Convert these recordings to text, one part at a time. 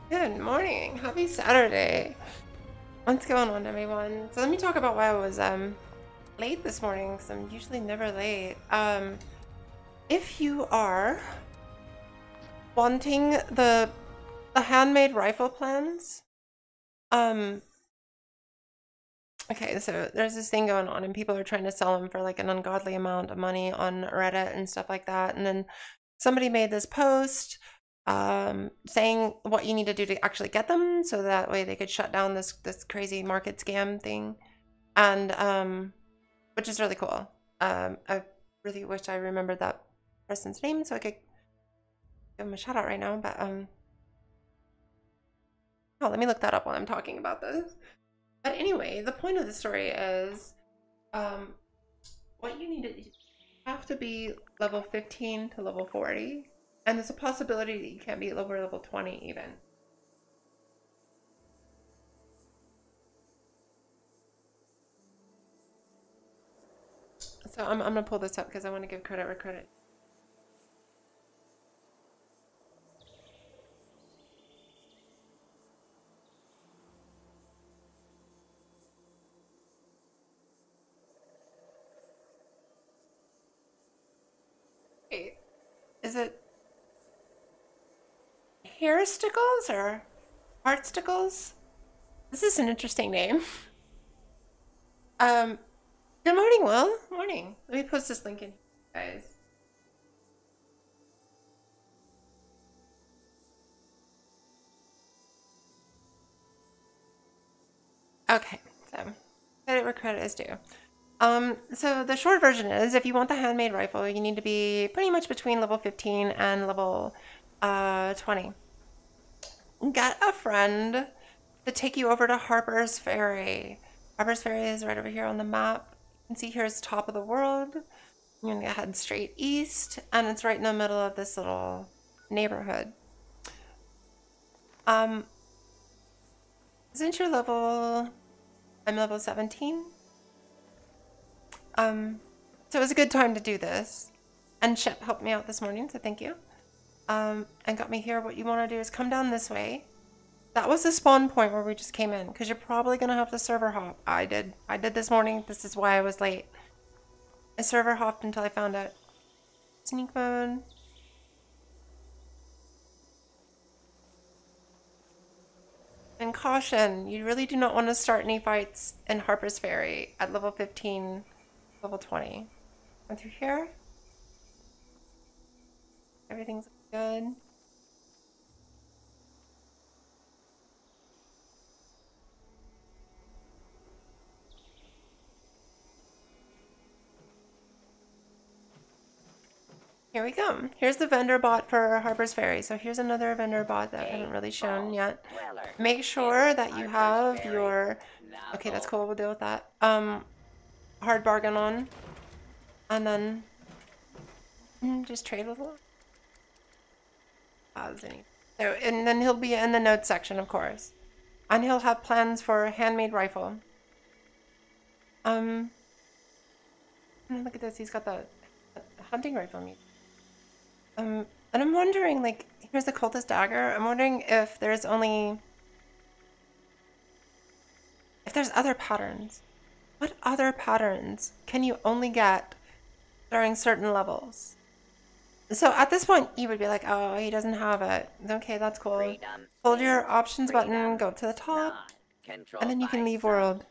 Good morning. Happy Saturday. What's going on, everyone? So let me talk about why I was late this morning, because I'm usually never late. If you are wanting the handmade rifle plans, um okay, so there's this thing going on and people are trying to sell them for like an ungodly amount of money on Reddit and stuff like that. And then somebody made this post saying what you need to do to actually get them so that way they could shut down this crazy market scam thing. And which is really cool. I really wish I remembered that person's name so I could give him a shout out right now, but oh, let me look that up while I'm talking about this. But anyway, the point of the story is um, what you need to have to be level 15 to level 40. And there's a possibility that you can't be over level 20 even. So I'm gonna pull this up because I want to give credit where credit. Wait, is it hair stickles or heart stickles? This is an interesting name. Um, Good morning, Will. Morning. Let me post this link in, guys. Okay, so credit where credit is due. So the short version is if you want the handmade rifle, you need to be pretty much between level 15 and level 20. Get a friend to take you over to Harper's Ferry. Harper's Ferry is right over here on the map. You can see here is top of the world. You're gonna head straight east, and it's right in the middle of this little neighborhood. Um, since you're level, I'm level 17. So it was a good time to do this. And Shep helped me out this morning, so thank you. And got me here. What you want to do is come down this way. That was the spawn point where we just came in, because you're probably gonna have to server hop. I did this morning. This is why I was late. I server hopped until I found out. Sneak mode. And caution, you really do not want to start any fights in Harper's Ferry at level 15, level 20. Went through here. Everything's good. Here we go. Here's the vendor bot for Harper's Ferry. So here's another vendor bot that I haven't really shown yet. Make sure that you have your... Okay, that's cool. We'll deal with that. Hard bargain on. And then... just trade with him. So, and then he'll be in the notes section, of course. And he'll have plans for a handmade rifle. Look at this. He's got the hunting rifle. And I'm wondering, like, here's the cultist dagger. I'm wondering if there's other patterns. What other patterns can you only get during certain levels? So at this point, you would be like, oh, he doesn't have it. Okay, that's cool. Hold your options button, go up to the top, and then you can leave world.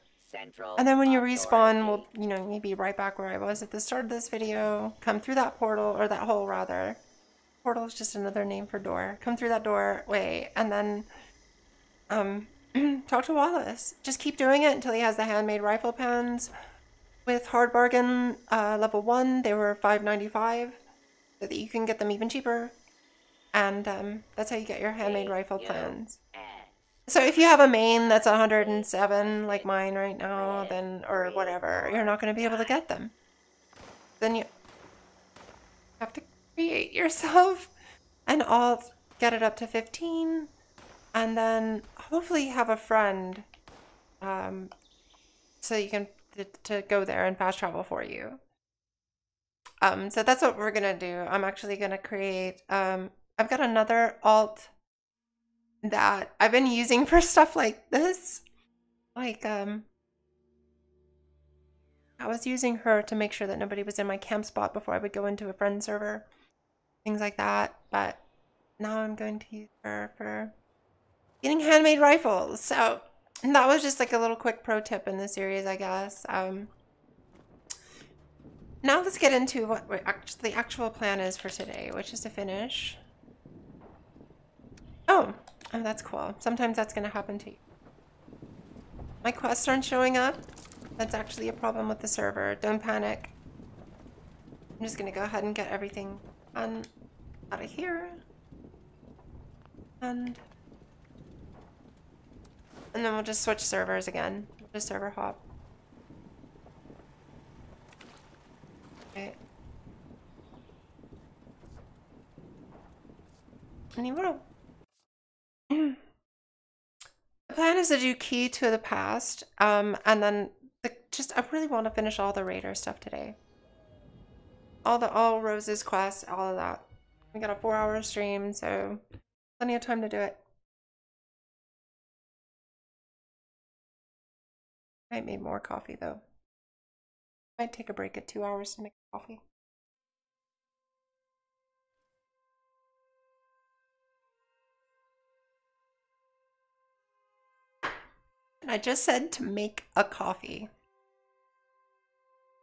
And then when you respawn, we'll, you'll be right back where I was at the start of this video. Come through that portal, or that hole rather. Portal is just another name for door. Come through that doorway, and then talk to Wallace. Just keep doing it until he has the handmade rifle pens. With hard bargain level 1, they were $5.95, so that you can get them even cheaper. And that's how you get your handmade rifle plans. So if you have a main that's 107, like mine right now, then, or whatever, you're not going to be able to get them. Then you have to create yourself, and I'll get it up to 15, and then hopefully have a friend, so you can to go there and fast travel for you. So that's what we're gonna do. I'm actually gonna create. I've got another alt that I've been using for stuff like this. Like, I was using her to make sure that nobody was in my camp spot before I would go into a friend server. Things like that. But now I'm going to use her for getting handmade rifles. So that was just like a little quick pro tip in the series, I guess. Now let's get into what the actual plan is for today, which is to finish. Oh, that's cool. Sometimes that's going to happen to you. My quests aren't showing up. That's actually a problem with the server. Don't panic. I'm just going to go ahead and get everything out of here. And then we'll just switch servers again. We'll just server hop. Okay. And you want to... The plan is to do key to the past, and then I really want to finish all the raider stuff today. All Rose's quests, all of that. We got a 4-hour stream, so plenty of time to do it. Might make more coffee though. Might take a break at 2 hours to make coffee. And I just said to make a coffee.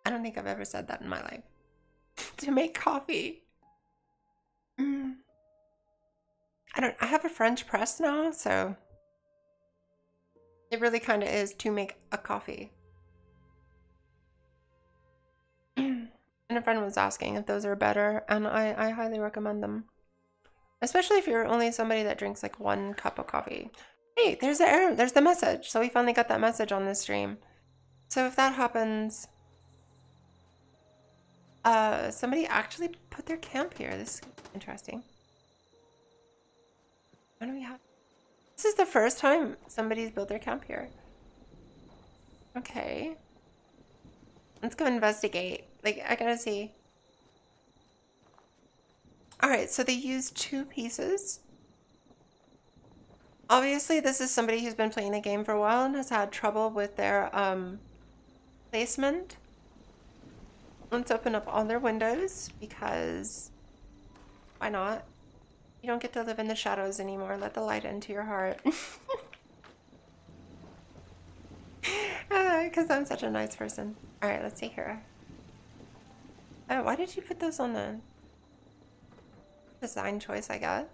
I don't think I've ever said that in my life. To make coffee. I have a French press now, so it really kind of is to make a coffee. And a friend was asking if those are better, and I highly recommend them. Especially if you're only somebody that drinks like 1 cup of coffee. Hey, there's the error. There's the message. So we finally got that message on this stream. So if that happens, somebody actually put their camp here. This is interesting. What do we have? This is the first time somebody's built their camp here. Okay. Let's go investigate. Like, I gotta see. Alright, so they used 2 pieces. Obviously, this is somebody who's been playing the game for a while and has had trouble with their placement. Let's open up all their windows because why not? You don't get to live in the shadows anymore. Let the light into your heart. Because I'm such a nice person. Alright, let's see here. Oh, why did you put those on the design choice I got?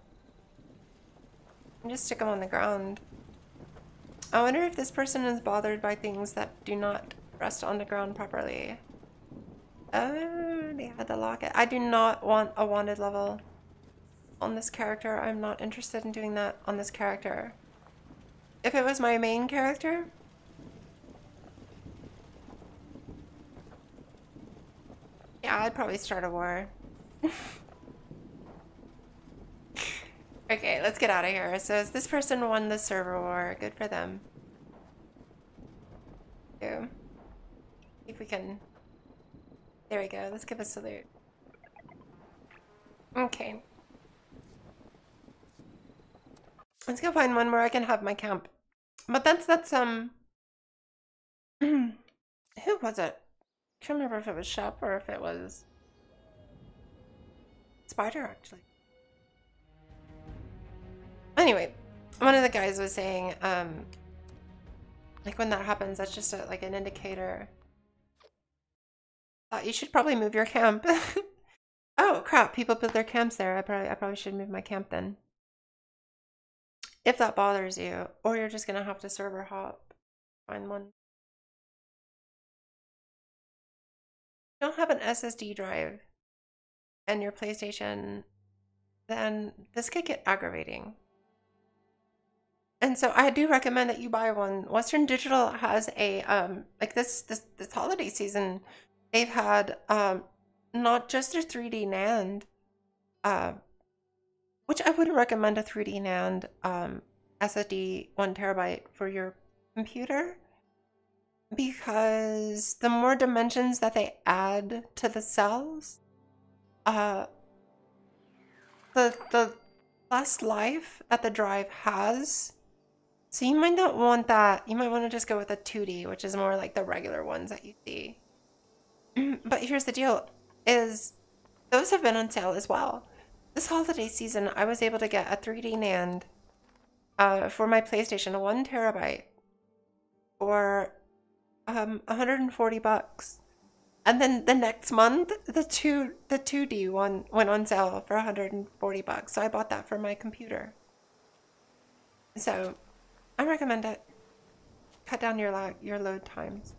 Just stick them on the ground. I wonder if this person is bothered by things that do not rest on the ground properly. Oh, they had the locket. I do not want a wanted level on this character. I'm not interested in doing that on this character. If it was my main character, yeah, I'd probably start a war. Okay, let's get out of here. So this person won the server war. Good for them. See if we can... There we go. Let's give a salute. Okay. Let's go find one where I can have my camp. But that's who was it? I can't remember if it was Shep or if it was Spider, actually. Anyway, one of the guys was saying, like when that happens, that's just like an indicator. You should probably move your camp. Oh crap! People put their camps there. I probably should move my camp then. If that bothers you, or you're just gonna have to server hop, find one. If you don't have an SSD drive and your PlayStation, then this could get aggravating. And so I do recommend that you buy one. Western Digital has a like this holiday season, they've had not just their 3D NAND, which I would recommend a 3D NAND SSD 1 terabyte for your computer, because the more dimensions that they add to the cells, the less life that the drive has. So you might not want that. You might want to just go with a 2D, which is more like the regular ones that you see. But here's the deal, is those have been on sale as well. This holiday season, I was able to get a 3D NAND for my PlayStation, a 1 terabyte, for 140 bucks. And then the next month, the 2D one went on sale for 140 bucks. So I bought that for my computer. So I recommend it. Cut down your load times.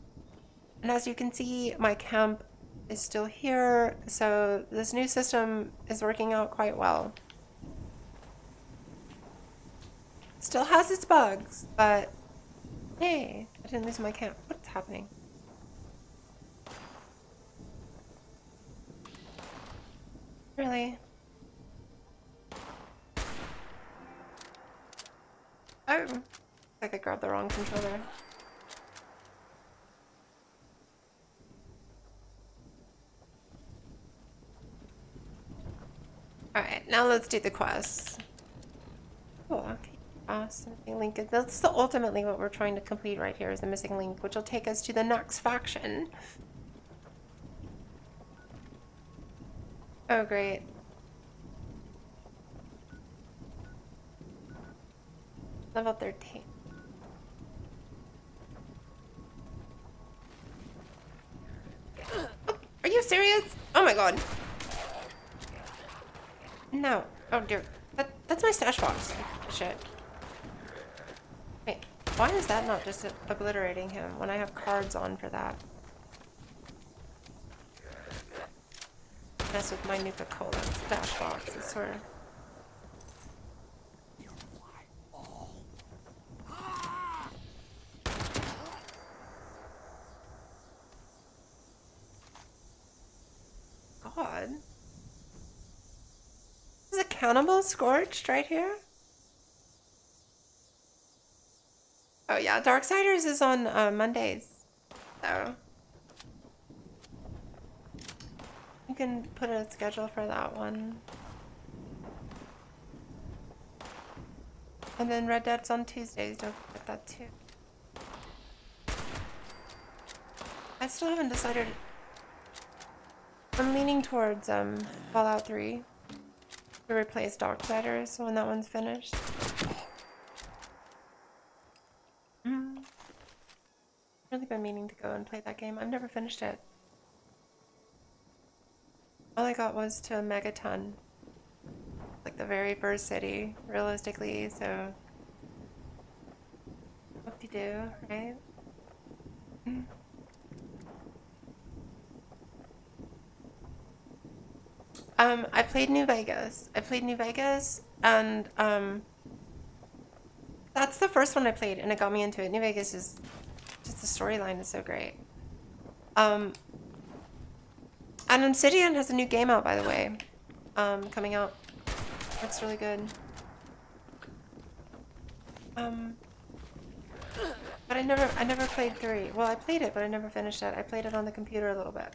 And as you can see, my camp is still here, so this new system is working out quite well. Still has its bugs, but hey, I didn't lose my camp. What's happening? Really? Oh, I could grab the wrong controller. Alright, now let's do the quests. Oh, okay. Awesome. Link. That's ultimately what we're trying to complete right here is the missing link, which will take us to the next faction. Oh, great. Level 13. Oh, are you serious? Oh my god. No. Oh dear. That's my stash box. Shit. Wait, why is that not just obliterating him when I have cards on for that? Mess with my Nuka-Cola stash box, I swear. God. Is a cannibal scorched right here? Oh yeah, Darksiders is on Mondays, so you can put a schedule for that one. And then Red Dead's on Tuesdays, don't forget that too. I still haven't decided. I'm leaning towards Fallout 3 to replace Darksiders when that one's finished. Really been meaning to go and play that game. I've never finished it. All I got was to a megaton. Like the very first city, realistically, so what do you do, right? I played New Vegas. And that's the first one I played and it got me into it. New Vegas is just the storyline is so great. And Obsidian has a new game out, by the way. Coming out. Looks really good. But I never played 3. Well, I played it, but I never finished it. I played it on the computer a little bit.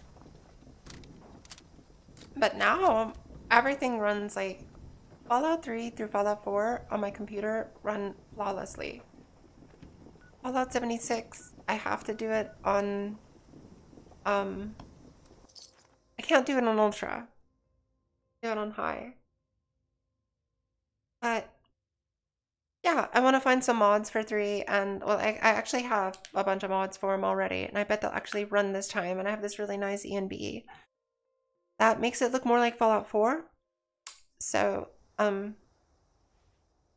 But now, everything runs like Fallout 3 through Fallout 4 on my computer run flawlessly. Fallout 76, I have to do it on, I can't do it on Ultra. Do it on High. But, yeah, I want to find some mods for 3, and, well, I actually have a bunch of mods for them already, and I bet they'll actually run this time, and I have this really nice ENB. That makes it look more like Fallout 4. So,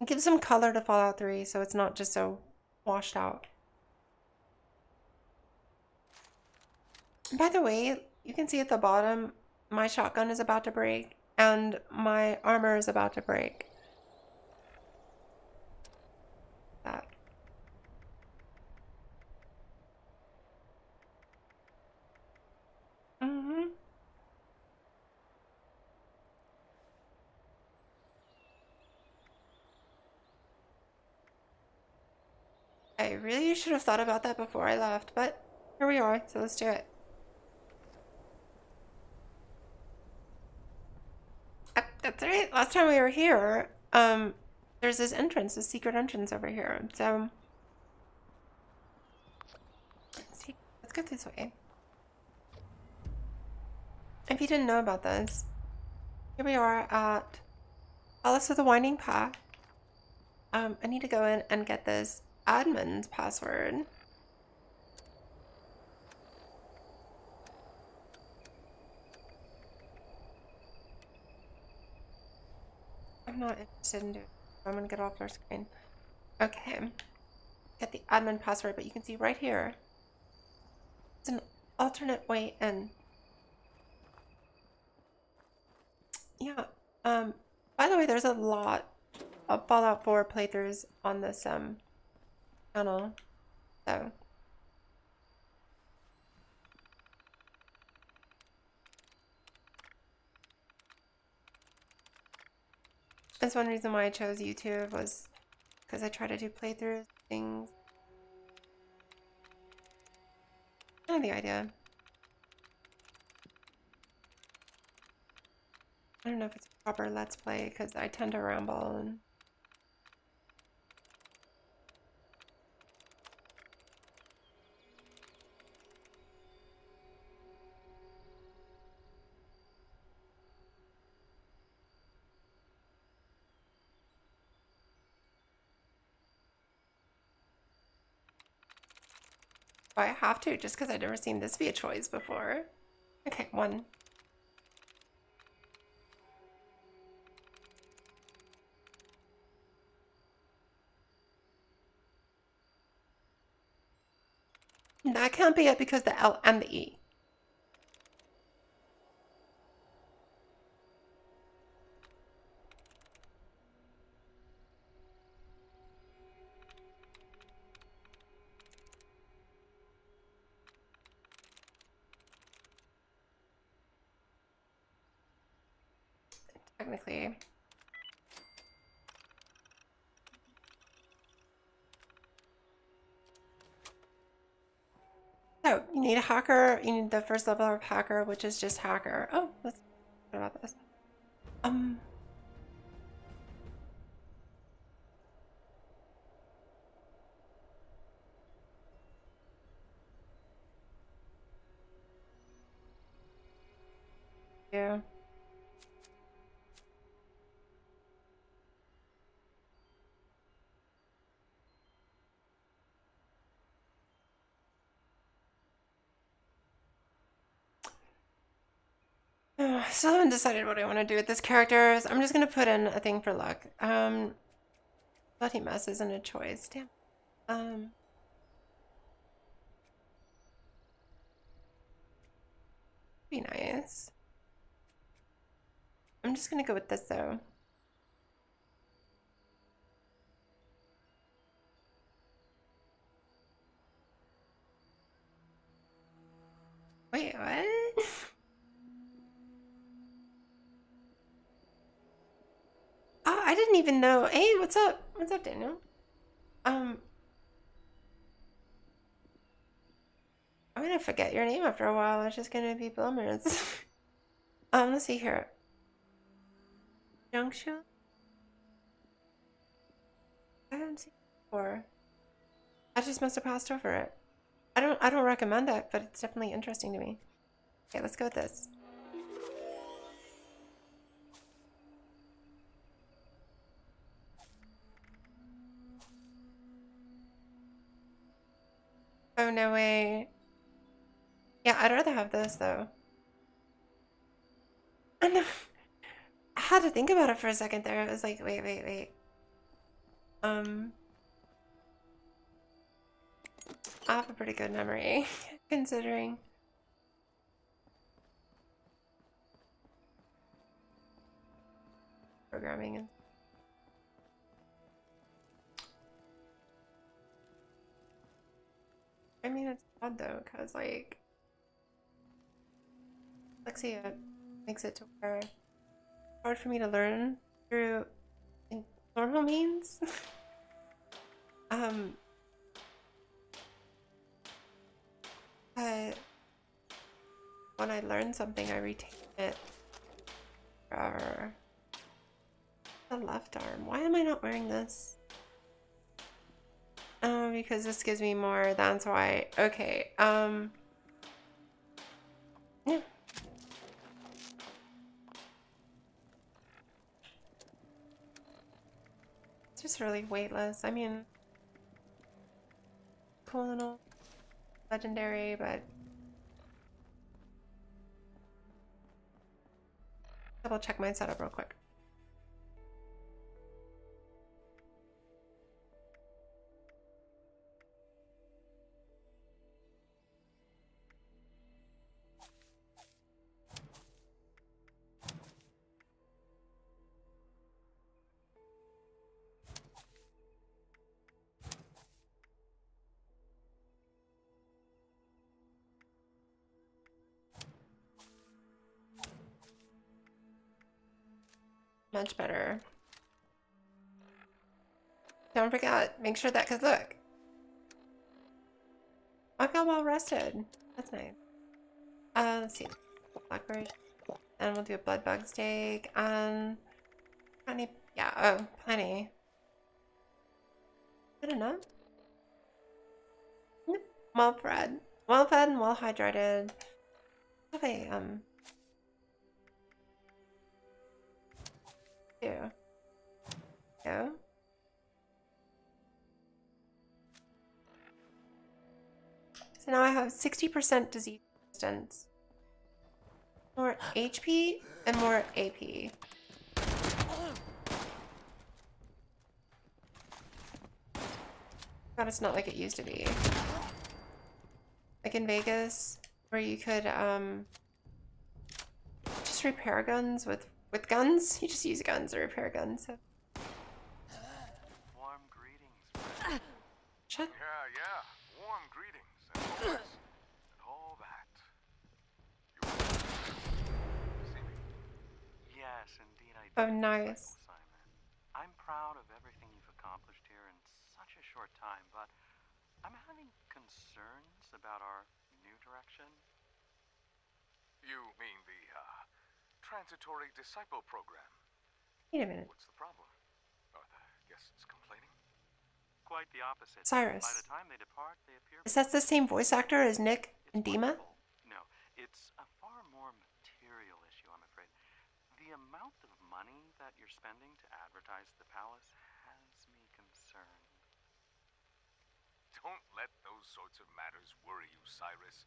give some color to Fallout 3 so it's not just so washed out. And by the way, you can see at the bottom, my shotgun is about to break and my armor is about to break. That. I really should have thought about that before I left, but here we are, so let's do it. That's right. Last time we were here, there's this entrance, this secret entrance over here. So let's go this way. If you didn't know about this, here we are at Palace of the Winding Path. I need to go in and get this admin's password. I'm not interested in doing it. I'm gonna get off our screen. Okay. Get the admin password, but you can see right here. It's an alternate way in. Yeah. By the way, there's a lot of Fallout 4 playthroughs on this channel. So that's one reason why I chose YouTube, was because I try to do playthroughs, things. I have the idea. I don't know if it's a proper Let's Play because I tend to ramble and I have to just because I've never seen this be a choice before. Okay, one. That can't be it because the L and the E. Technically. So, you need a hacker, you need the first level of hacker, which is just hacker. Oh, let's talk about this. Yeah. Still haven't decided what I want to do with this character. So I'm just gonna put in a thing for luck. Bloody mess isn't a choice. Damn. Be nice. I'm just gonna go with this though. Wait, what? Oh, I didn't even know. Hey, what's up? What's up, Daniel? I'm gonna forget your name after a while. It's just gonna be Bloomers. Let's see here. Junction? I haven't seen it before. I just must have passed over it. I don't recommend it, but it's definitely interesting to me. Okay, let's go with this. Oh, no way. Yeah, I'd rather have this, though. I know. I had to think about it for a second there. It was like, wait. I have a pretty good memory, considering. Programming and I mean, it's odd though, because like dyslexia makes it to where it's hard for me to learn through normal means. But when I learn something, I retain it forever. The left arm. Why am I not wearing this? Oh, because this gives me more. That's why. Okay. Yeah. It's just really weightless. I mean, cool and all. Legendary, but double check my setup real quick. Much better. Don't forget, make sure that, because look, I feel well rested. That's nice. Let's see. Blackberry. And we'll do a blood bug steak and plenty. Yeah, oh, plenty. Good enough. Yep. Well fed. Well fed and well hydrated. Okay, two. Go. So now I have 60% disease resistance. More HP and more AP. God, it's not like it used to be. Like in Vegas, where you could just repair guns with guns. You just use guns to repair guns. So. Warm greetings. Shut. Yeah. Warm greetings and all that. You see me? Yes, indeed I do. Oh, nice. Simon. I'm proud of everything you've accomplished here in such a short time, but I'm having concerns about our new direction. You mean the transitory disciple program? Wait a minute. What's the problem? Are the guests complaining? Quite the opposite. Cyrus. By the time they depart, they appear. Is that the same voice actor as Nick and Dima? No, it's a far more material issue, I'm afraid. The amount of money that you're spending to advertise the palace has me concerned. Don't let those sorts of matters worry you, Cyrus.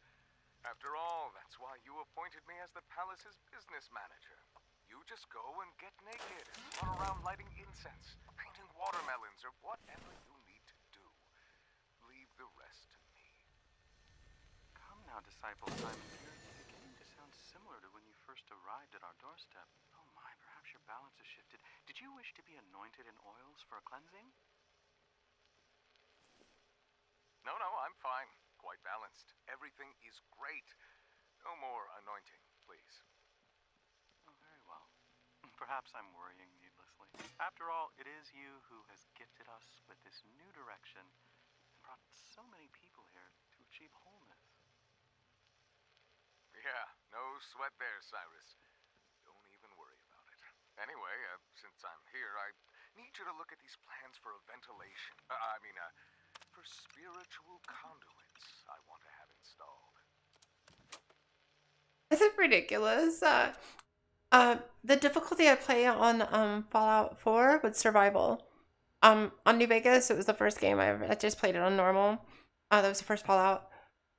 After all, that's why you appointed me as the palace's business manager. You just go and get naked and run around lighting incense, painting watermelons, or whatever you need to do. Leave the rest to me. Come now, disciple Simon, you're beginning to sound similar to when you first arrived at our doorstep. Oh my, perhaps your balance has shifted. Did you wish to be anointed in oils for a cleansing? No, I'm fine. Quite balanced. Everything is great. No more anointing, please. Oh, very well. Perhaps I'm worrying needlessly. After all, it is you who has gifted us with this new direction and brought so many people here to achieve wholeness. Yeah, no sweat there, Cyrus. Don't even worry about it. Anyway, since I'm here, I need you to look at these plans for a ventilation. For spiritual conduits I want to have installed. This is ridiculous. The difficulty I play on Fallout 4 with survival. On New Vegas, it was the first game I just played it on normal. That was the first Fallout.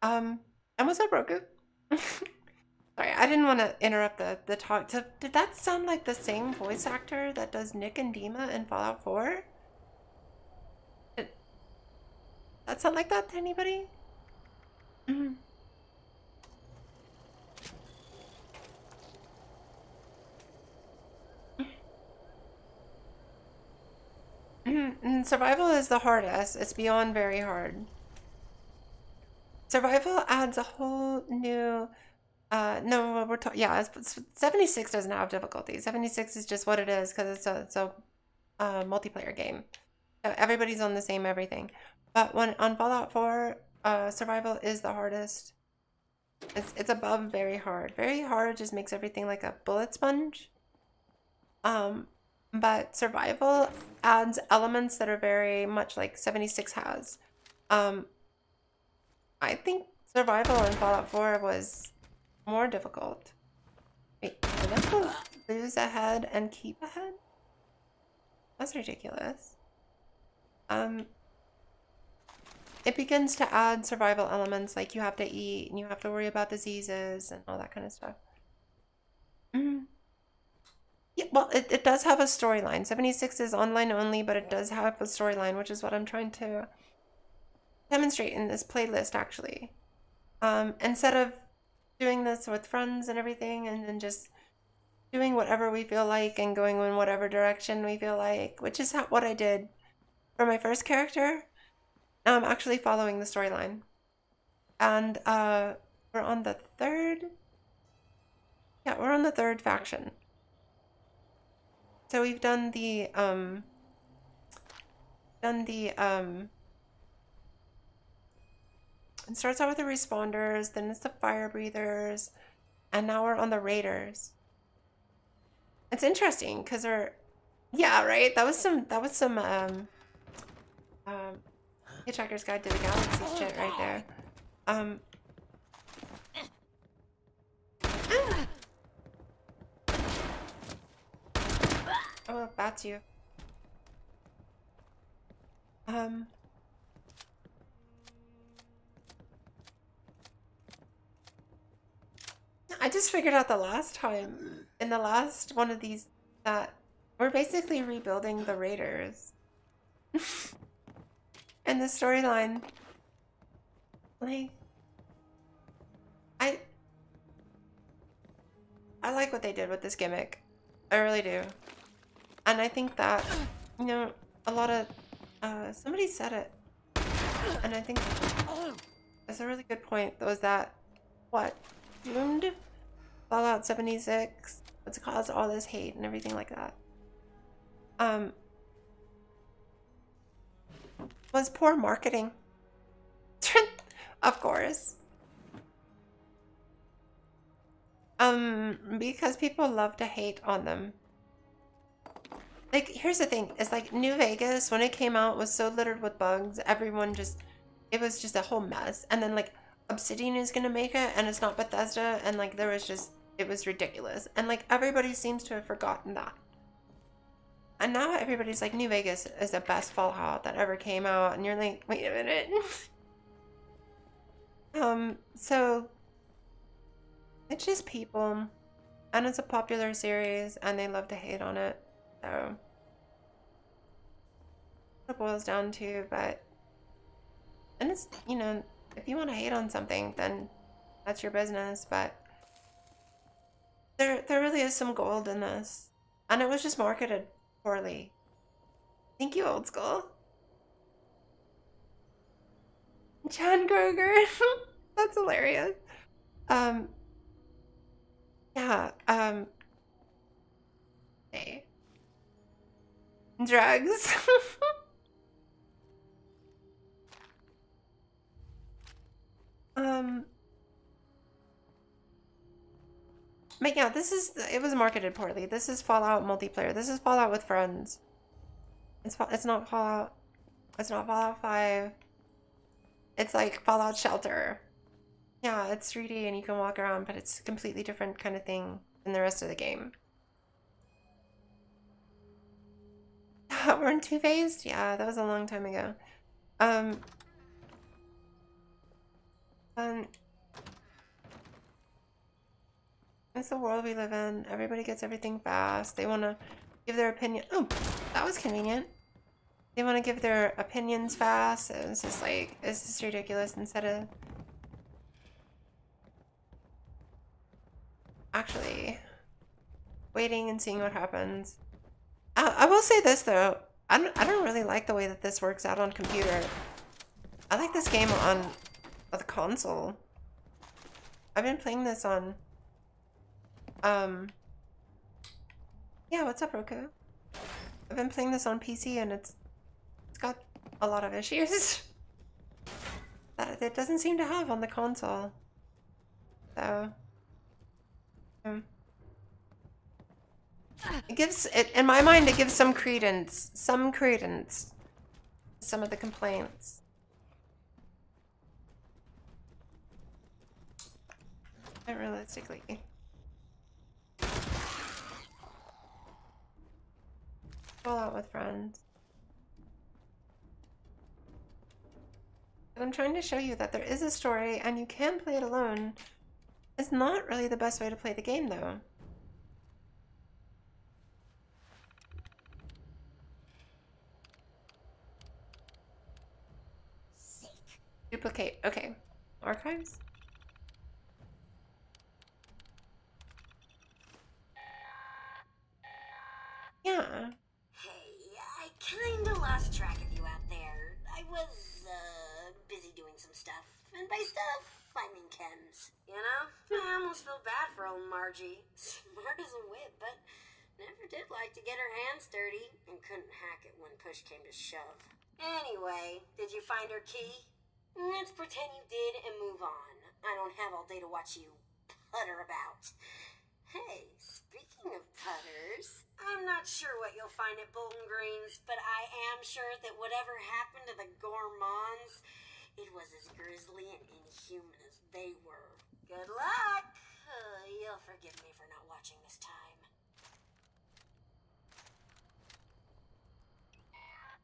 And was I broken? Sorry, I didn't want to interrupt the talk. Did that sound like the same voice actor that does Nick and Dima in Fallout 4? Did that sound like that to anybody? Survival is the hardest. It's beyond very hard. Survival adds a whole new no, we're talking. Yeah, 76 doesn't have difficulty. 76 is just what it is because it's a multiplayer game. So everybody's on the same everything. But when on Fallout 4, survival is the hardest. It's above very hard. Very hard just makes everything like a bullet sponge. but survival adds elements that are very much like 76 has. I think survival in Fallout 4 was more difficult. Wait, did I go lose ahead and keep ahead? That's ridiculous. It begins to add survival elements like you have to eat and you have to worry about diseases and all that kind of stuff. Yeah, well, it does have a storyline. 76 is online only, but it does have a storyline, which is what I'm trying to demonstrate in this playlist, actually. Instead of doing this with friends and everything and then just doing whatever we feel like and going in whatever direction we feel like, which is what I did for my first character. Now I'm actually following the storyline. And we're on the third... Yeah, we're on the third faction. So we've done the it starts out with the responders, then it's the fire breathers, and now we're on the raiders. It's interesting because they're, yeah, right. That was some Hitchhiker's Guide to the Galaxy shit right there. Oh, that's you. I just figured out the last time, in the last one of these, that we're basically rebuilding the Raiders. And the storyline, like, I like what they did with this gimmick. I really do. And I think that, you know, a lot of, somebody said it, and I think that's a really good point, was that, what, Doomed? Fallout 76, what's caused all this hate and everything like that, was poor marketing. Of course. Because people love to hate on them. Like, here's the thing, it's like New Vegas, when it came out, was so littered with bugs, everyone just, it was just a whole mess. And then, like, Obsidian is gonna make it, and it's not Bethesda, and, like, there was just, it was ridiculous. And, like, everybody seems to have forgotten that. And now everybody's like, New Vegas is the best Fallout that ever came out, and you're like, wait a minute. So, it's just people, and it's a popular series, and they love to hate on it. So, it boils down to, but, and it's, you know, if you want to hate on something, then that's your business, but there really is some gold in this, and it was just marketed poorly. Thank you, Old School. John Kroger. That's hilarious. Yeah, hey. Drugs. But yeah, this is, it was marketed poorly. This is Fallout multiplayer. This is Fallout with friends. It's not Fallout. It's not Fallout 5. It's like Fallout Shelter. Yeah, it's 3D and you can walk around, but it's a completely different kind of thing than the rest of the game. We're in two-phased? Yeah, that was a long time ago. And it's the world we live in. Everybody gets everything fast. They want to give their opinion. Oh, that was convenient. They want to give their opinions fast. It's just like, it's just ridiculous. Instead of actually waiting and seeing what happens. I will say this though. I don't really like the way that this works out on computer. I like this game on the console. I've been playing this on yeah, what's up, Roku? I've been playing this on PC and it's got a lot of issues that it doesn't seem to have on the console. So It gives it, in my mind, it gives some credence to some of the complaints. But realistically. Fall out with friends. And I'm trying to show you that there is a story and you can play it alone. It's not really the best way to play the game though. Duplicate. Okay. Archives? Yeah. Hey, I kinda lost track of you out there. I was, busy doing some stuff. And by stuff, I mean chems. You know? I almost feel bad for old Margie. Smart as a whip, but never did like to get her hands dirty. And couldn't hack it when push came to shove. Anyway, did you find her key? Let's pretend you did and move on. I don't have all day to watch you putter about. Hey, speaking of putters, I'm not sure what you'll find at Bolton Greens, but I am sure that whatever happened to the Gourmands, it was as grisly and inhuman as they were. Good luck! You'll forgive me for not watching this time.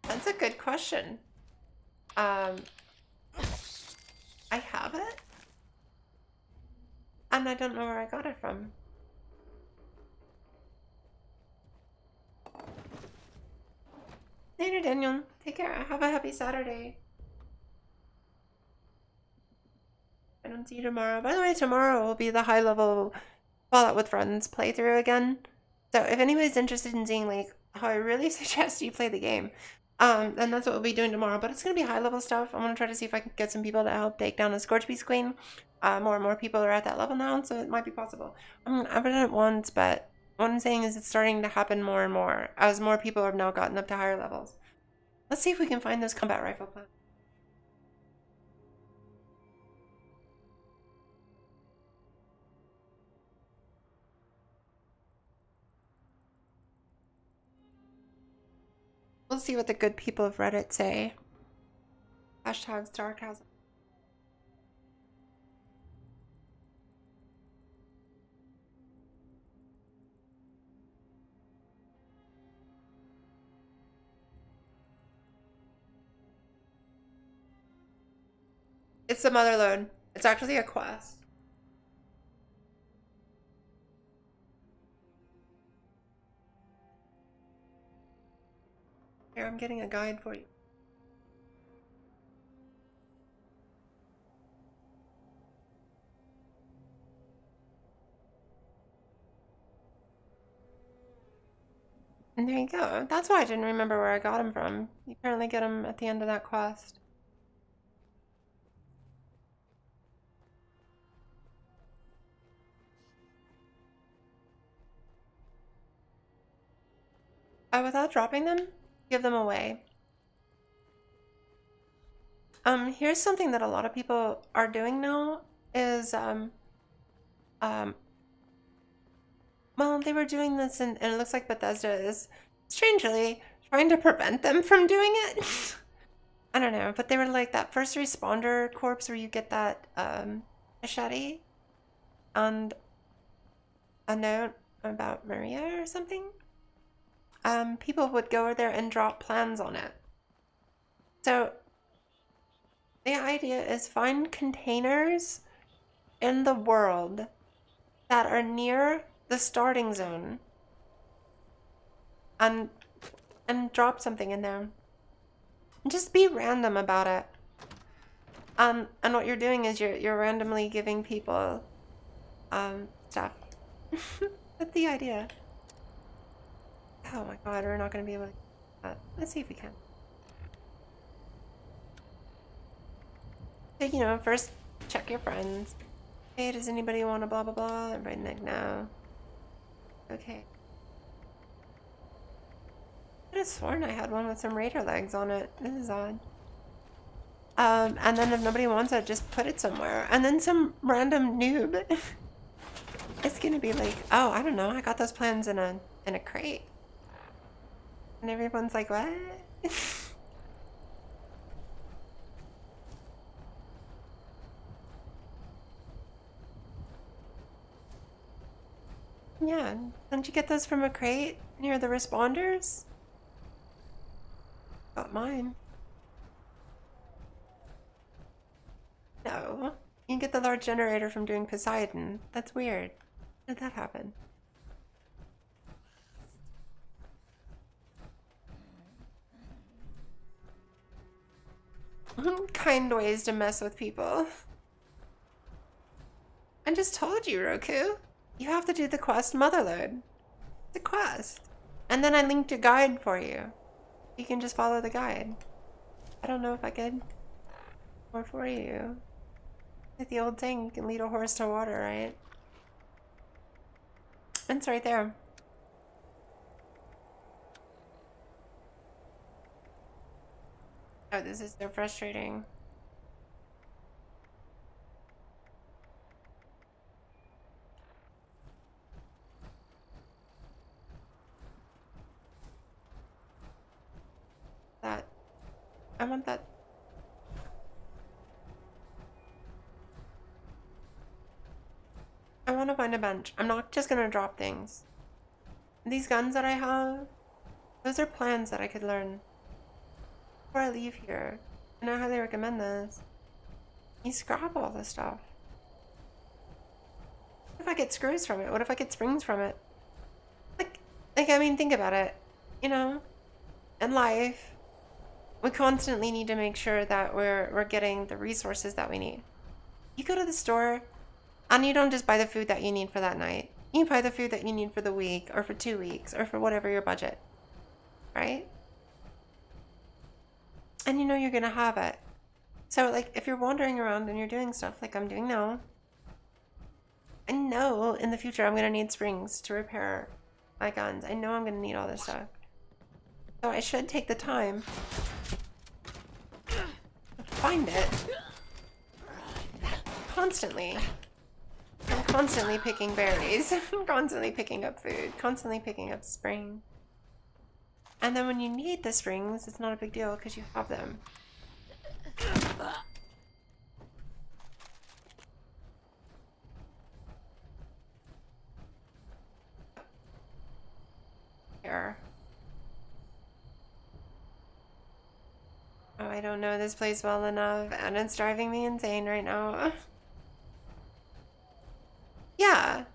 That's a good question. I have it. And I don't know where I got it from. Later, Daniel. Take care. Have a happy Saturday. I don't see you tomorrow. By the way, tomorrow will be the high-level Fallout with Friends playthrough again. So if anybody's interested in seeing like how I really suggest you play the game, then that's what we'll be doing tomorrow. But it's gonna be high-level stuff. I'm gonna try to see if I can get some people to help take down the Scorch Beast Queen. More and more people are at that level now, so it might be possible. I've done it once, but what I'm saying is it's starting to happen more and more as more people have now gotten up to higher levels. Let's see if we can find those combat rifle plans. We'll see what the good people of Reddit say. Hashtag sarcasm. It's the mother load. It's actually a quest. Here, I'm getting a guide for you. And there you go. That's why I didn't remember where I got him from. You apparently get him at the end of that quest. Without dropping them, give them away. Here's something that a lot of people are doing now is, well, they were doing this and it looks like Bethesda is, strangely, trying to prevent them from doing it. I don't know, but they were like that first responder corpse where you get that, machete and a note about Maria or something. People would go there and drop plans on it. So the idea is find containers in the world that are near the starting zone and drop something in there. And just be random about it. And what you're doing is you're randomly giving people stuff. That's the idea. Oh my god, we're not going to be able to do that. Let's see if we can. So, you know, first check your friends. Hey, does anybody want to blah blah blah? Everybody like, no. Okay. I could have sworn I had one with some raider legs on it. This is odd. And then if nobody wants it, just put it somewhere. And then some random noob it's gonna be like, oh, I don't know, I got those plans in in a crate. And everyone's like, what? Yeah, didn't you get those from a crate near the responders? Got mine. No, you can get the large generator from doing Poseidon. That's weird. How did that happen? Kind ways to mess with people. I just told you, Roku. You have to do the quest Motherload. It's a quest. And then I linked a guide for you. You can just follow the guide. I don't know if I could. Or for you. Like the old saying, you can lead a horse to water, right? It's right there. Oh, this is so frustrating. That. I want that. I want to find a bench. I'm not just gonna drop things. These guns that I have, those are plans that I could learn before I leave here. And I highly recommend this. You scrap all this stuff. What if I get screws from it? What if I get springs from it? Like I mean, think about it. You know, in life, we constantly need to make sure that we're getting the resources that we need. You go to the store, and you don't just buy the food that you need for that night. You buy the food that you need for the week, or for 2 weeks, or for whatever your budget. Right? And you know you're gonna have it. So, like, if you're wandering around and you're doing stuff like I'm doing now, I know in the future I'm gonna need springs to repair my guns. I know I'm gonna need all this stuff. So I should take the time to find it. Constantly. I'm constantly picking berries. I'm constantly picking up food. Constantly picking up spring. And then when you need the springs, it's not a big deal because you have them. Here. Oh, I don't know this place well enough, and it's driving me insane right now. Yeah.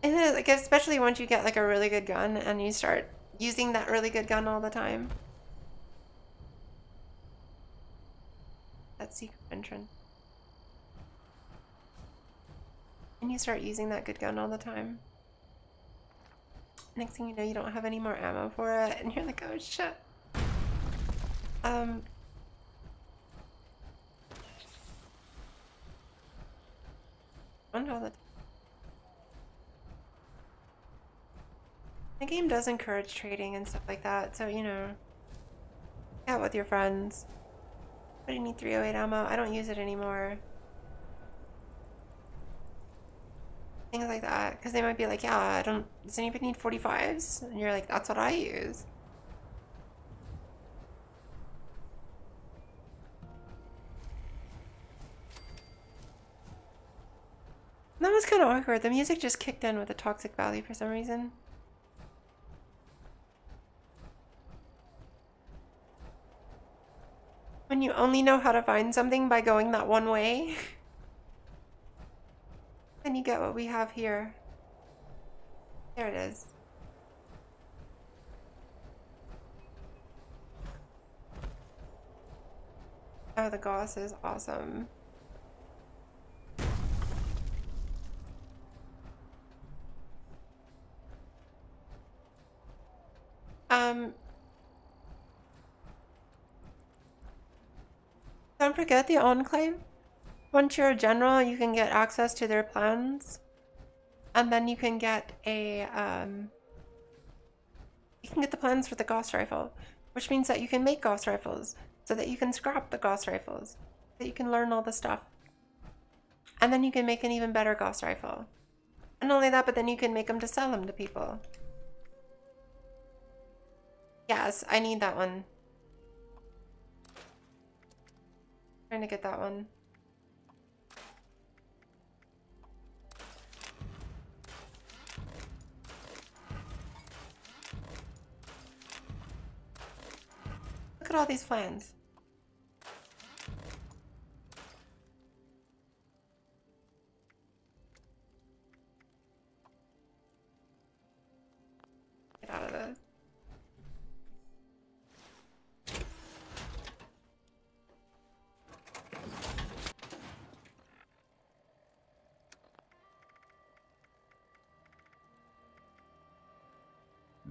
And then, like, especially once you get like a really good gun and you start using that really good gun all the time. That secret entrance. And you start using that good gun all the time. Next thing you know, you don't have any more ammo for it, and you're like, oh shit. All the The game does encourage trading and stuff like that, so you know, out with your friends. But you need 308 ammo. I don't use it anymore. Things like that, because they might be like, yeah, I don't. Does anybody need 45s? And you're like, that's what I use. That was kind of awkward. The music just kicked in with a toxic valley for some reason. When you only know how to find something by going that one way, then you get what we have here. There it is. Oh, the gauze is awesome. Don't forget the Enclave. Once you're a general, you can get access to their plans. And then you can get a, you can get the plans for the Gauss rifle, which means that you can make Gauss rifles, so that you can scrap the Gauss rifles, that you can learn all the stuff. And then you can make an even better Gauss rifle. And not only that, but then you can make them to sell them to people. Yes, I need that one. Trying to get that one. Look at all these plans. Get out of this.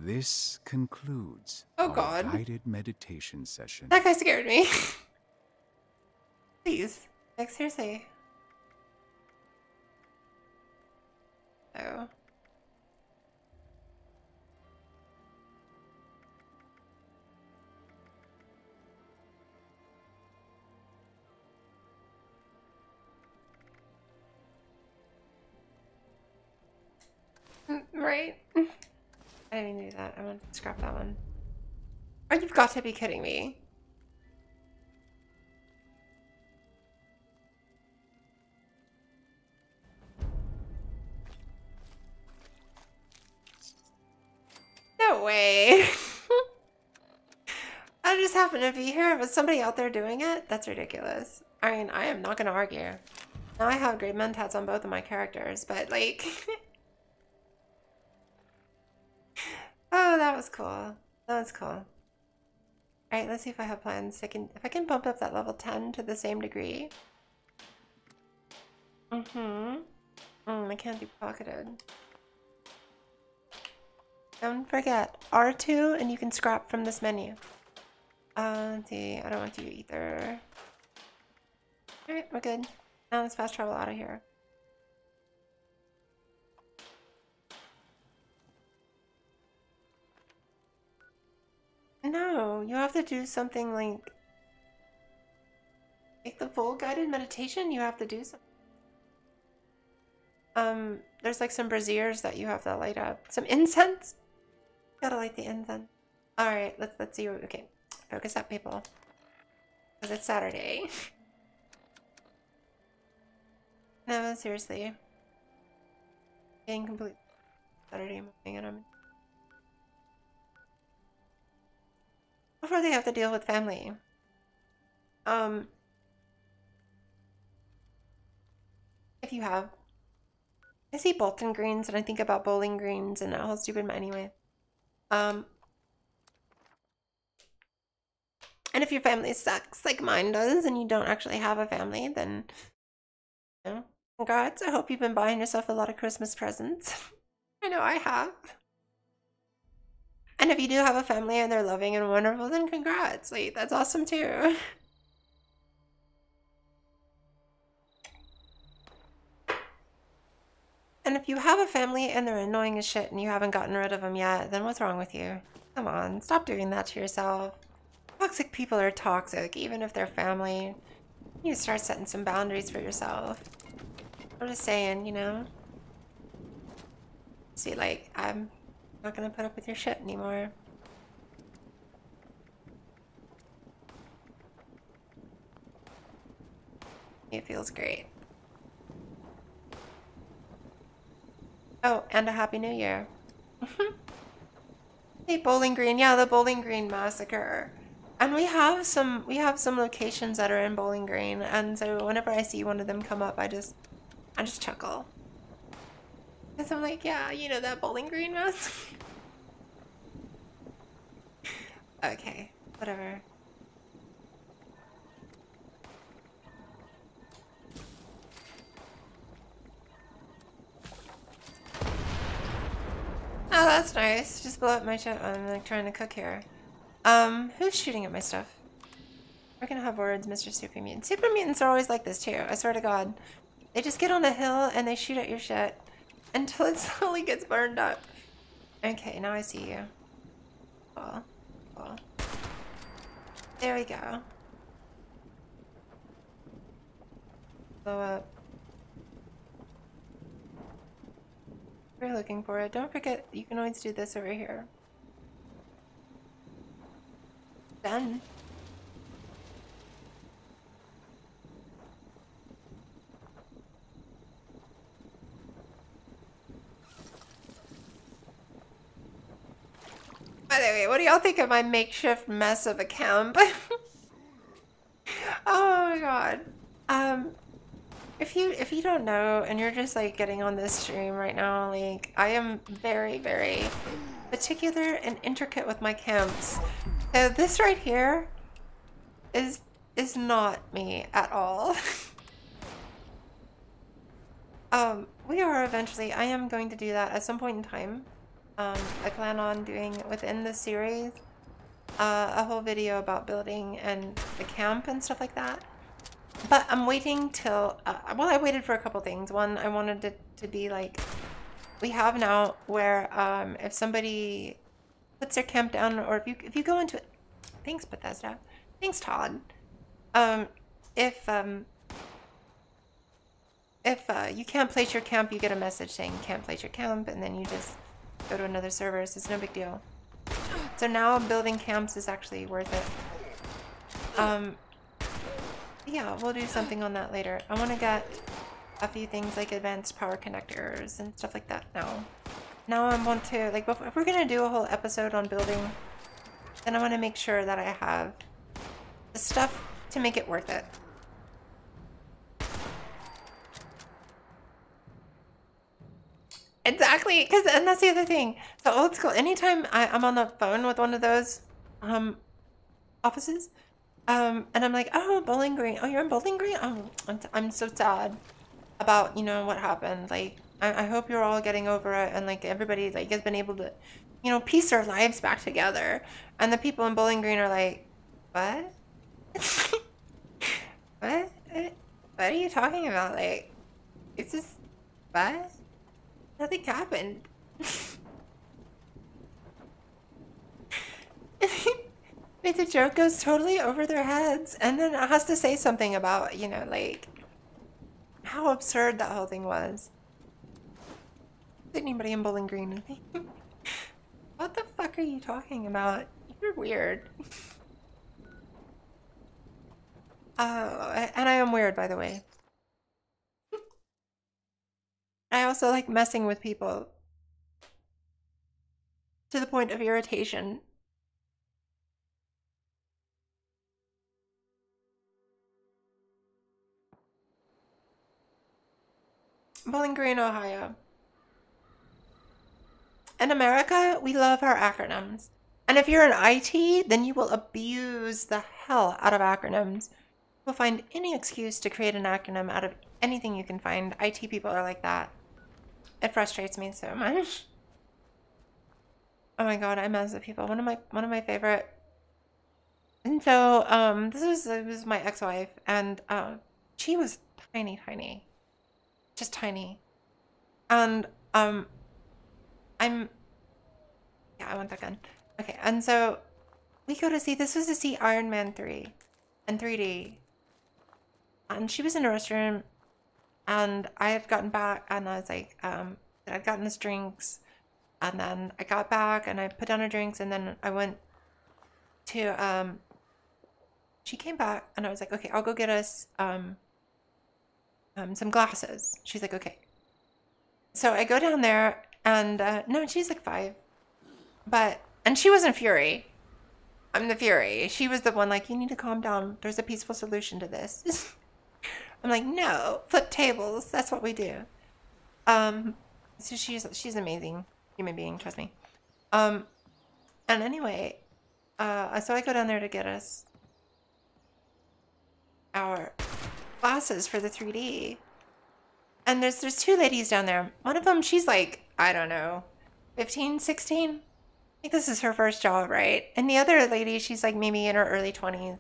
This concludes Oh, our God. guided meditation session. That guy scared me. Please. Like, seriously. Oh. Right? I didn't even do that. I want to scrap that one. Oh, you've got to be kidding me. No way. I just happen to be here. Was somebody out there doing it? That's ridiculous. I mean, I am not going to argue. Now I have great mentats on both of my characters, but like... Oh, that was cool. That was cool. Alright, let's see if I have plans. If I can bump up that level 10 to the same degree. I can't be pocketed. Don't forget, R2 and you can scrap from this menu. Let's see, I don't want you either. Alright, we're good. Now let's fast travel out of here. No, you have to do something like the full guided meditation. You have to do something. There's like some braziers that you have to light up. Some incense. Gotta light the incense. All right, let's see. Okay, focus up, people, because it's Saturday. No, seriously. Being complete Saturday morning, and I'm before they have to deal with family. If you have, I see Bolton greens and I think about Bowling Greens and how stupid, but anyway. And if your family sucks like mine does and you don't actually have a family, then, you know, congrats. I hope you've been buying yourself a lot of Christmas presents. I know I have. And if you do have a family and they're loving and wonderful, then congrats. Like, that's awesome too. And if you have a family and they're annoying as shit and you haven't gotten rid of them yet, then what's wrong with you? Come on, stop doing that to yourself. Toxic people are toxic, even if they're family. You need to start setting some boundaries for yourself. I'm just saying, you know? See, like, I'm not gonna put up with your shit anymore. It feels great. Oh, and a Happy New Year. Hey, Bowling Green. Yeah, the Bowling Green Massacre. And we have some locations that are in Bowling Green, and so whenever I see one of them come up, I just chuckle. Because I'm like, yeah, you know that Bowling Green Massacre? Okay, whatever. Oh, that's nice. Just blow up my shit. I'm like trying to cook here. Who's shooting at my stuff? We're gonna have words, Mr. Super Mutant. Super Mutants are always like this too, I swear to God. They just get on a hill and they shoot at your shit until it slowly gets burned up. Okay, now I see you. Cool. Cool. There we go. Blow up. We're looking for it. Don't forget, you can always do this over here. again. By the way, what do y'all think of my makeshift mess of a camp? Oh my god. If you don't know and you're just like getting on this stream right now, like I am very, very particular and intricate with my camps. So this right here is not me at all. We are eventually, I am going to do that at some point in time. I plan on doing within this series a whole video about building and the camp and stuff like that. But I'm waiting till, well, I waited for a couple things. One, I wanted it to be like we have now, where if somebody puts their camp down, or if you go into it, thanks Bethesda, thanks Todd. If you can't place your camp, you get a message saying you can't place your camp, and then you just go to another server, so it's no big deal. So now building camps is actually worth it. Yeah, we'll do something on that later. I want to get a few things like advanced power connectors and stuff like that now. Now I want to, like, if we're going to do a whole episode on building, then I want to make sure that I have the stuff to make it worth it. Exactly, and that's the other thing. So old school, anytime I'm on the phone with one of those offices, and I'm like, oh, Bowling Green. Oh, you're in Bowling Green? Oh, I'm so sad about, you know, what happened. Like, I hope you're all getting over it, and like everybody like has been able to, you know, piece their lives back together. And the people in Bowling Green are like, what? What? What are you talking about? Like, it's just, what? Nothing happened. The joke goes totally over their heads, and then it has to say something about, you know, like how absurd that whole thing was. Anybody in Bowling Green? What the fuck are you talking about? You're weird. Oh, and I am weird, by the way. I also like messing with people to the point of irritation. Bowling Green, Ohio. In America, we love our acronyms. And if you're in IT, then you will abuse the hell out of acronyms. You'll find any excuse to create an acronym out of anything you can find. IT people are like that. It frustrates me so much. Oh my god, I mess with people. One of my favorite. And so, this was my ex-wife, and she was tiny. Just tiny. And yeah, I want that gun. Okay, and so we go to see, this was to see Iron Man 3 in 3D. And she was in a restroom, and I had gotten back, and I was like, I'd gotten us drinks, and then I got back, and I put down her drinks, and then I went to, she came back, and I was like, okay, I'll go get us, some glasses. She's like, okay. So I go down there, and, no, she's like 5, and she wasn't Fury. I'm the Fury. She was the one like, you need to calm down. There's a peaceful solution to this. I'm like, no, flip tables. That's what we do. So she's amazing human being, trust me. And anyway, so I go down there to get us our glasses for the 3D. And there's 2 ladies down there. One of them, she's like, I don't know, 15, 16? I think this is her first job, right? And the other lady, she's like maybe in her early 20s.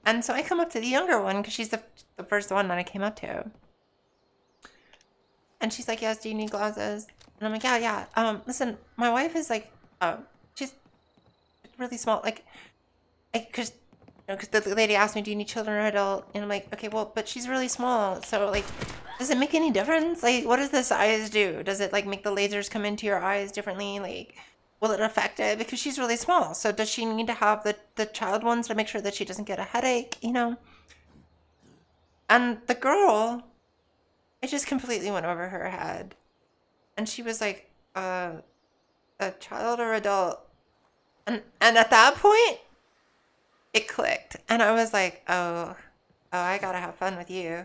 And so I come up to the younger one because she's the first one that I came up to. And she's like, yes, do you need glasses? And I'm like, yeah. Listen, my wife is like, she's really small. Like, because the lady asked me, do you need children or adult? And I'm like, okay, well, but she's really small. So, like, does it make any difference? Like, what does the size do? Does it, like, make the lasers come into your eyes differently? Like, will it affect it? Because she's really small. So does she need to have the child ones to make sure that she doesn't get a headache, you know? And the girl, it just completely went over her head. And she was like, a child or adult? And at that point, it clicked. And I was like, oh, I gotta have fun with you.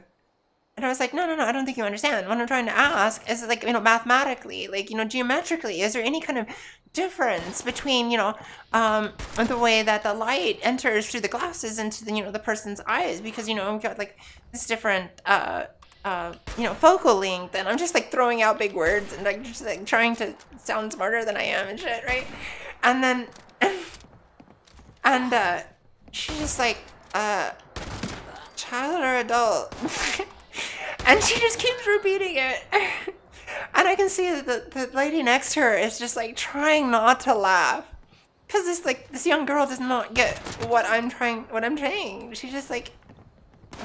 And I was like, no, I don't think you understand. What I'm trying to ask is, like, you know, mathematically, like, you know, geometrically, is there any kind of difference between, you know, the way that the light enters through the glasses into the, you know, the person's eyes? Because, you know, we've got, like, this different, you know, focal length. And I'm just, like, throwing out big words and, like, just, like, trying to sound smarter than I am and shit, right? And then, and, she's just like, child or adult? And she just keeps repeating it. And I can see that the lady next to her is just like trying not to laugh. Because this young girl does not get what I'm saying. She's just like,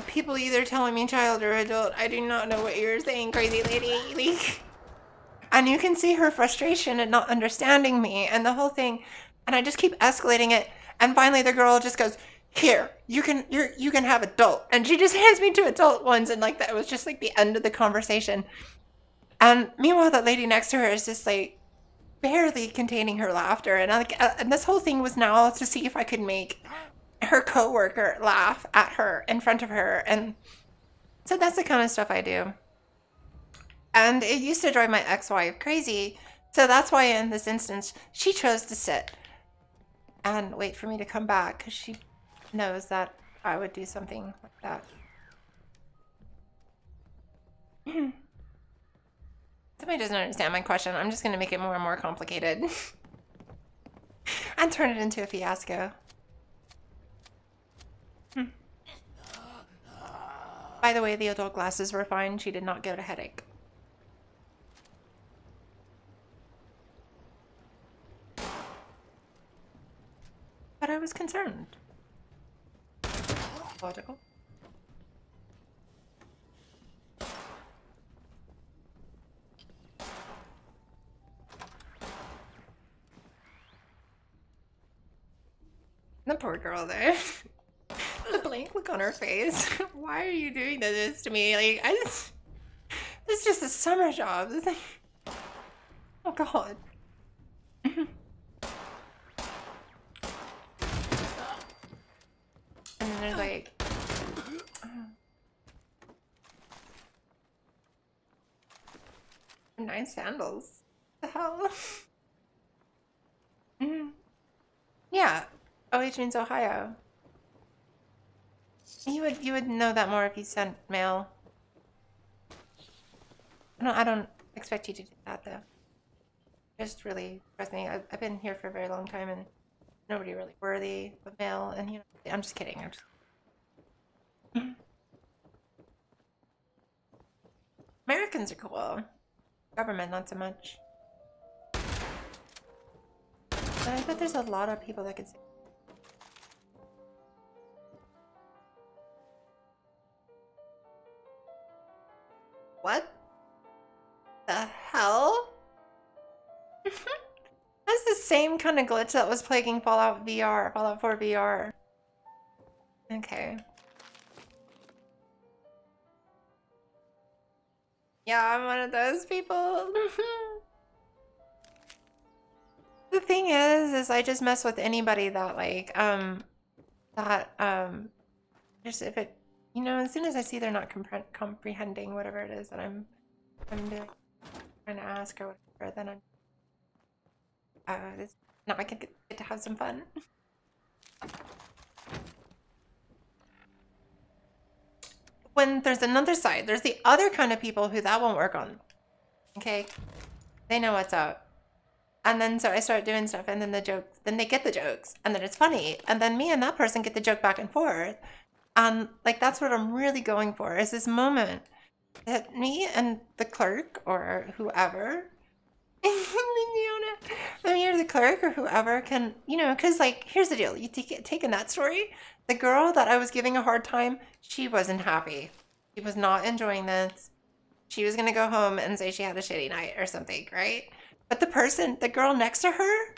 people either telling me child or adult. I do not know what you're saying, crazy lady. Like, and you can see her frustration and not understanding me and the whole thing. And I just keep escalating it. And finally the girl just goes, here, you can have adult. And she just hands me 2 adult ones, and like that was just like the end of the conversation. And meanwhile, that lady next to her is just like barely containing her laughter. And and this whole thing was now to see if I could make her coworker laugh at her in front of her. And so that's the kind of stuff I do. And it used to drive my ex-wife crazy. So that's why in this instance, she chose to sit and wait for me to come back, because she knows that I would do something like that. Somebody doesn't understand my question. I'm just going to make it more and more complicated and turn it into a fiasco. By the way, the adult glasses were fine. She did not get a headache. But I was concerned. Logical. The poor girl there. The blank look on her face. Why are you doing this to me? Like, this is just a summer job. This is like, oh god. And then there's like, nice sandals. What the hell? Yeah. OH means Ohio. You would know that more if you sent mail. I don't expect you to do that though. Just really trust me. I've been here for a very long time and nobody really worthy of mail, and you know, I'm just kidding. Americans are cool. Government, not so much. But I bet there's a lot of people that could say. What the hell? That's the same kind of glitch that was plaguing Fallout 4 VR. Okay. Yeah, I'm one of those people. The thing is I just mess with anybody that like, just if it, you know, as soon as I see they're not comprehending whatever it is that I'm doing, trying to ask or whatever, then now I can get to have some fun. When there's another side, there's the other kind of people who that won't work on. Okay? They know what's up. And then so I start doing stuff, and then then they get the jokes, and then it's funny, and then me and that person get the joke back and forth. Like, that's what I'm really going for, is this moment that me and the clerk or whoever, me or the clerk or whoever can, you know, because like, here's the deal. You take in that story, the girl that I was giving a hard time, she wasn't happy. She was not enjoying this. She was going to go home and say she had a shitty night or something, right? But the girl next to her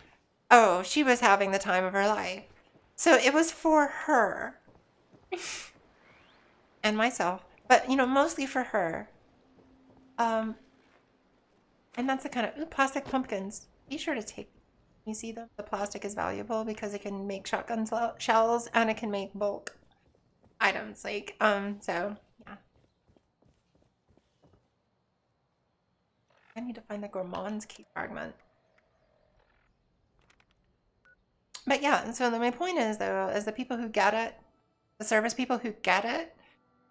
Oh, she was having the time of her life. So it was for her and myself, but you know, mostly for her. Um, and that's the kind of plastic pumpkins. Be sure to take. You see them? The plastic is valuable because it can make shotgun shells and it can make bulk items. Like, so yeah. I need to find the gourmand's key fragment. But yeah, and so my point is though, is the people who get it, the service people who get it,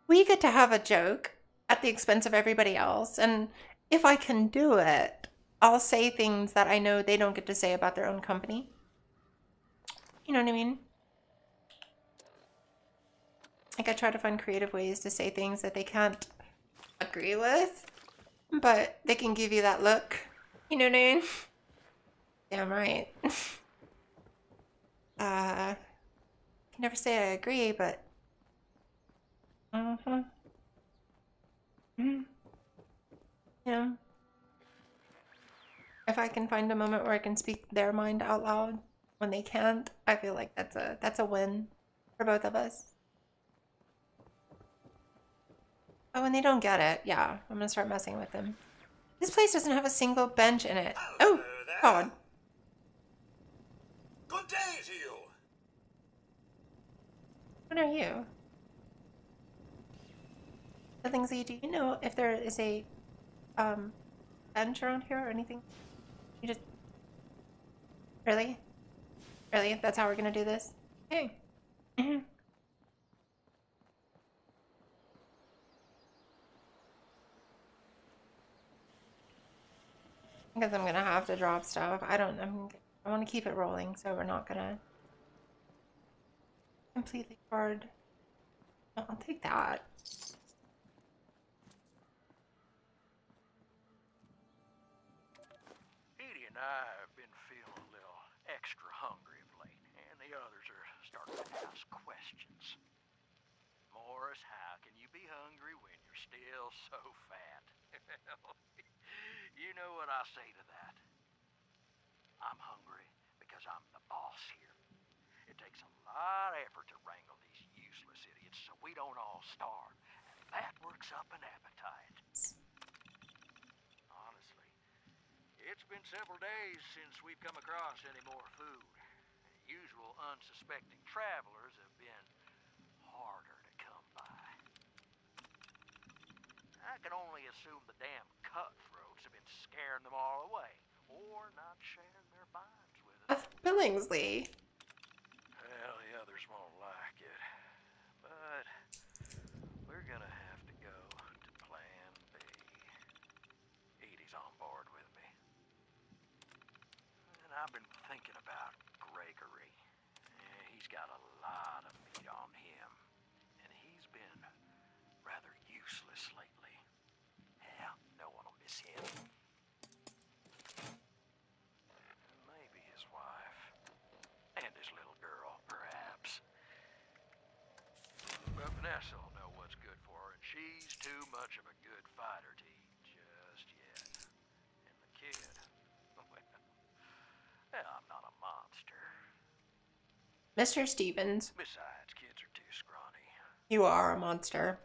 we get to have a joke at the expense of everybody else. And if I can do it, I'll say things that I know they don't get to say about their own company. You know what I mean? Like I try to find creative ways to say things that they can't agree with, but they can give you that look. You know what I mean? Damn right. Can never say I agree, but yeah. If I can find a moment where I can speak their mind out loud when they can't, I feel like that's a win for both of us. Oh, when they don't get it, yeah, I'm gonna start messing with them. This place doesn't have a single bench in it. Oh, God. Good day to you. What are you? The things that you do. You know if there is a bench around here or anything? You just really? Really? That's how we're gonna do this? Okay. I guess I'm gonna have to drop stuff. I want to keep it rolling, so we're not gonna completely hard. I'll take that. Edie and I have been feeling a little extra hungry of late, and the others are starting to ask questions. Morris, how can you be hungry when you're still so fat? You know what I say to that? I'm hungry because I'm the boss here. It takes a lot of effort to wrangle these useless idiots so we don't all starve, and that works up an appetite. Honestly, it's been several days since we've come across any more food. Usual unsuspecting travelers have been harder to come by. I can only assume the damn cutthroats have been scaring them all away, or not sharing their minds with us. Billingsley. Well, the others won't like it, but we're gonna have to go to Plan B. Edie's on board with me. And I've been thinking about Gregory. He's got a lot of meat on him, and he's been rather useless lately. Yeah, no one will miss him. Maybe his wife. And his little girl, perhaps. But Vanessa will know what's good for her, and she's too much of a good fighter to eat just yet. And the kid, well, I'm not a monster. Mr. Stevens. Besides, kids are too scrawny. You are a monster.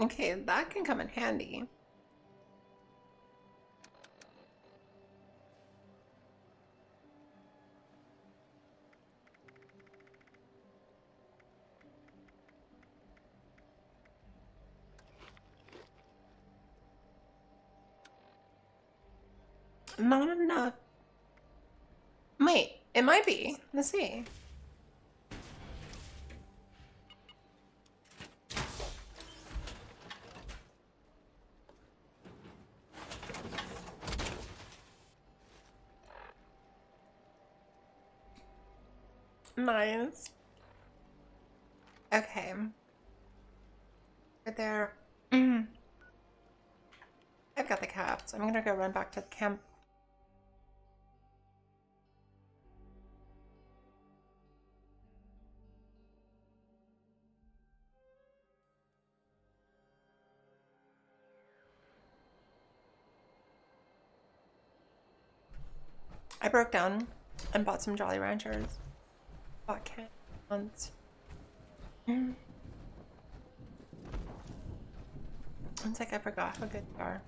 Okay, that can come in handy. Not enough. Wait, it might be. Let's see. Nice. Okay. Right there. I've got the caps. I'm gonna go run back to the camp. I broke down and bought some Jolly Ranchers. Bought cans. It's like I forgot how good they are.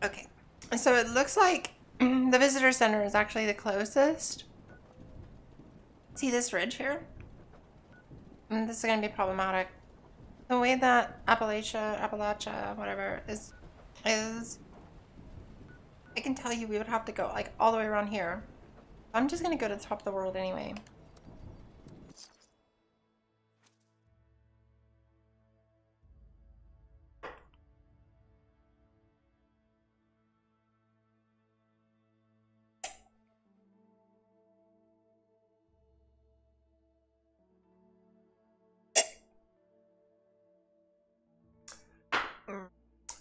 Okay, so it looks like the visitor center is actually the closest. See this ridge here? This is going to be problematic. The way that Appalachia, whatever, is, I can tell you we would have to go like all the way around here. I'm just going to go to the top of the world anyway.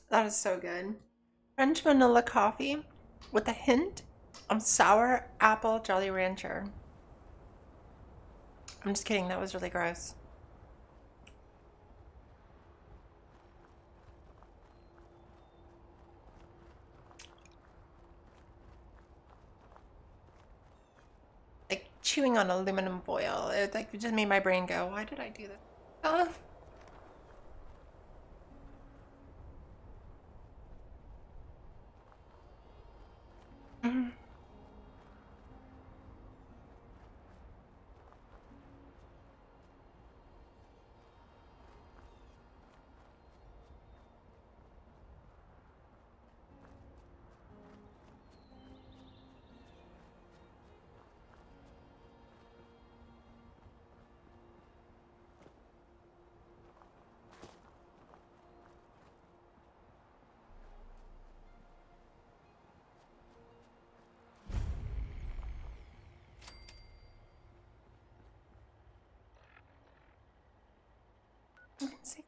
That is so good. French vanilla coffee with a hint of sour apple Jolly Rancher. I'm just kidding, that was really gross. Like chewing on aluminum foil. It like just made my brain go, why did I do this? Let's see.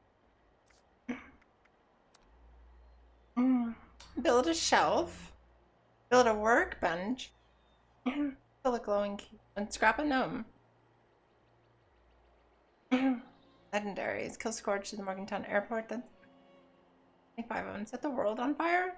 Build a shelf. Build a workbench. Fill a glowing key. And scrap a gnome. Legendaries. Kill Scourge to the Morgantown Airport. Then 25 of them. Set the world on fire?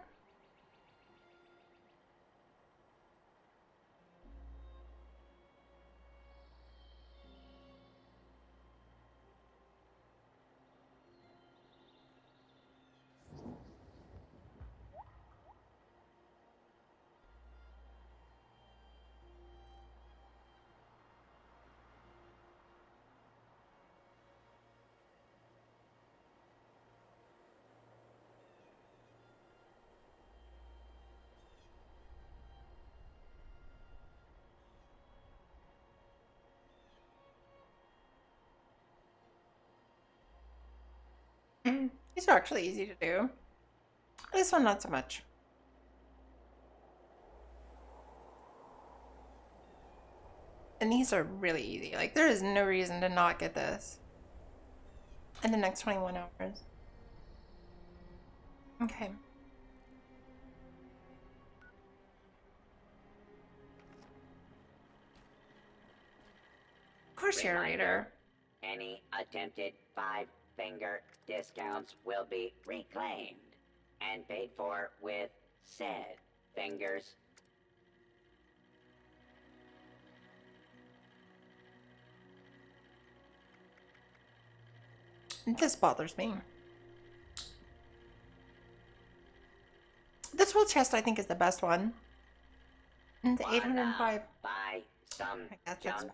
These are actually easy to do. This one, not so much. And these are really easy. Like, there is no reason to not get this. in the next 21 hours. Okay. Of course you're a reader. Any attempted 5-finger discounts will be reclaimed and paid for with said fingers. This bothers me. The tool chest I think is the best one. And the 805. Buy some I guess that's junk.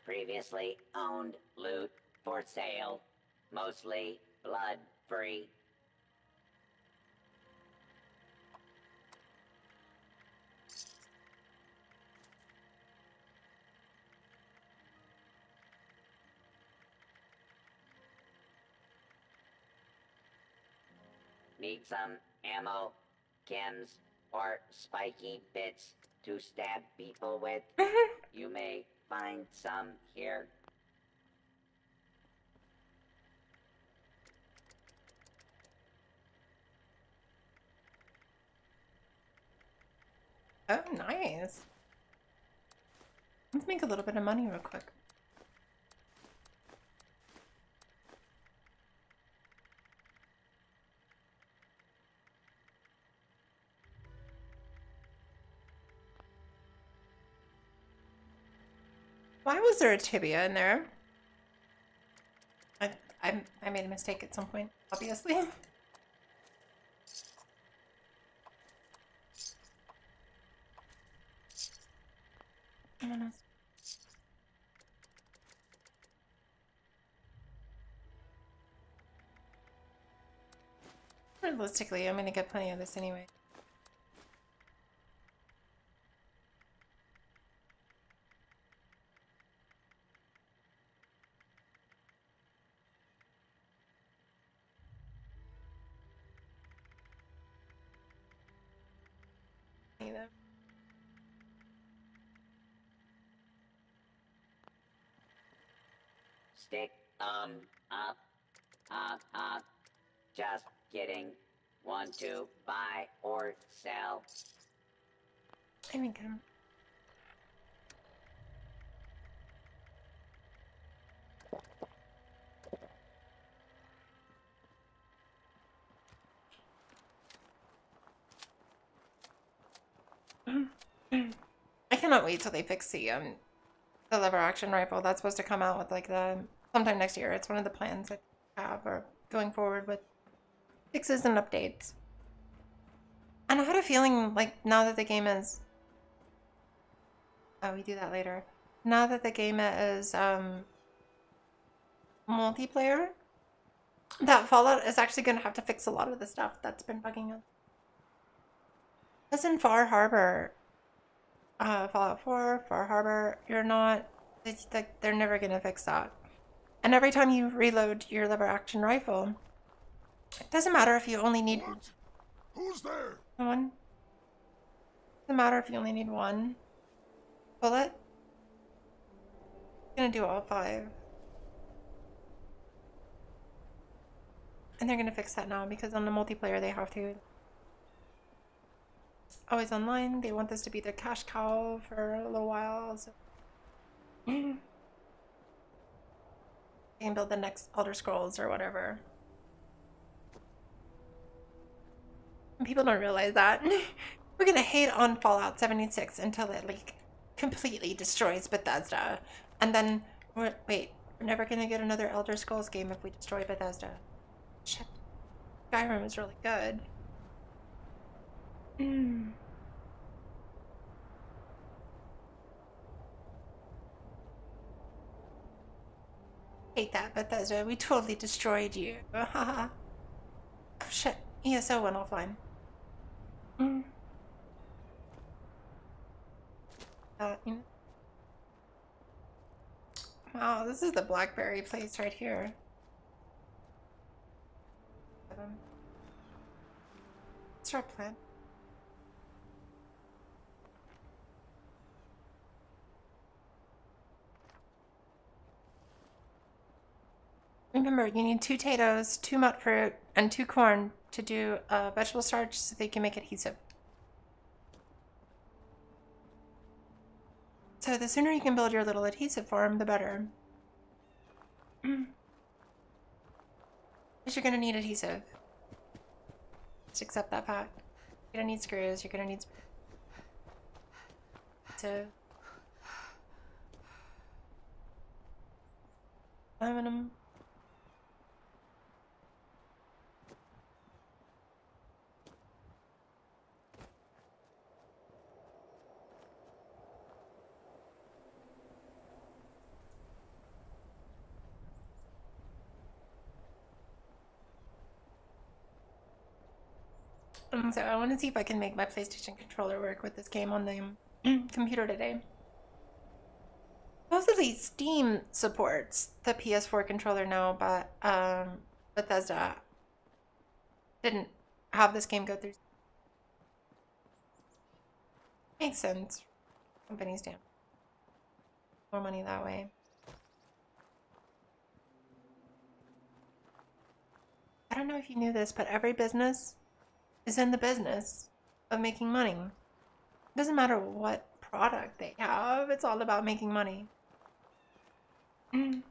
Previously owned loot for sale, mostly blood-free. Need some ammo, chems, or spiky bits to stab people with? You may find some here. Oh, nice. Let's make a little bit of money real quick. Why was there a tibia in there? I made a mistake at some point, obviously. Realistically, I'm gonna get plenty of this anyway. Either. Stick up. Just kidding. Want to buy or sell? I think I'm. I cannot wait till they fix the lever action rifle. That's supposed to come out with like the sometime next year. It's one of the plans I have or going forward with fixes and updates. And I had a feeling like now that the game is we do that later. Now that the game is multiplayer, that Fallout is actually gonna have to fix a lot of the stuff that's been bugging us. As in Far Harbor, Fallout 4, Far Harbor, you're not, it's like they're never gonna fix that. And every time you reload your lever action rifle, it doesn't matter if you only need What? Who's there? one. Doesn't matter if you only need one bullet. It's gonna do all 5. And they're gonna fix that now because on the multiplayer they have to. Always online. They want this to be their cash cow for a little while. So. They can build the next Elder Scrolls or whatever. And people don't realize that. We're gonna hate on Fallout 76 until it like completely destroys Bethesda. And then, wait, we're never gonna get another Elder Scrolls game if we destroy Bethesda. Shit. Skyrim is really good. Hate that, Bethesda. We totally destroyed you. Oh shit. ESO went offline. Wow, this is the Blackberry place right here. Start plan. Remember, you need 2 potatoes, 2 mut fruit, and 2 corn to do vegetable starch so they can make adhesive. So the sooner you can build your little adhesive farm, the better. Because you're gonna need adhesive. Just accept that fact. You're gonna need screws, you're gonna need aluminum. So I want to see if I can make my PlayStation controller work with this game on the computer today. Supposedly Steam supports the PS4 controller now, but Bethesda didn't have this game go through. Makes sense. Companies damn. More money that way. I don't know if you knew this, but every business is in the business of making money. It doesn't matter what product they have, it's all about making money. And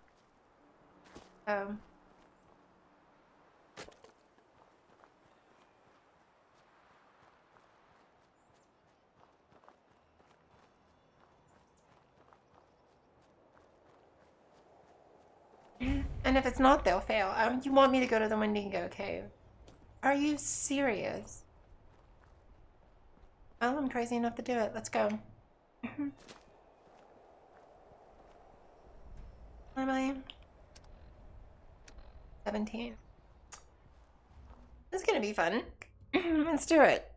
if it's not, they'll fail. You want me to go to the Wendigo Cave? Are you serious? Well, I'm crazy enough to do it. Let's go. Am I? 17. This is gonna be fun. Let's do it.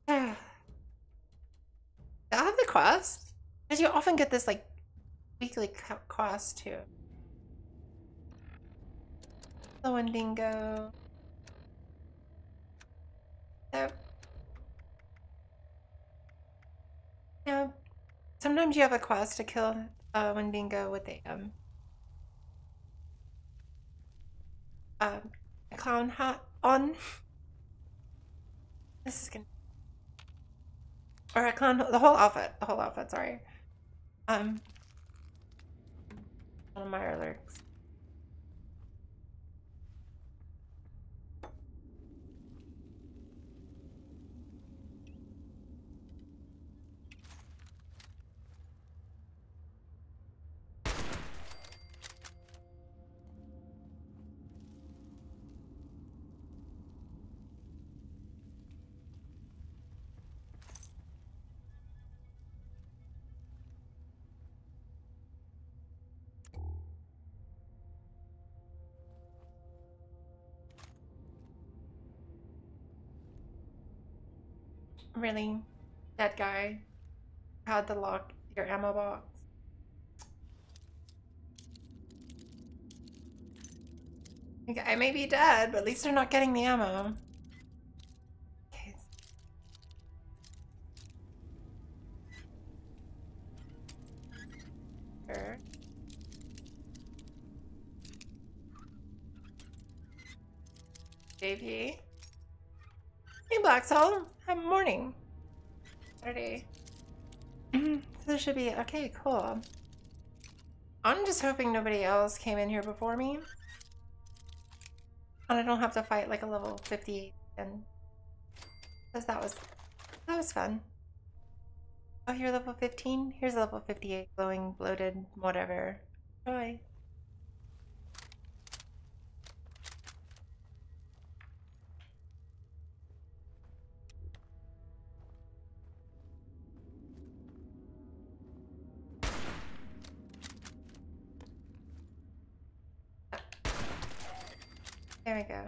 I have the quest. Because you often get this like weekly quest too. The Wendigo. So, yeah. Sometimes you have a quest to kill Wendigo with a clown hat on. This is gonna, or a clown, the whole outfit, sorry. One of my alerts. Really? That guy had to lock your ammo box. Okay, I may be dead, but at least they're not getting the ammo. Okay. Sure. JP. Hey, Black Soul. Have morning. Saturday. So there should be, okay, cool. I'm just hoping nobody else came in here before me. And I don't have to fight like a level 58 again. Because that was fun. Oh, you're level 15? Here's a level 58, glowing, bloated, whatever. Joy. There we go.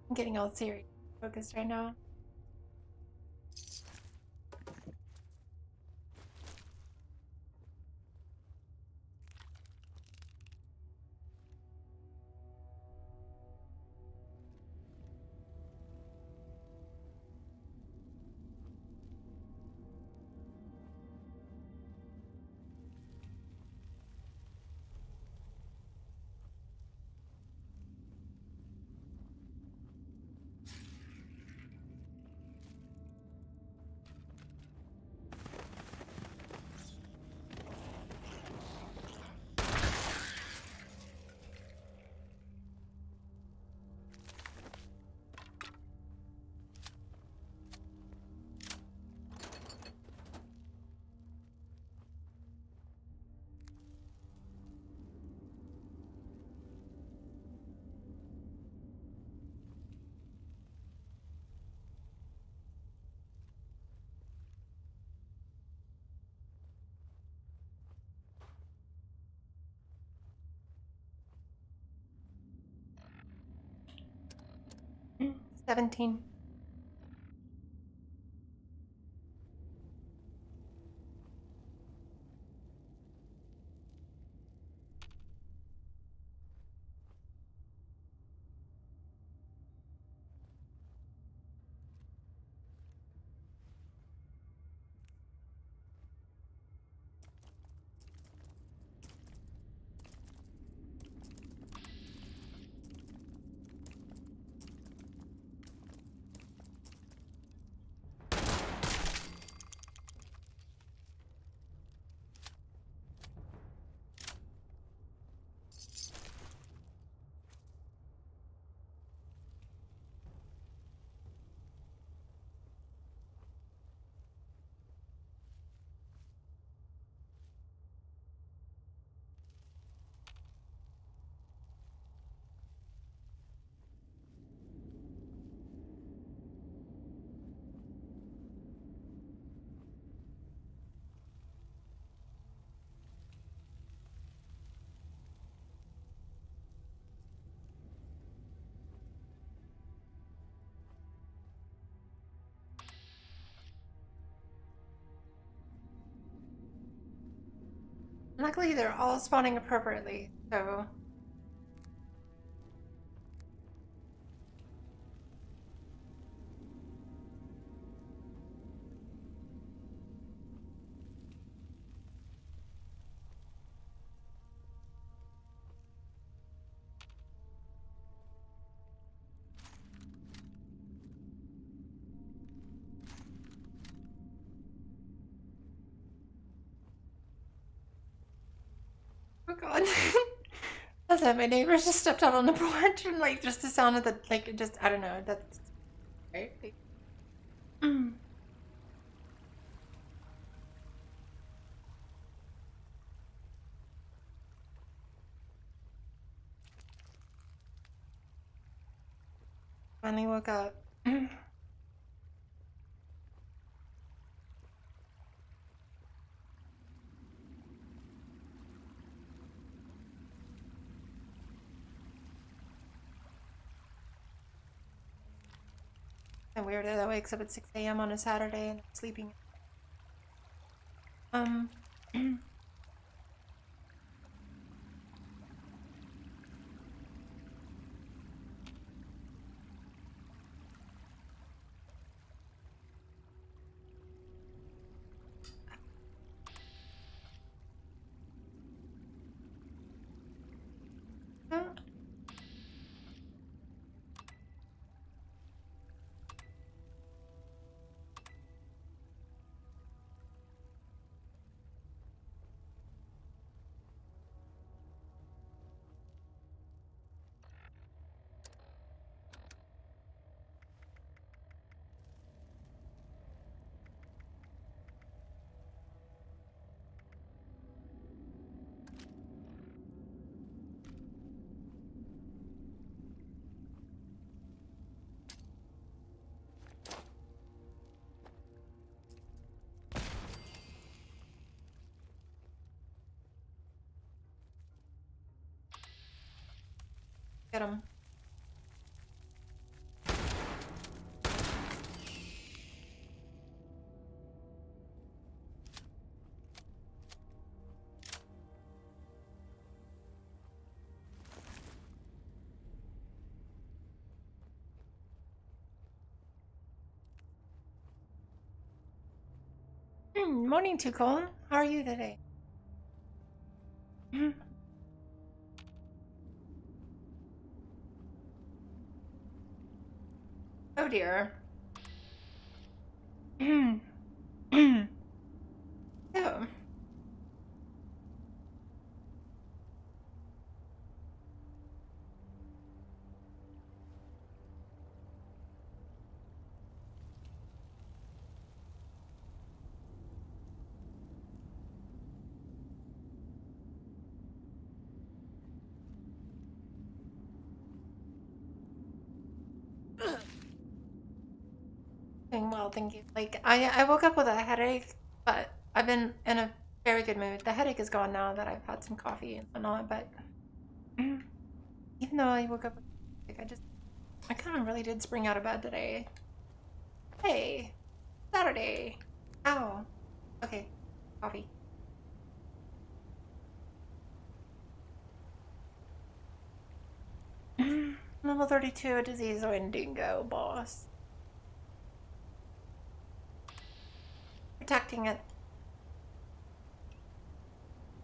I'm getting all serious focused right now. Mm, 17. Luckily, they're all spawning appropriately, so. Oh god. That's it. My neighbors just stepped out on the porch and like just the sound of the like it just I don't know. That's right. Mm. Finally woke up. A weirdo that wakes up at 6 a.m. on a Saturday and sleeping. Um. Get him. Morning, Tucon. How are you today? Oh dear. So. Doing well, thank you. Like I woke up with a headache, but I've been in a very good mood. The headache is gone now that I've had some coffee and whatnot, but even though I woke up with a headache, I kind of really did spring out of bed today. Hey, Saturday. Ow. Okay, coffee. Level 32, a disease Wendigo, boss. Protecting it.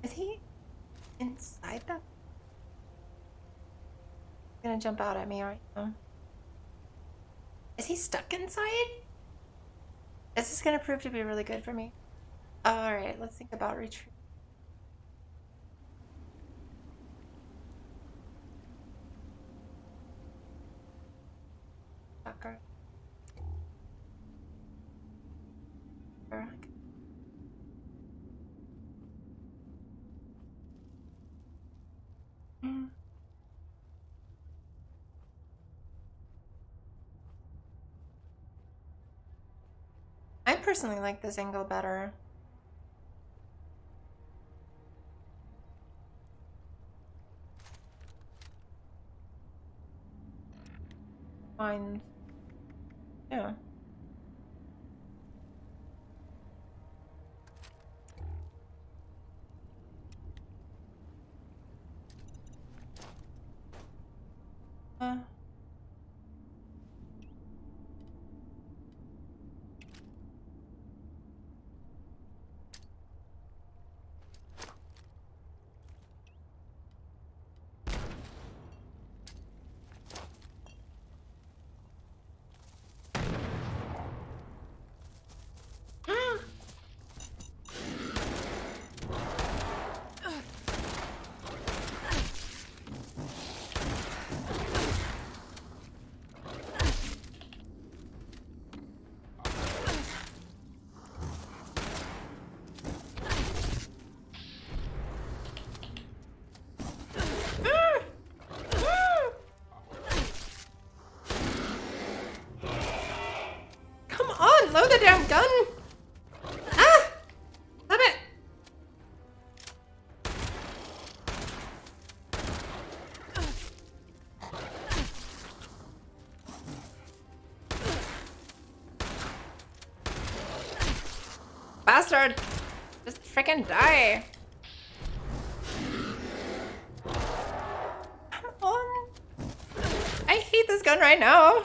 Is he inside that? He's gonna jump out at me right now. Is he stuck inside? This is gonna prove to be really good for me. Alright, let's think about retreat. Sucker. I personally like this angle better. Fine. Yeah. Come on, load the damn gun! Ah! Stop it! Bastard! Just freaking die! Come on! I hate this gun right now!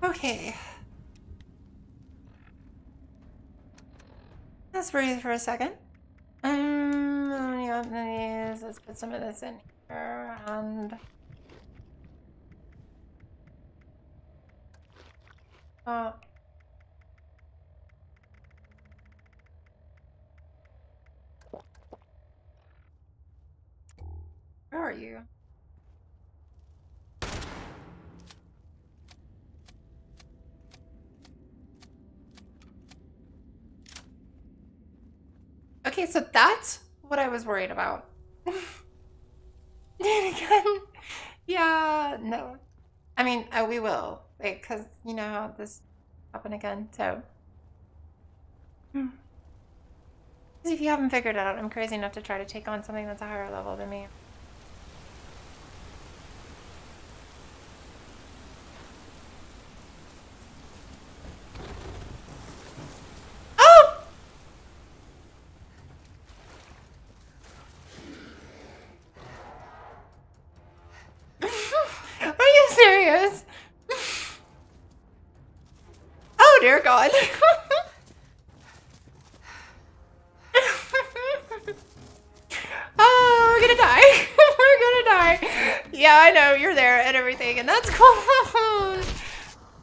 Okay. Let's breathe for a second. Let's put some of this in here and where are you? Okay, so that's what I was worried about. Again, yeah, no. I mean, we will, like, because you know how this happen again. So, if you haven't figured it out, I'm crazy enough to try to take on something that's a higher level than me. god. Oh, we're gonna die. We're gonna die. Yeah, I know, you're there and everything, and that's cool.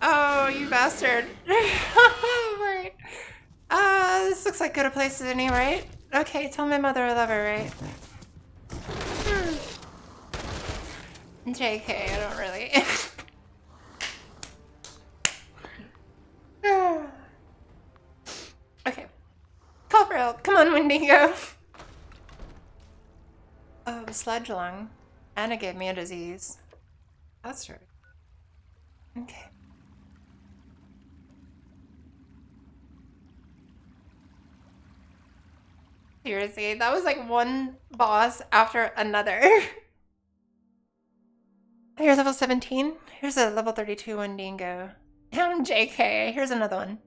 Oh, you bastard. Right. This looks like good a place as any, right? Okay, tell my mother I love her, right? JK, I don't really. Okay. Call for help. Come on, Wendigo. Oh, sludge lung. And it gave me a disease. That's true. Okay. Seriously, that was like one boss after another. Here's level 17. Here's a level 32 Wendigo. And JK. Here's another one.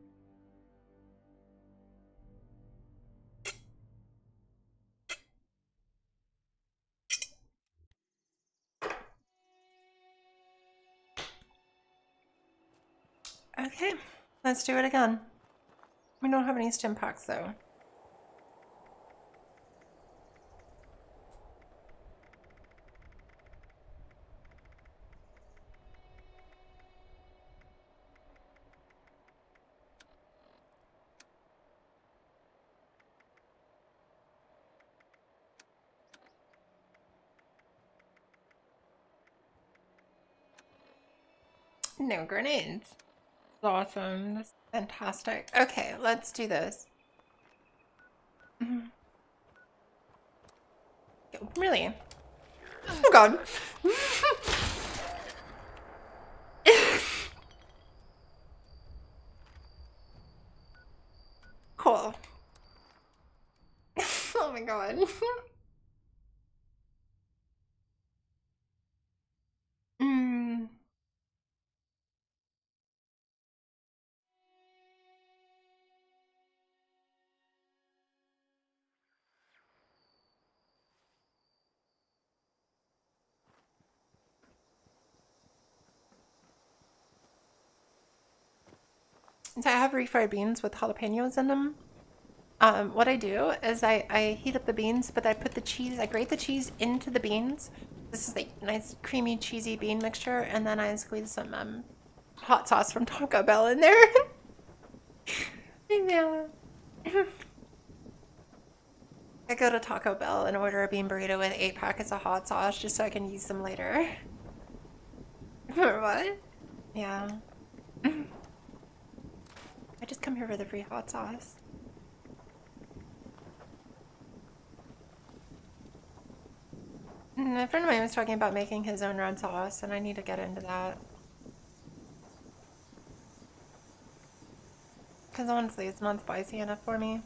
Okay, let's do it again. We don't have any stim packs though. No grenades. Awesome. That's fantastic. Okay, let's do this. Really? Oh god. Cool. Oh my god. Mm. So I have refried beans with jalapenos in them. What I do is I heat up the beans, but I put the cheese, I grate the cheese into the beans. This is like nice creamy cheesy bean mixture, and then I squeeze some hot sauce from Taco Bell in there. Yeah. I go to Taco Bell and order a bean burrito with 8 packets of hot sauce just so I can use them later. What? Yeah. I just come here for the free hot sauce. A friend of mine was talking about making his own red sauce, and I need to get into that. Because honestly, it's not spicy enough for me.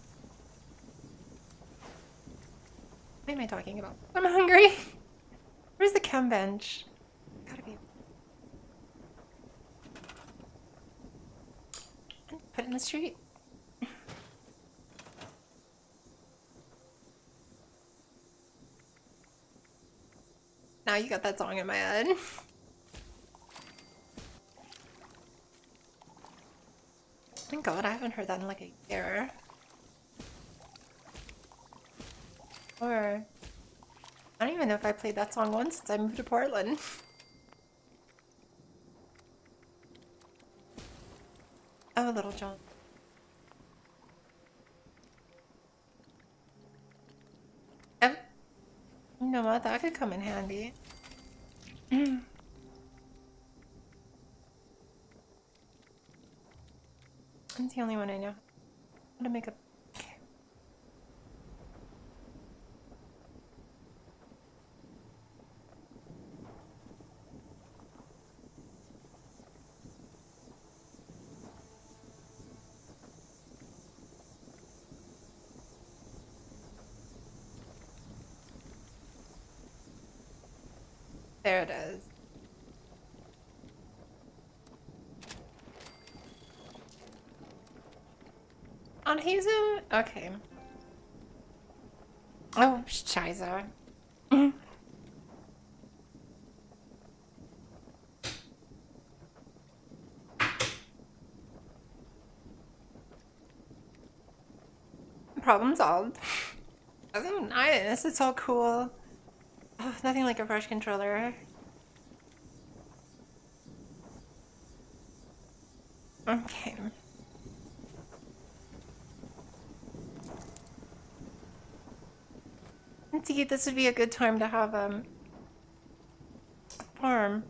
What am I talking about? I'm hungry. Where's the chem bench? Gotta be. Put it in the street. Now you got that song in my head. Thank God, I haven't heard that in like a year. Or I don't even know if I played that song once since I moved to Portland. Oh, Little John. You know what? That could come in handy. I'm the only one I know how to make a. There it is. On Hazu? Okay. Oh, scheiße. problem solved. Oh, nice. It's all cool. Oh, nothing like a fresh controller. Okay. Let's see, this would be a good time to have a farm.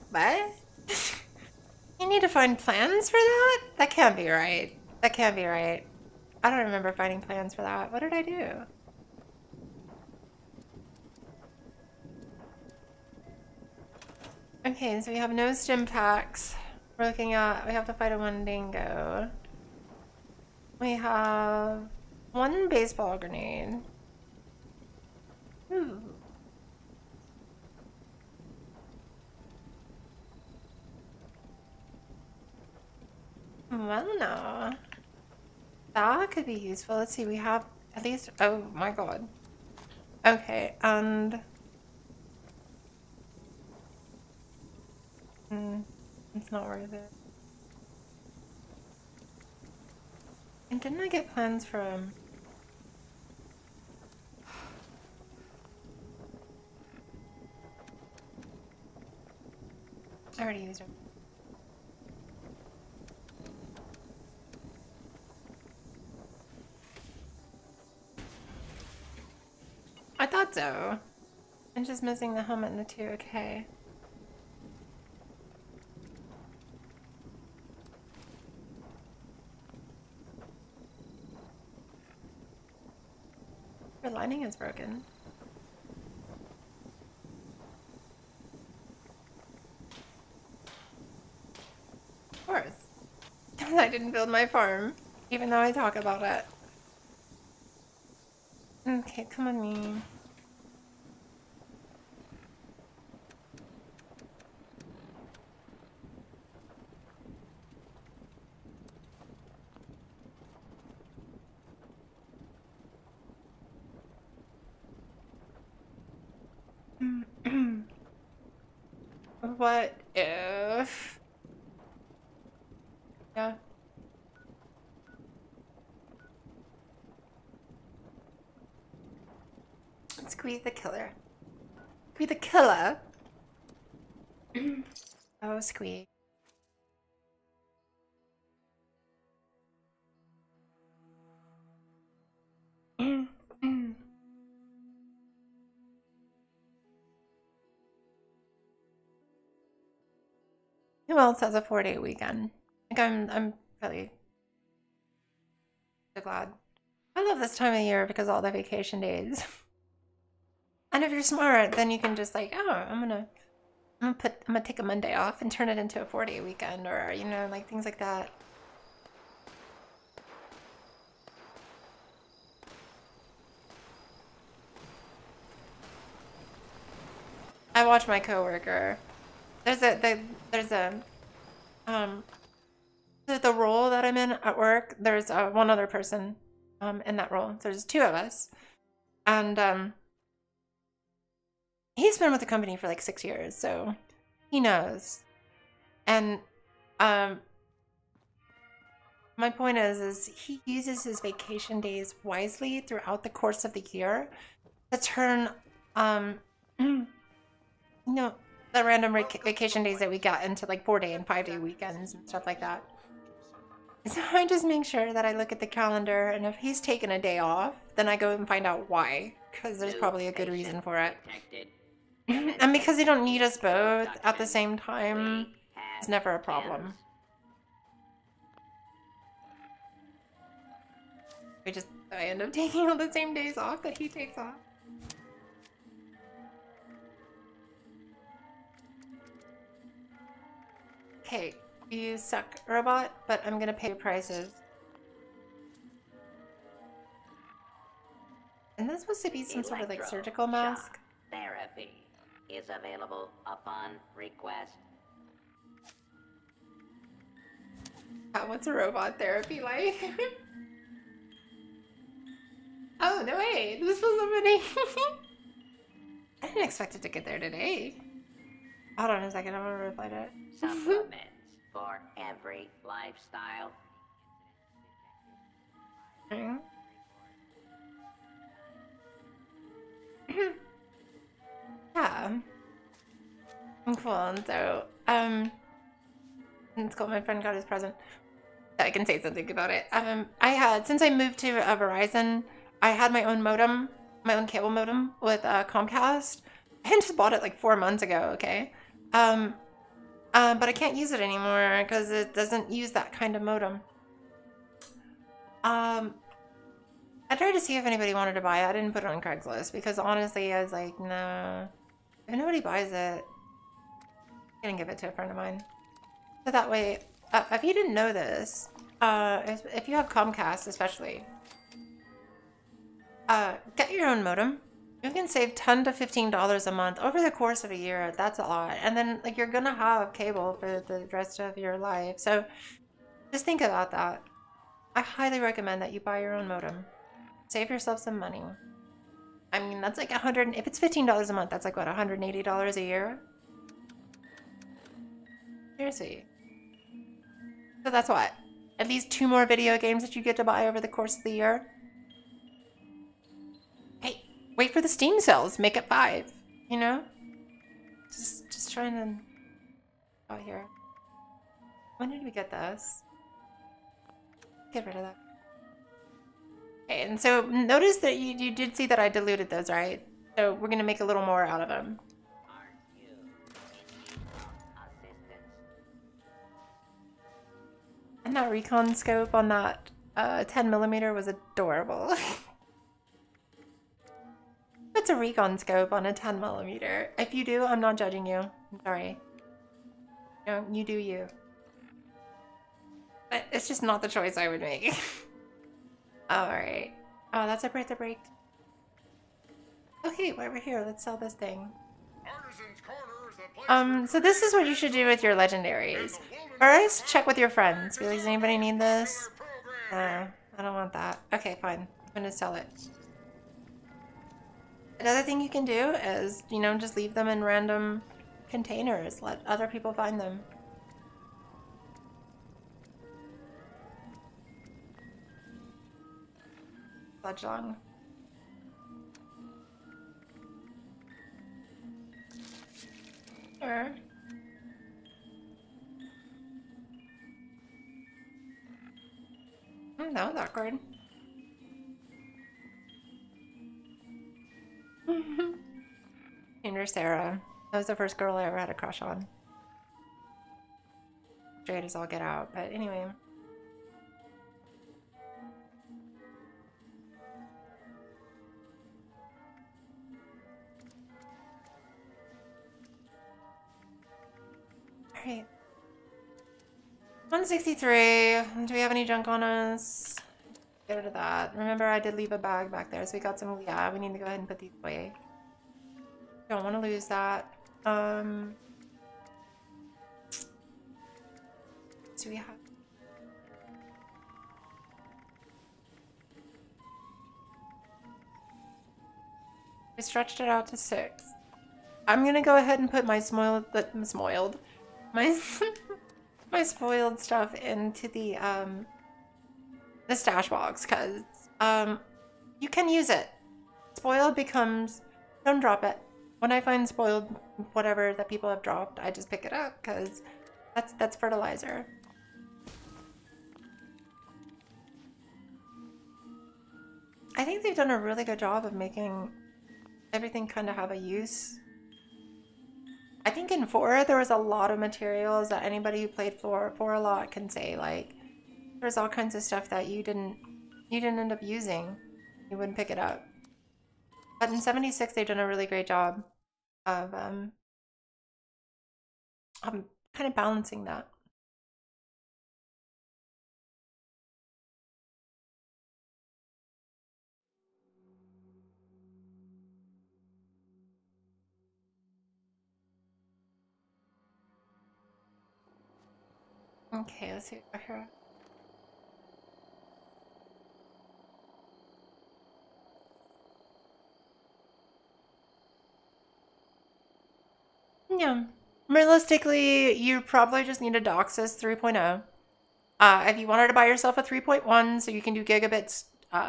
What? You need to find plans for that? That can't be right. That can't be right. I don't remember finding plans for that. What did I do? Okay, so we have no stim packs. We're looking at, we have to fight a Wendigo. We have one baseball grenade. Ooh. Well, no. That could be useful. Let's see, we have at least, oh my god. Okay, and... it's not worth it. And didn't I get plans from... I already used them. I thought so. I'm just missing the helmet and the 2, okay. Your lining is broken. Of course. I didn't build my farm, even though I talk about it. Okay, come on me. What if... Yeah. Squeeze the killer. Squeeze the killer? Oh, squeeze. Who else has a 4-day weekend? Like I'm really so glad. I love this time of year because all the vacation days. And if you're smart, then you can just like, oh, I'm gonna take a Monday off and turn it into a 4-day weekend, or you know, like things like that. I watch my coworker. There's a the role that I'm in at work. There's one other person in that role. So there's 2 of us, and he's been with the company for like 6 years, so he knows. And my point is he uses his vacation days wisely throughout the course of the year to turn you know, the random vacation days that we got into like 4-day and 5-day weekends and stuff like that. So I just make sure that I look at the calendar, and if he's taken a day off, then I go and find out why, because there's probably a good reason for it. And because they don't need us both at the same time, it's never a problem. I end up taking all the same days off that he takes off. Okay, you suck, robot, but I'm gonna pay your prices. Isn't this supposed to be some sort of like surgical mask? Therapy is available upon request. What's a robot therapy like? Oh, no way, this was somebody. didn't expect it to get there today. Hold on a second, I'm gonna reply to it. Supplements for every lifestyle. Okay. Yeah. Cool. And so, it's cool. My friend got his present. I can say something about it. Since I moved to Verizon, I had my own modem, my own cable modem with Comcast. I had just bought it like 4 months ago. Okay. But I can't use it anymore because it doesn't use that kind of modem. I tried to see if anybody wanted to buy it. I didn't put it on Craigslist because honestly, I was like, no. If nobody buys it, I'm gonna give it to a friend of mine. So that way, if you didn't know this, if you have Comcast especially, get your own modem. You can save $10 to $15 a month over the course of a year. That's a lot. And then like you're gonna have cable for the rest of your life. So just think about that. I highly recommend that you buy your own modem. Save yourself some money. I mean, that's like if it's $15 a month, that's like what, $180 a year? Seriously. So that's what? At least 2 more video games that you get to buy over the course of the year? Hey, wait for the Steam sales. Make it 5. You know? Just trying to... Oh, here. When did we get this? Get rid of that. Okay, and so notice that you did see that I diluted those, right? So we're going to make a little more out of them. And that recon scope on that 10mm was adorable. It's a recon scope on a 10mm. If you do, I'm not judging you. I'm sorry. No, you do you. But it's just not the choice I would make. Alright. Oh, that's a break the break. Okay, while we're here, let's sell this thing. So this is what you should do with your legendaries. First, check with your friends. Be like, does anybody need this? No, I don't want that. Okay, fine. I'm gonna sell it. Another thing you can do is, you know, just leave them in random containers. Let other people find them. Sludge long. Sure. That was awkward. Named Sarah. That was the first girl I ever had a crush on. Straight as all get out, but anyway. Alright. 163. Do we have any junk on us? Get rid of that. Remember, I did leave a bag back there, so we got some. Yeah, we need to go ahead and put these away. Don't want to lose that. So we have. We stretched it out to 6. I'm gonna go ahead and put my my my spoiled stuff into the stash box because you can use it. Spoiled becomes, don't drop it. When I find spoiled whatever that people have dropped, I just pick it up because that's fertilizer. I think they've done a really good job of making everything kind of have a use. I think in 4 there was a lot of materials that anybody who played 4 a lot can say, like there's all kinds of stuff that you didn't end up using. You wouldn't pick it up. But in 76 they've done a really great job of kind of balancing that. Okay, let's see what here. Yeah. Realistically, you probably just need a DOCSIS 3.0. If you wanted to buy yourself a 3.1 so you can do gigabit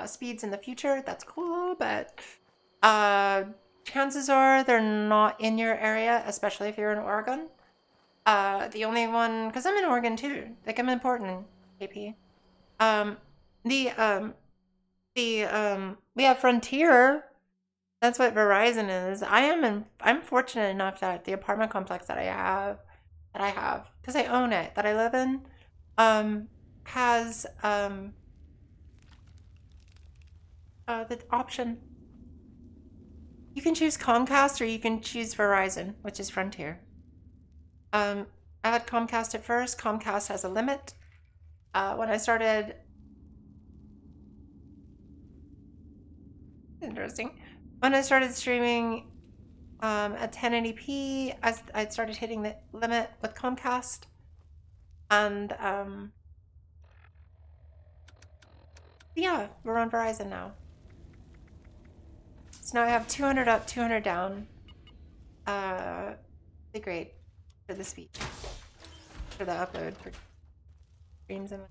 speeds in the future, that's cool, but chances are they're not in your area, especially if you're in Oregon. The only one, because I'm in Oregon too, like I'm in Portland, KP. The we have Frontier. That's what Verizon is. I'm fortunate enough that the apartment complex that I have, because I own it, that I live in, has the option. You can choose Comcast or you can choose Verizon, which is Frontier. I had Comcast at first. Comcast has a limit. When I started, interesting. When I started streaming at 1080p, I started hitting the limit with Comcast, and yeah, we're on Verizon now. So now I have 200 up, 200 down. Really great for the speed, for the upload, for streams and.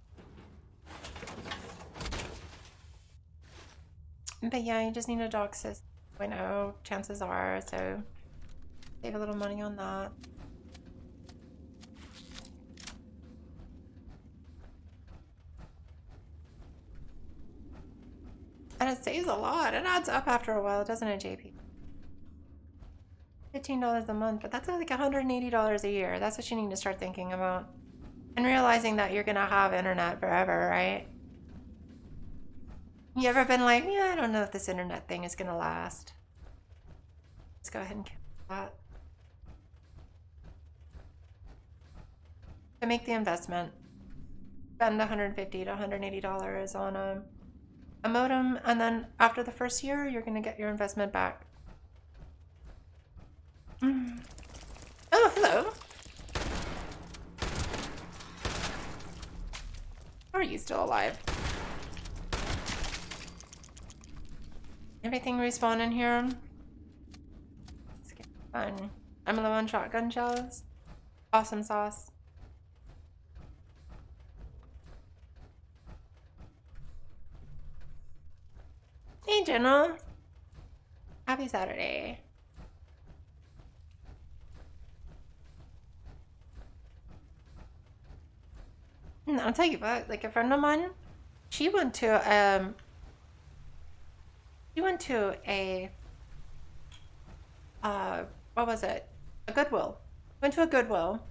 But yeah, you just need a DOCSIS 2.0, chances are, so save a little money on that. And it saves a lot. It adds up after a while, doesn't it, JP? $15 a month, but that's like $180 a year. That's what you need to start thinking about. And realizing that you're gonna have internet forever, right? You ever been like, yeah, I don't know if this internet thing is gonna last. Let's go ahead and cancel that. To make the investment, spend $150 to $180 on a modem, and then after the first year, you're gonna get your investment back. Oh, hello. How are you still alive? Everything respawn in here? It's getting fun. I'm low on shotgun shells. Awesome sauce. Hey, Jenna. Happy Saturday. And I'll tell you what, like a friend of mine, she went to a what was it? A Goodwill. Went to a Goodwill.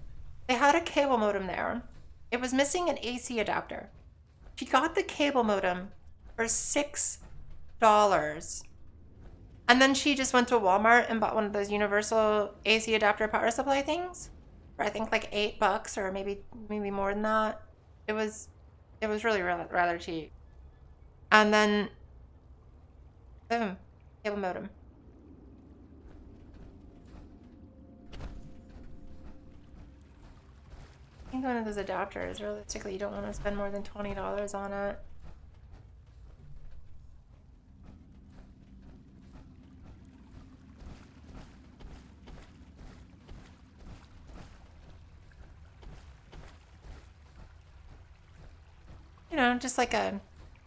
They had a cable modem there. It was missing an AC adapter. She got the cable modem for $6. And then she just went to Walmart and bought one of those universal AC adapter power supply things for I think like $8 or maybe more than that. It was really rather cheap. And then boom, cable modem. I think one of those adapters, realistically, you don't want to spend more than $20 on it. You know, just like a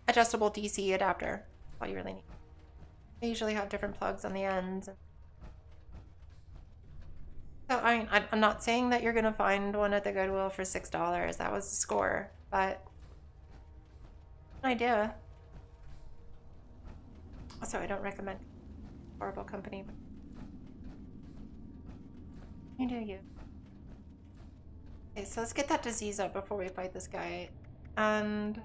adjustable DC adapter. That's all you really need. They usually have different plugs on the ends. So I'm not saying that you're gonna find one at the Goodwill for $6. That was the score, but an idea. Also, I don't recommend horrible company. But you do you. Okay, so let's get that disease up before we fight this guy. And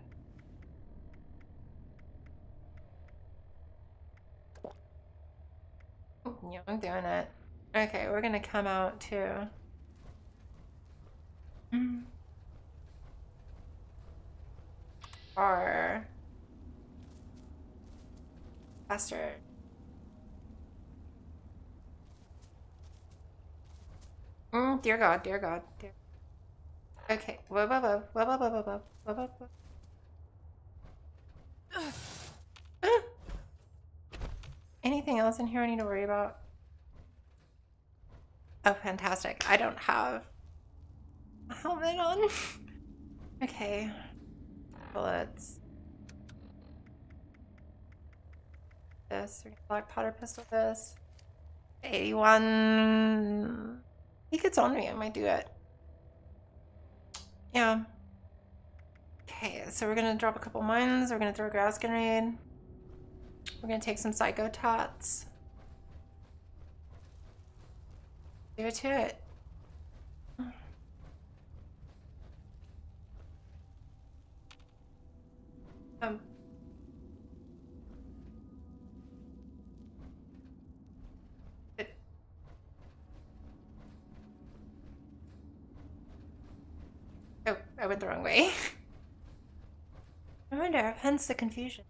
yeah, I'm doing it. Okay, we're gonna come out to our faster. Dear God, dear God, dear. Okay, whoa, whoa, whoa, whoa, whoa, whoa, whoa, whoa, whoa, whoa. Anything else in here I need to worry about? Oh, fantastic. I don't have a helmet on. Okay. Bullets. This. Black powder pistol this. 81. He gets on me. I might do it. Yeah. Okay, so we're gonna drop a couple mines. We're gonna throw a gas grenade. We're gonna take some psycho tots. Do it to it. Um. Oh, I went the wrong way. I wonder, hence the confusion.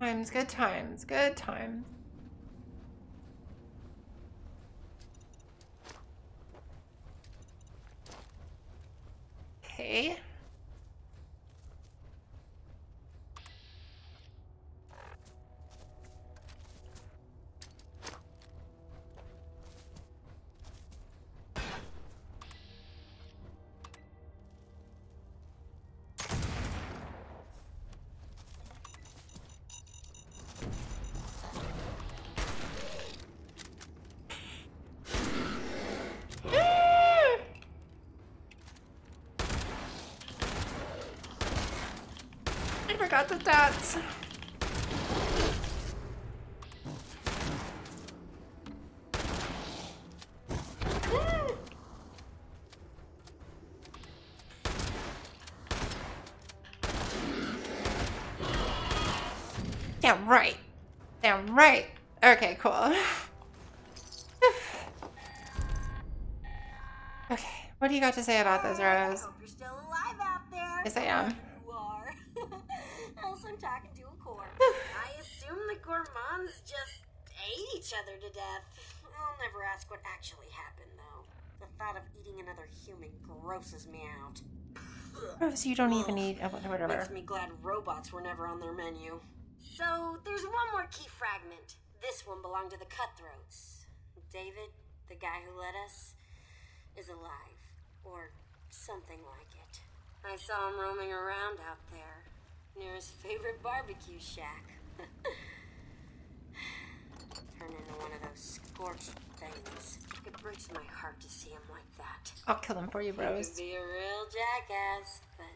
Times, good times, good times. Okay. I forgot the stats. Damn right. Damn right. Okay, cool. Okay, what do you got to say about those arrows? I hope you're still alive out there. Yes, I am. You are. Else I'm talking to a corpse. I assume the gourmands just ate each other to death. I'll never ask what actually happened, though. The thought of eating another human grosses me out. Gross, you don't even eat whatever. Makes me glad robots were never on their menu. So, there's one more key fragment. This one belonged to the Cutthroats. David, the guy who led us, is alive. Or something like it. I saw him roaming around out there, near his favorite barbecue shack. Turn into one of those scorched things. It breaks my heart to see him like that. I'll kill him for you, He bros. could be a real jackass, but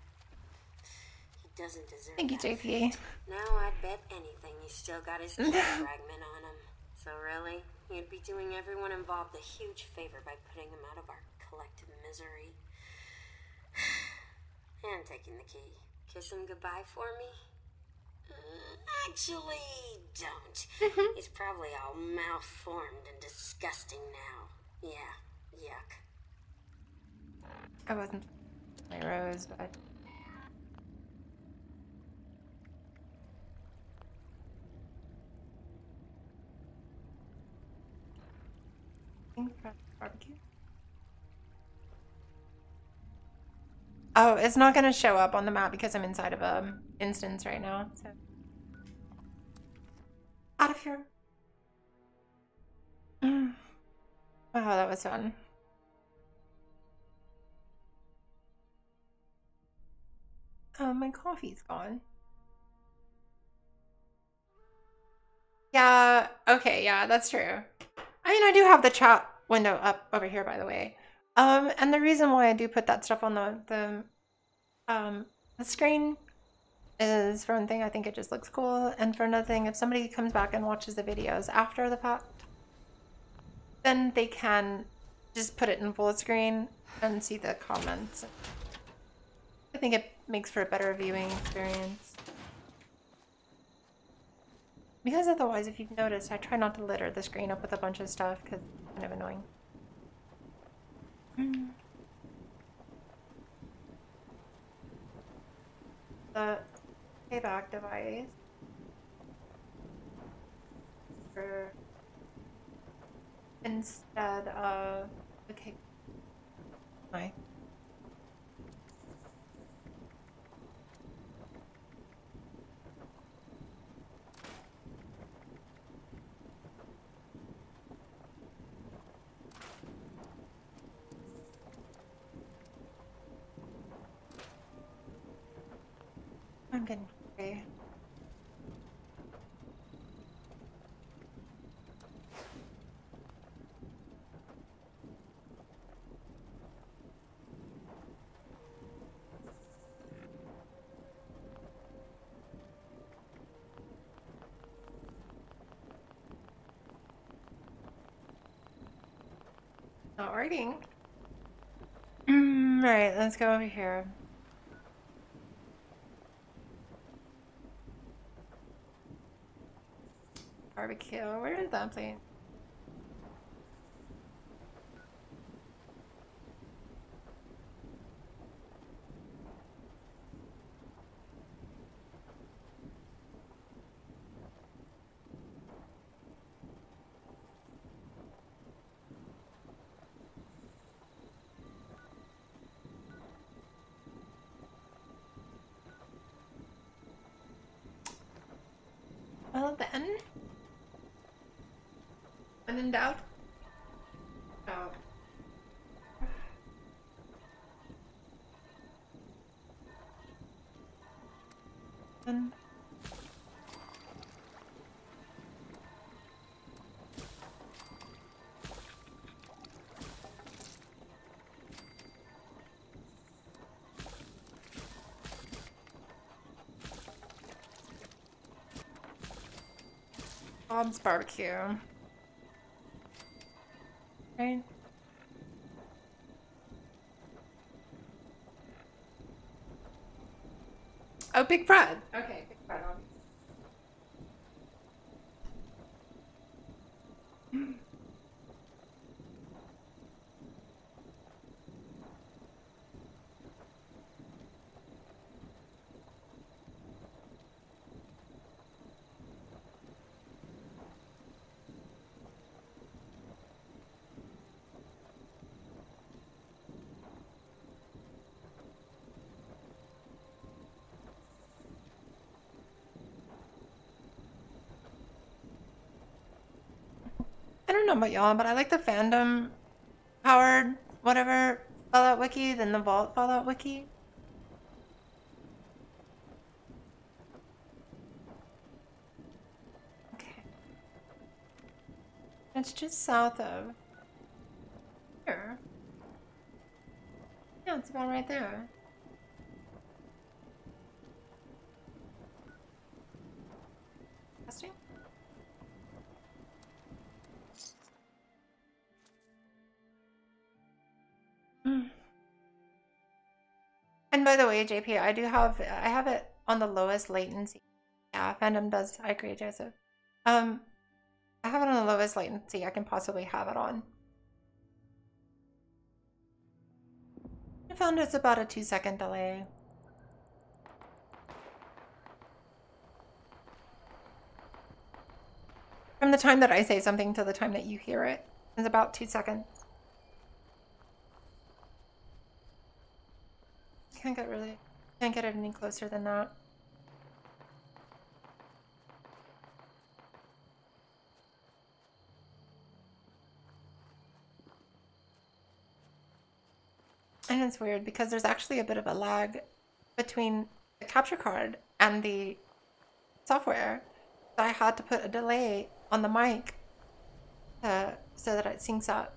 he doesn't deserve Thank you, that JP. fate. Now I'd bet anything he's still got his key fragment on him. So really, he'd be doing everyone involved a huge favor by putting him out of our collective misery. And taking the key. Kiss him goodbye for me? Actually, don't. He's probably all malformed and disgusting now. Yeah, yuck. I wasn't my rose, but barbecue. Oh, it's not going to show up on the map because I'm inside of a instance right now. So out of here. Wow, that was fun. Oh, my coffee's gone. Yeah, okay, yeah, that's true. I mean, I do have the chat window up over here, by the way. And the reason why I do put that stuff on the screen is, for one thing, I think it just looks cool, and for another thing, if somebody comes back and watches the videos after the fact, then they can just put it in full screen and see the comments. I think it makes for a better viewing experience. Because otherwise, if you've noticed, I try not to litter the screen up with a bunch of stuff because it's kind of annoying. The payback device for instead of okay. I'm getting hungry. Not working. Alright, let's go over here. Barbecue. Where is that place? Well then, when in doubt, oh. And Bob's Barbecue. Right? Oh, Big Fred. Okay, Big Fred on. I don't know about y'all, but I like the fandom powered whatever Fallout Wiki than the Vault Fallout Wiki. Okay. It's just south of here. Yeah, it's about right there. Testing? And by the way, JP, I have it on the lowest latency. Yeah, fandom does. I agree, Joseph. I have it on the lowest latency I can possibly have it on. I found it's about a 2-second delay. From the time that I say something to the time that you hear it is about 2 seconds. Can't get it any closer than that. And it's weird because there's actually a bit of a lag between the capture card and the software. So I had to put a delay on the mic so that it syncs up.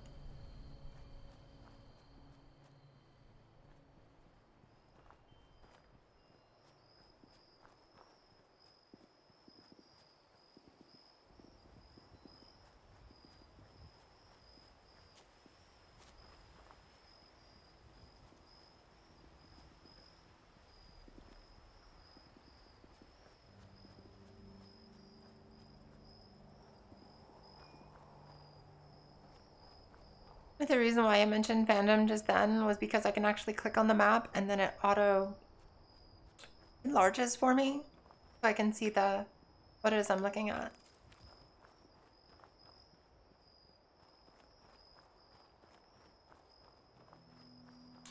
But the reason why I mentioned fandom just then was because I can actually click on the map and then it auto enlarges for me so I can see what it is I'm looking at.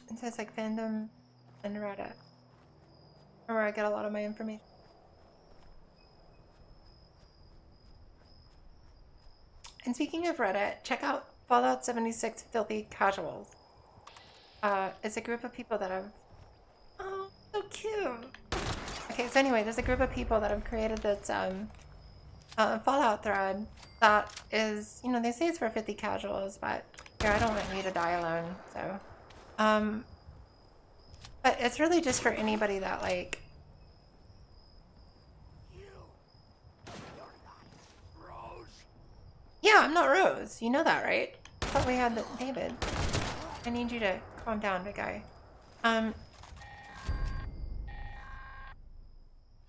And so it's like fandom and Reddit, where I get a lot of my information. And speaking of Reddit, check out Fallout 76 Filthy Casuals. It's a group of people that have... Oh, so cute! I Okay, so anyway, there's a group of people that have created this Fallout thread that is, you know, they say it's for 50 casuals, but here, I don't want you to die alone, so. But it's really just for anybody that, like... Yeah, I'm not Rose. You know that, right? I thought we had David. I need you to calm down, big guy.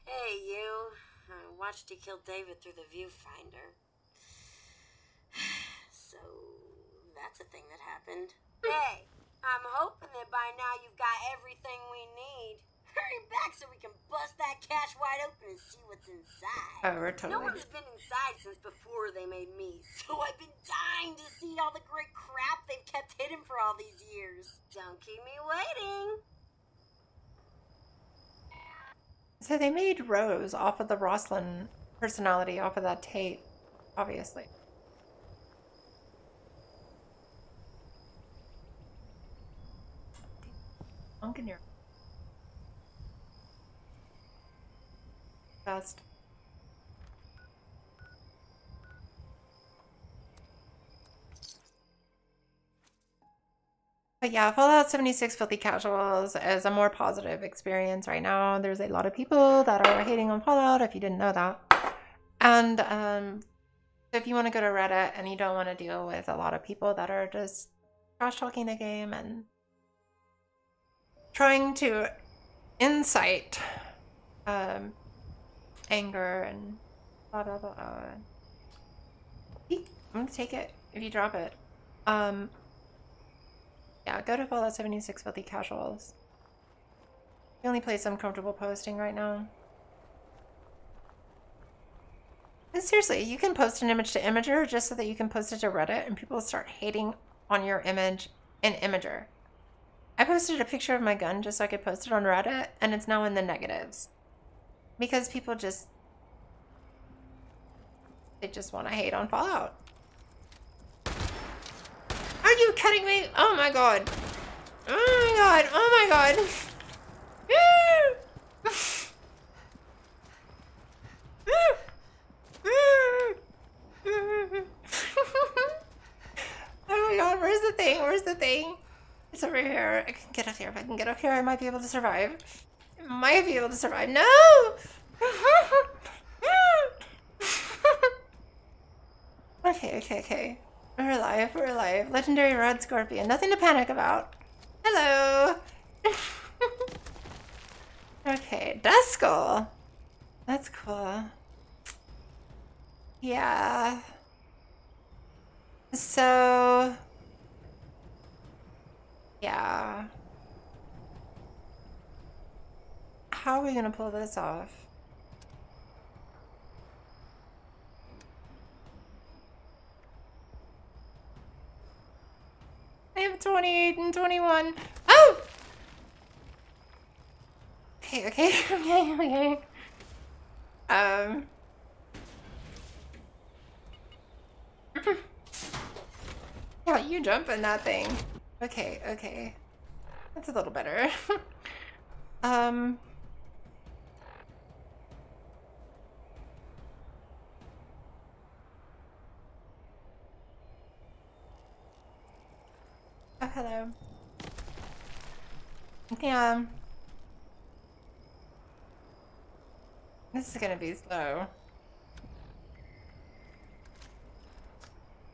Hey, you. I watched you kill David through the viewfinder. So, that's a thing that happened. Hey, I'm hoping that by now you've got everything we need. Hurry back so we can bust that cache wide open and see what's inside. Oh, we're totally... No one's been inside since before they made me, so I've been dying to see all the great crap they've kept hidden for all these years. Don't keep me waiting. So they made Rose off of the Wasteland personality, off of that tape, obviously. Funk in your best. But yeah, Fallout 76 Filthy Casuals is a more positive experience right now. There's a lot of people that are hating on Fallout, if you didn't know that. And if you want to go to Reddit and you don't want to deal with a lot of people that are just trash-talking the game and trying to incite anger and blah, blah, blah. I'm going to take it if you drop it. Yeah, go to Fallout 76 Filthy Casuals. The only place I'm comfortable posting right now. And seriously, you can post an image to Imager just so that you can post it to Reddit and people start hating on your image in Imager. I posted a picture of my gun just so I could post it on Reddit, and it's now in the negatives. Because people just... they just want to hate on Fallout. Are you kidding me? Oh my god. Oh my god. Oh my god. Oh my god, where's the thing? Where's the thing? It's over here. I can get up here. If I can get up here, I might be able to survive. I might be able to survive. No! Okay. We're alive, we're alive. Legendary Red Scorpion. Nothing to panic about. Hello! Okay, Death Skull. That's cool. Yeah. So... yeah. How are we gonna pull this off? I have 28 and 21. Oh! Okay. Yeah, you jump in that thing. Okay. That's a little better. Oh, hello. Yeah. This is gonna be slow.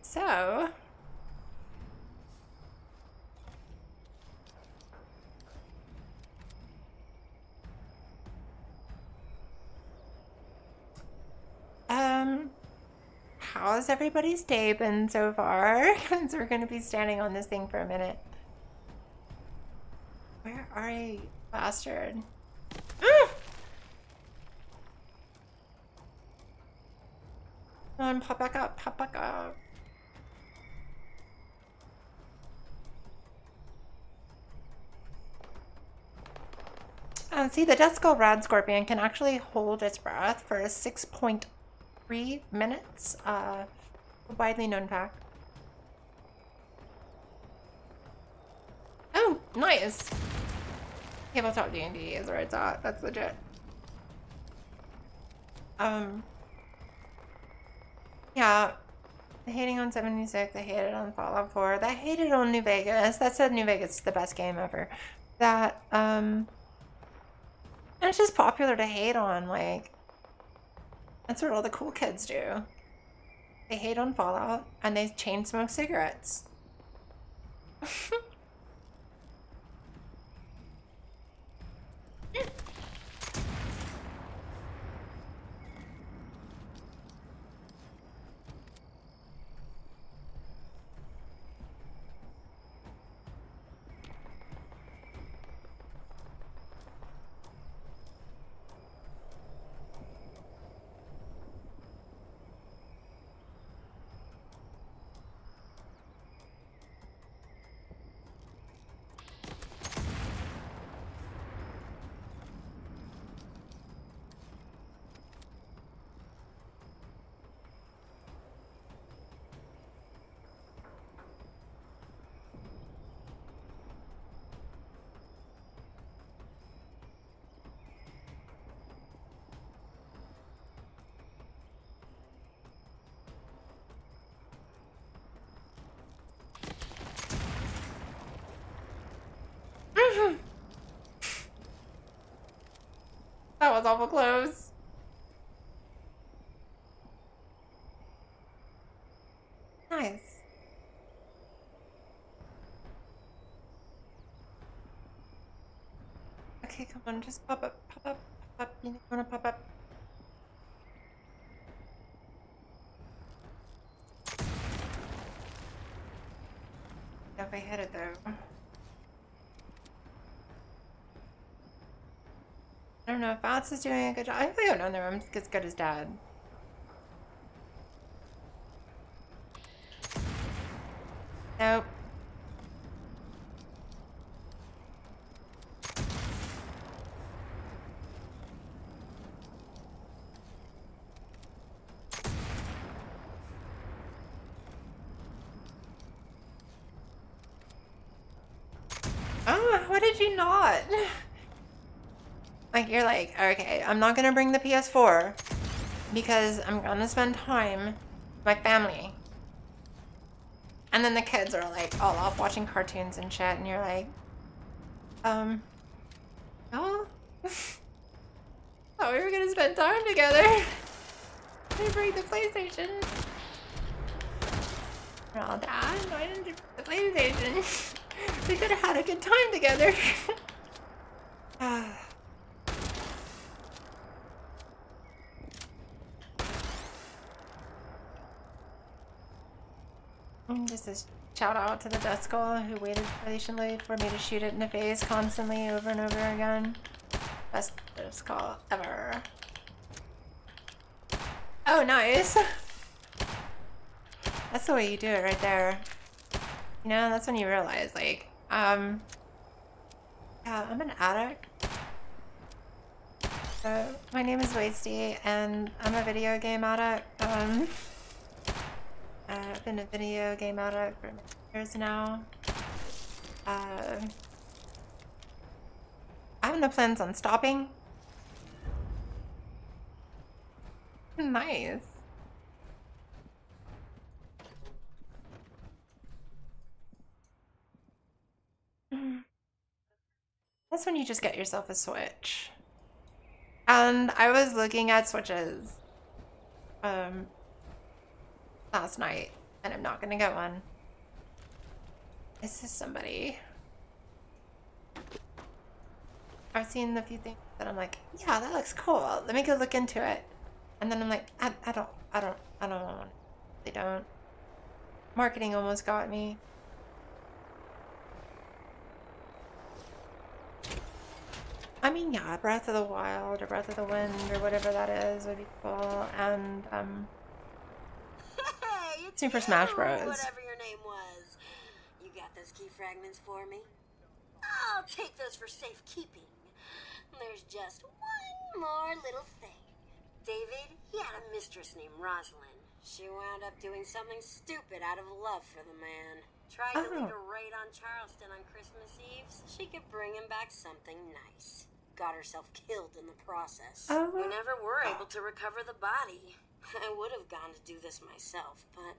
So... how's everybody's day been so far? Because we're gonna be standing on this thing for a minute. Where are you, bastard? Come on, pop back up, pop back up. See, the Death Skull Rad Scorpion can actually hold its breath for 6.3 minutes. A widely known fact. Oh, nice. Tabletop D&D is where it's at. That's legit. Yeah, they hating on 76, they hated on Fallout 4, they hated on New Vegas. That said New Vegas is the best game ever. And it's just popular to hate on, like, that's what all the cool kids do. They hate on Fallout, and they chain smoke cigarettes. That was awful close. Nice. Okay, come on, just pop up, pop up, pop up. You wanna pop up? If I hit it though. I don't know if Bats is doing a good job. I think I don't know him as good as Dad. Nope. Oh, what did you not? Like, you're like, okay, I'm not gonna bring the PS4 because I'm gonna spend time with my family. And then the kids are like all off watching cartoons and shit, and you're like, oh, thought we were gonna spend time together. I bring the PlayStation. Oh, Dad, I didn't do the PlayStation. We could have had a good time together. Just a shout out to the Dust Skull who waited patiently for me to shoot it in the face constantly over and over again. Best Dust Skull ever. Oh, nice. That's the way you do it right there. You know, that's when you realize, like, yeah, I'm an addict. So, my name is Wasty, and I'm a video game addict. I've been a video game addict for many years now. I have no plans on stopping. Nice. That's when you just get yourself a Switch. And I was looking at Switches last night, and I'm not gonna get one. Is this somebody? I've seen a few things that I'm like, yeah, that looks cool. Let me go look into it. And then I'm like, I don't want it. They don't. Marketing almost got me. I mean, yeah, Breath of the Wild or Breath of the Wind or whatever that is would be cool. And, Hey, it's Super you, Smash Bros. Whatever your name was. You got those key fragments for me? I'll take those for safekeeping. There's just one more little thing. David, he had a mistress named Rosalind. She wound up doing something stupid out of love for the man. Tried to lead a raid on Charleston on Christmas Eve so she could bring him back something nice. got herself killed in the process. Oh. We never were able to recover the body. I would have gone to do this myself, but,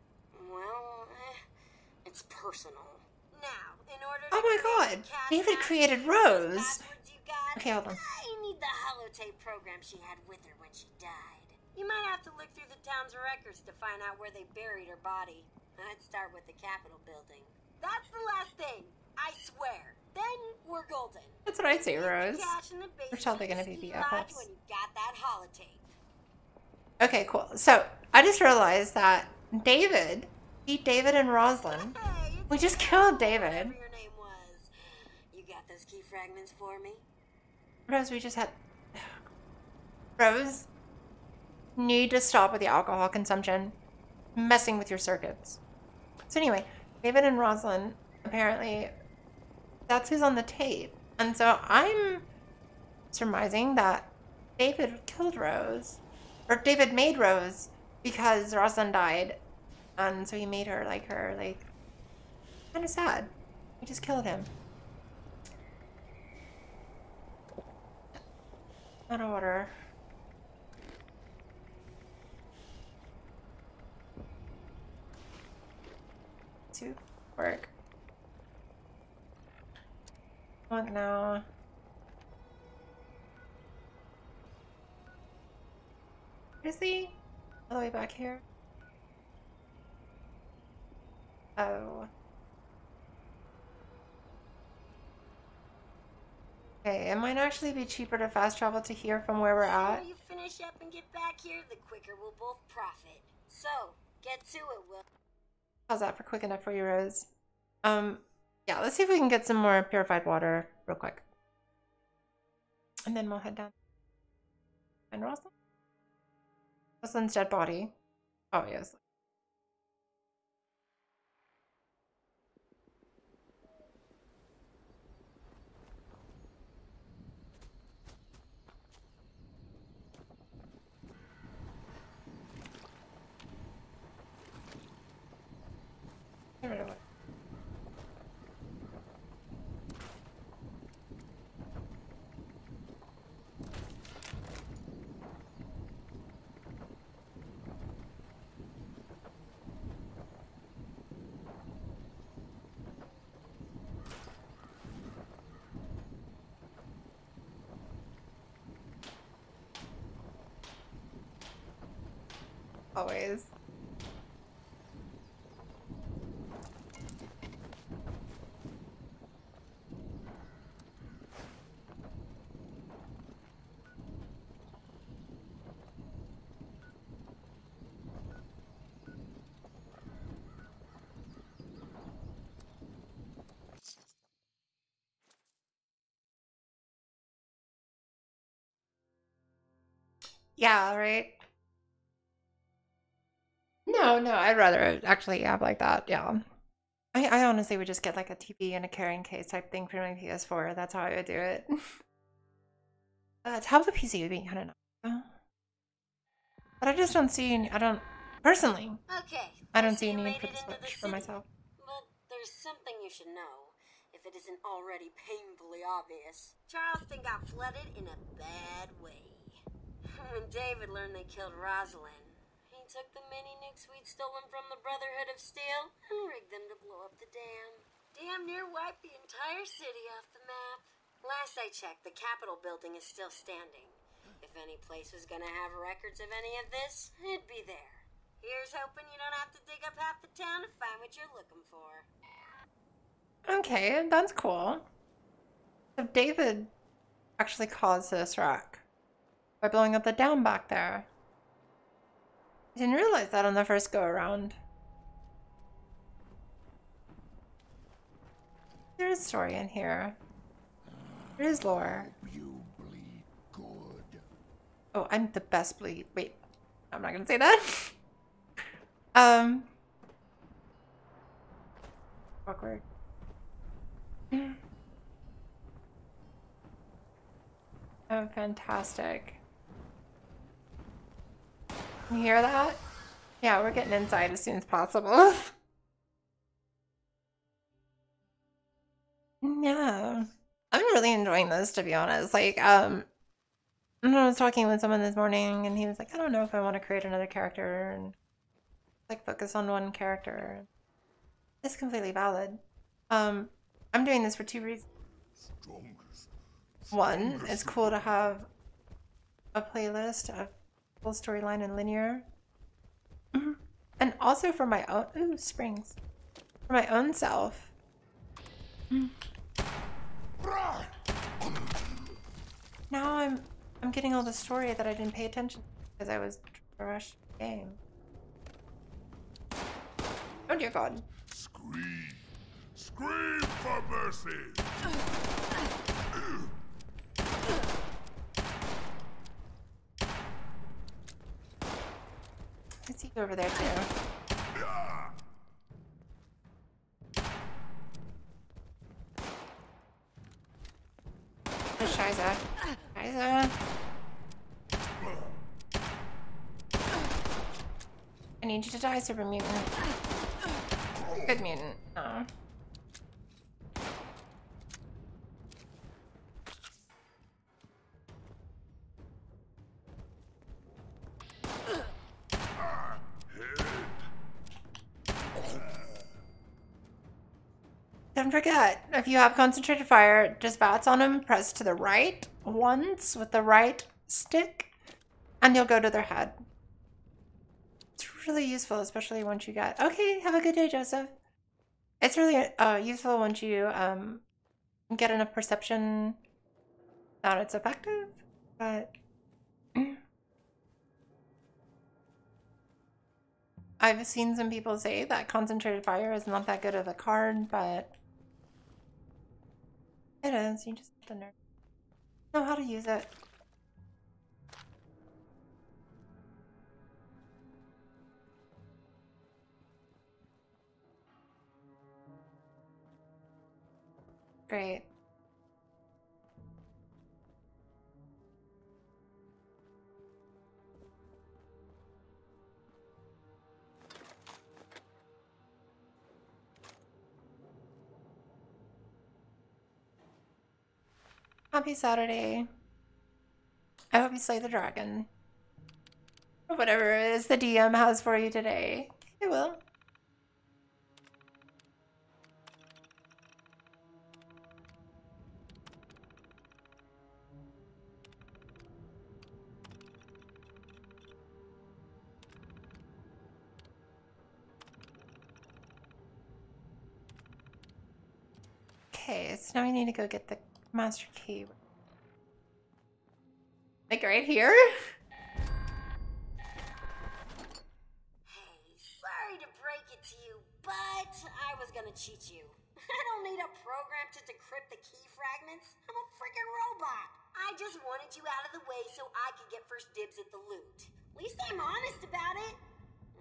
well, it's personal. Now, in order to Oh my god, David created Rose. Okay, hold on. I need the holotape program she had with her when she died. You might have to look through the town's records to find out where they buried her body. I'd start with the Capitol building. That's the last thing, I swear. Then we're golden. That's what I'd say, Rose. We're probably gonna be BFFs. when you got that holotape. Okay, cool. So, I just realized that David beat David and Rosalind. Hey, We just killed David. whatever your name was. You got those key fragments for me? Rose, we just had... Rose, need to stop with the alcohol consumption. Messing with your circuits. So anyway, David and Rosalind, apparently, that's who's on the tape. And so I'm surmising that David killed Rose. Or David made Rose because Rosalind died. And so he made her like her, like... Kind of sad. We just killed him. Out of order. To work. What now? Is he? All the way back here? Oh. Okay, it might actually be cheaper to fast travel to here from where we're at. The sooner you finish up and get back here, the quicker we'll both profit. So, get to it, Will. How's that for quick enough for you, Rose? Yeah, let's see if we can get some more purified water real quick. And then we'll head down. And Rosalind? Rosalind's dead body. Obviously. Get rid of it. Always. Yeah, right. No, I'd rather actually have like that. Yeah. I honestly would just get like a TV and a carrying case type thing for my PS4. That's how I would do it. Tablet PC would be kind of nice. But I just don't see any, I don't, personally, Okay. I don't see you any need made for it the into Switch for city. myself. But there's something you should know, if it isn't already painfully obvious. Charleston got flooded in a bad way. When David learned they killed Rosalind, he took the mini nukes we'd stolen from the Brotherhood of Steel and rigged them to blow up the dam. Damn near wiped the entire city off the map. Last I checked, the Capitol building is still standing. If any place was gonna have records of any of this, it'd be there. Here's hoping you don't have to dig up half the town to find what you're looking for. Okay, that's cool. So David actually caused this wreck by blowing up the dam back there. I didn't realize that on the first go around. There is story in here. There is lore. You bleed good. Oh, I'm the best bleed. Wait, I'm not gonna say that. Awkward. Oh, fantastic. You hear that? Yeah, we're getting inside as soon as possible. No. I'm really enjoying this, to be honest. Like, I was talking with someone this morning, and he was like, I don't know if I want to create another character and like focus on one character. It's completely valid. I'm doing this for two reasons. One, it's cool to have a playlist of full storyline and linear. And also for my own, ooh, springs. For my own self. Now I'm getting all the story that I didn't pay attention to because I was rushed the game. Oh dear God. Scream! Scream for mercy! I see you over there too. There's Shiza. Shiza. I need you to die, super mutant. Good mutant. Oh. Don't forget, if you have concentrated fire, just bats on them, press to the right once with the right stick, and you'll go to their head. It's really useful, especially once you get... Okay, have a good day, Joseph. It's really useful once you get enough perception that it's effective, but... I've seen some people say that concentrated fire is not that good of a card, but... It is, you just have to know how to use it. Great. Happy Saturday. I hope you slay the dragon. Or whatever it is the DM has for you today. It will. Okay, so now we need to go get the master key. Like right here? Hey, sorry to break it to you, but I was gonna cheat you. I don't need a program to decrypt the key fragments. I'm a freaking robot. I just wanted you out of the way so I could get first dibs at the loot. At least I'm honest about it.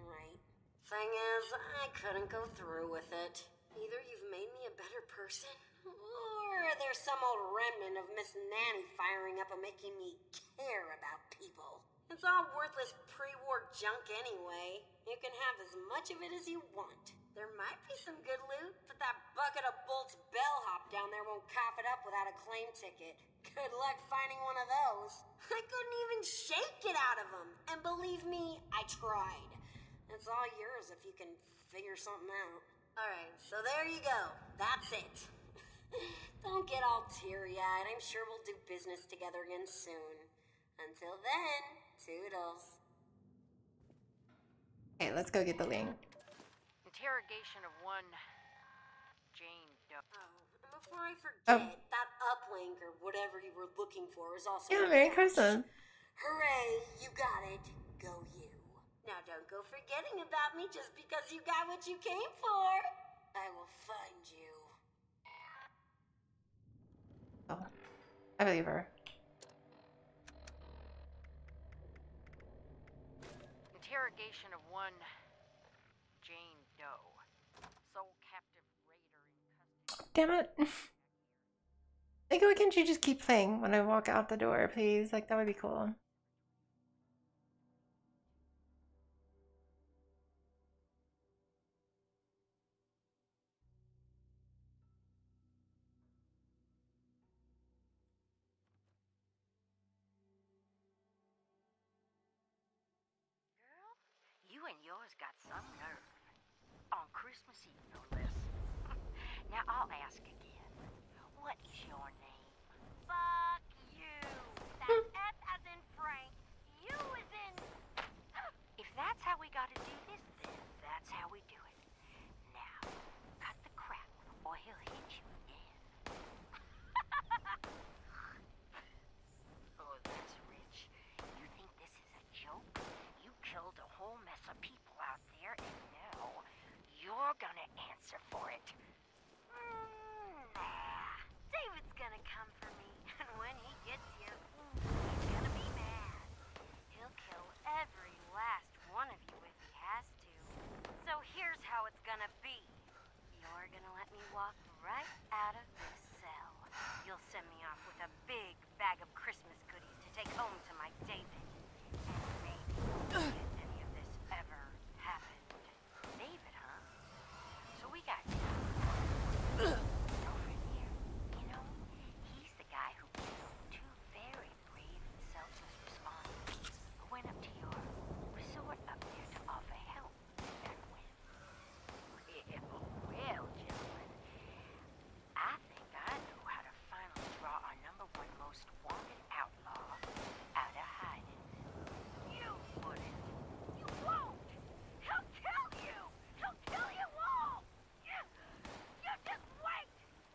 Right. Thing is, I couldn't go through with it. Either you've made me a better person, or there's some old remnant of Miss Nanny firing up and making me care about people. It's all worthless pre-war junk anyway. You can have as much of it as you want. There might be some good loot, but that bucket of bolts bellhop down there won't cough it up without a claim ticket. Good luck finding one of those. I couldn't even shake it out of them. And believe me, I tried. It's all yours if you can figure something out. Alright, so there you go. That's it. Don't get all teary-eyed. I'm sure we'll do business together again soon. Until then, toodles. Okay, let's go get the link. Interrogation of one Jane Doe. Oh, and before I forget, that uplink or whatever you were looking for is also Yeah, on Merry the couch. Christmas. Hooray, you got it. Go you. Now don't go forgetting about me just because you got what you came for. I will find you. Oh, I believe her. Interrogation of one Jane Doe. Sole captive raider in custody. Damn it. Like, why can't you just keep playing when I walk out the door, please? Like, that would be cool. and yours got some nerve. On Christmas Eve, no less. Now I'll ask again. What is your name? Fuck you. That's F as in Frank. You as in... If that's how we gotta do this, then that's how we do it. Now, cut the crap, or he'll hit you again. Oh, that's rich. You think this is a joke? You killed a whole mess of people out there, and now you're gonna answer for it. Nah. David's gonna come for me, and when he gets you, he's gonna be mad. He'll kill every last one of you if he has to. So here's how it's gonna be. You're gonna let me walk right out of this cell. You'll send me off with a big bag of Christmas goodies to take home to my David. And maybe if any of this ever happened. David, huh? So we got over here. You know, he's the guy who killed two very brave and selfless responders who went up to your resort up there to offer help and win. Well, gentlemen, I think I know how to finally draw our #1 most wanted outlaw out of hiding. You wouldn't. You won't. He'll kill you. He'll kill you all. You just wait.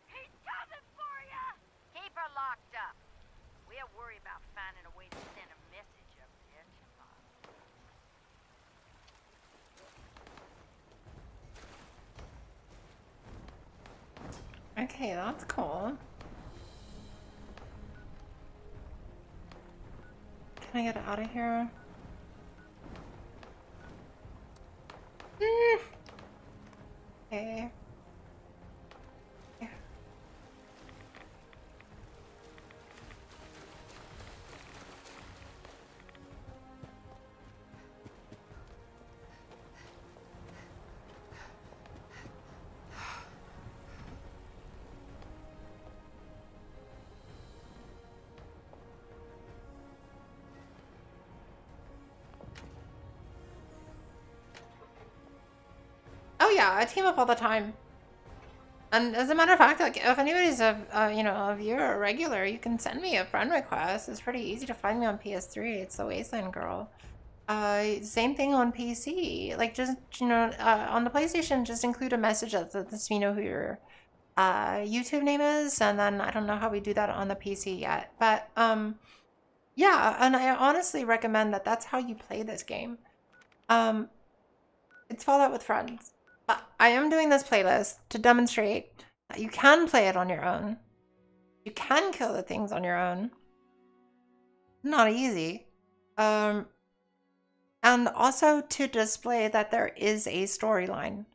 He's coming for you. Keep her locked up. We'll worry about finding a way to send a message up there tomorrow. Okay, that's cool. Can I get out of here? Okay. Oh yeah, I team up all the time. And as a matter of fact, like if anybody's a viewer or regular, you can send me a friend request. It's pretty easy to find me on PS3. It's the Wasteland Girl. Same thing on PC. Like just on the PlayStation, just include a message that lets me know who your YouTube name is, and then I don't know how we do that on the PC yet. But yeah, and I honestly recommend that that's how you play this game. It's Fallout with friends. I am doing this playlist to demonstrate that you can play it on your own. You can kill the things on your own. Not easy. And also to display that there is a storyline.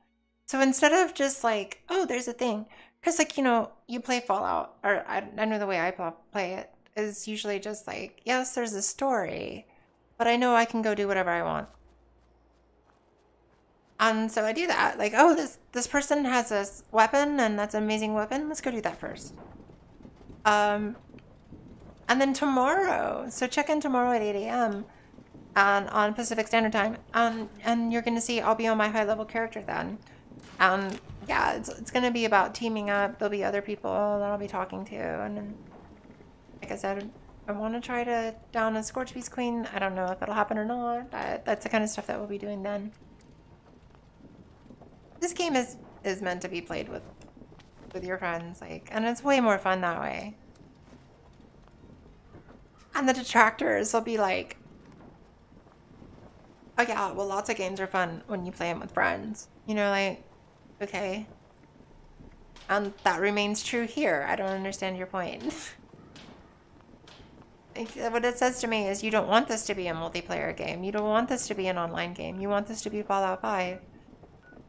So instead of just like, oh, there's a thing. Because like, you play Fallout, or I know the way I play it is usually just like, yes, there's a story, but I know I can go do whatever I want. And so I do that. Like, oh, this person has this weapon, and that's an amazing weapon. Let's go do that first. And then tomorrow, so check in tomorrow at 8 a.m. and on Pacific Standard Time, and you're gonna see I'll be on my high level character then. And yeah, it's gonna be about teaming up. There'll be other people that I'll be talking to, and then, like I said, I want to try to down a Scorch Beast Queen. I don't know if it'll happen or not, but that's the kind of stuff that we'll be doing then. This game is meant to be played with your friends, like, and it's way more fun that way. And the detractors will be like, oh yeah, well, lots of games are fun when you play them with friends. Like, okay. And that remains true here. I don't understand your point. What it says to me is you don't want this to be a multiplayer game. You don't want this to be an online game. You want this to be Fallout 5.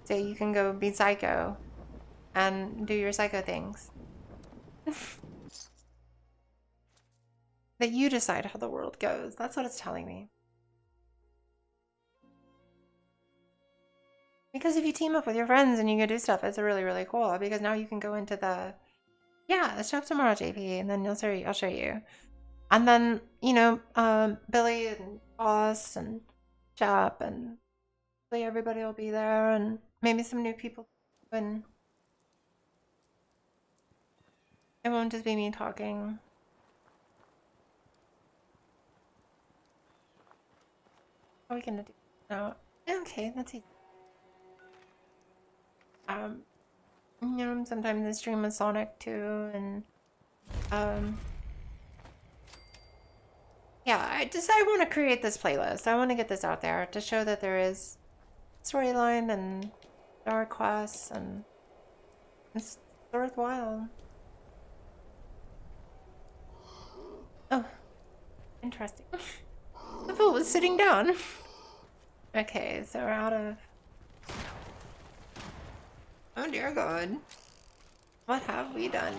So you can go be psycho and do your psycho things. That you decide how the world goes. That's what it's telling me. Because if you team up with your friends and you go do stuff, it's really, really cool. Because now you can go into the, yeah, let's show up tomorrow, JP, and then I'll show you. And then, Billy and Boss and Chop and Hopefully everybody will be there and maybe some new people, and it won't just be me talking. How are we gonna do now? Okay, that's easy. You know, sometimes I stream with Sonic too, and yeah, I want to create this playlist. I want to get this out there to show that there is storyline and there are quests, and it's worthwhile. Oh, interesting. The fool was sitting down. Okay, so we're out of... Oh dear God. What have we done?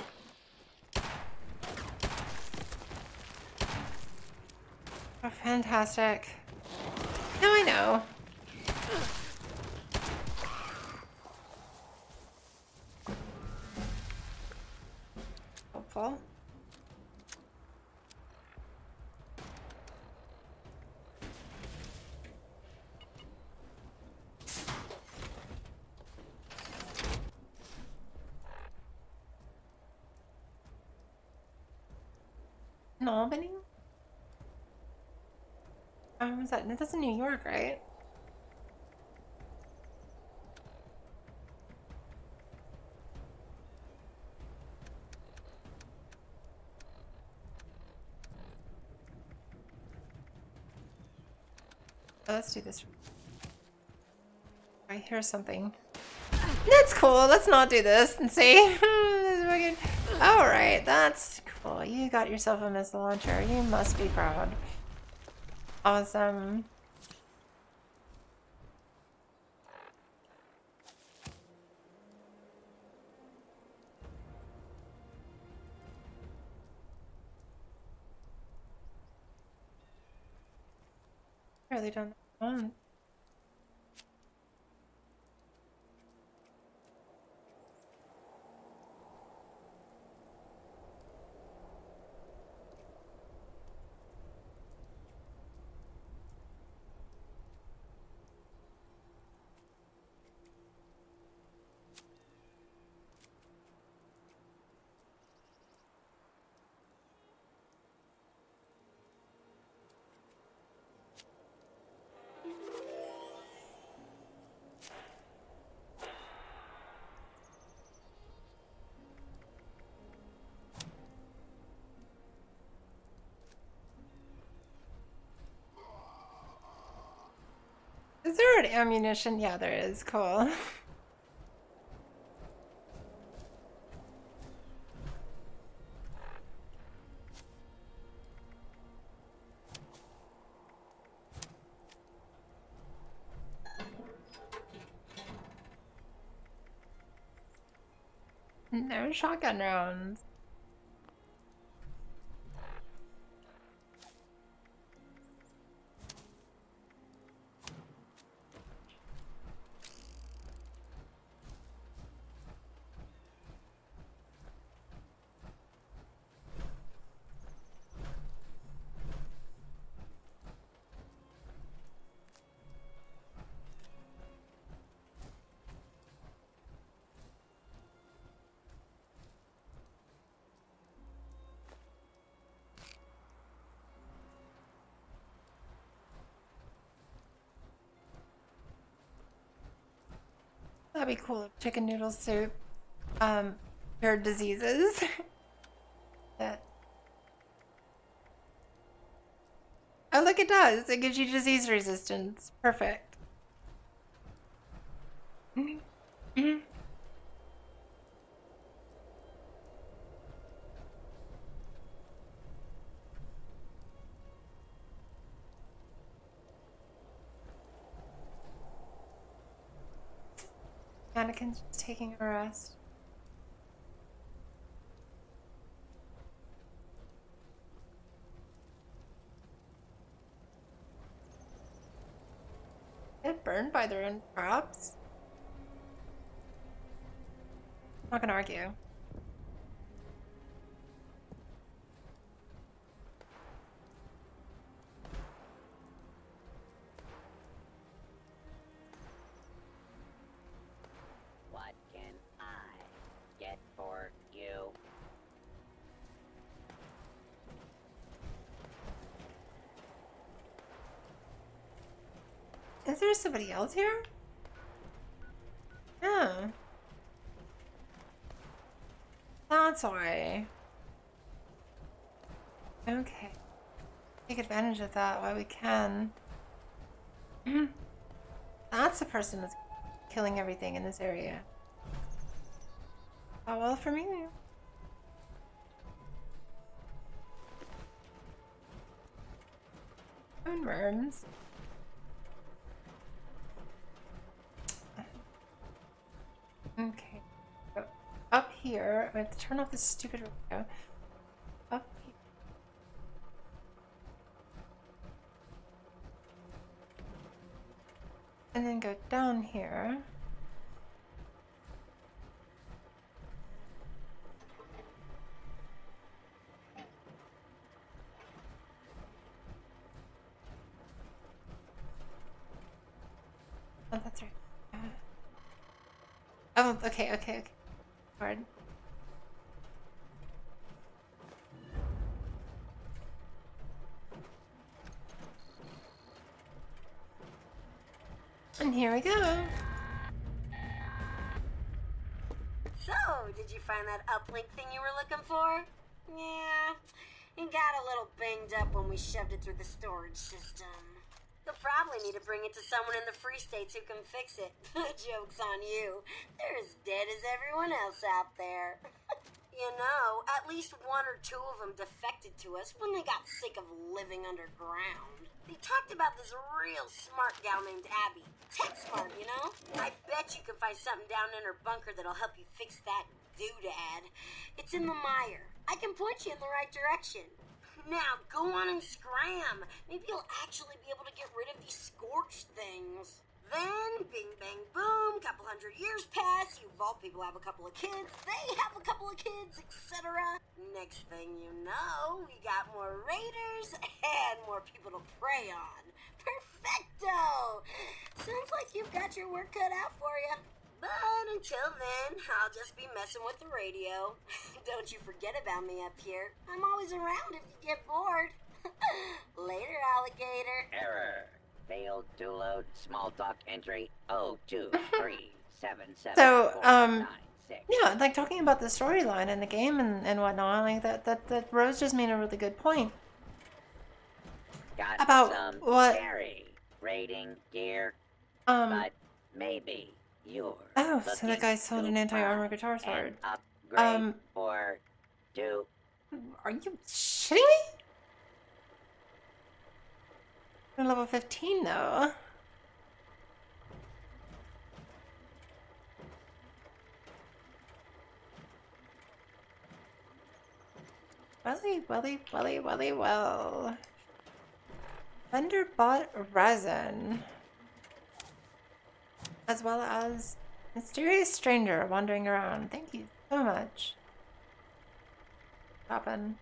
Oh, fantastic. Now I know. Hopeful. In Albany? Was that? That's in New York, right? Oh, let's do this. I hear something. That's cool. Let's not do this and see. Alright, that's cool. You got yourself a missile launcher. You must be proud. Awesome. Really done that one. Is there an ammunition? Yeah, there is. Cool. No shotgun rounds. That'd be cool if chicken noodle soup cured diseases. That. Oh, look, it does. It gives you disease resistance. Perfect. Mm-hmm. Anakin's just taking a rest. Get burned by their own crops? Not gonna argue. Is there somebody else here? Oh. That's why. Okay. Take advantage of that while we can. That's the person that's killing everything in this area. Oh, well for me. Bone worms. Okay. So up here, I have to turn off this stupid radio. Up here. And then go down here. Oh, that's right. Oh, okay. Hard. And here we go. So, did you find that uplink thing you were looking for? Yeah, it got a little banged up when we shoved it through the storage system. You'll probably need to bring it to someone in the Free States who can fix it. Joke's on you. They're as dead as everyone else out there. You know, at least one or two of them defected to us when they got sick of living underground. They talked about this real smart gal named Abby. Tech smart, you know? I bet you can find something down in her bunker that'll help you fix that doodad. It's in the mire. I can point you in the right direction. Now, go on and scram. Maybe you'll actually be able to get rid of these scorched things. Then, bing, bang, boom, couple hundred years pass, you vault people have a couple of kids, they have a couple of kids, etc. Next thing you know, we got more raiders and more people to prey on. Perfecto! Sounds like you've got your work cut out for you. But until then, I'll just be messing with the radio. Don't you forget about me up here. I'm always around if you get bored. Later, alligator. Error. Failed to load small talk entry 02377. So, yeah, like talking about the storyline and the game and whatnot, like that Rose just made a really good point. Got about some what scary raiding gear, but maybe you're oh, so the guy sold an anti-armor guitar sword. Upgrade for 2. Are you shitting me? They're level 15 though. Well. Vendor bought resin. As well as mysterious stranger wandering around. Thank you so much. Robin.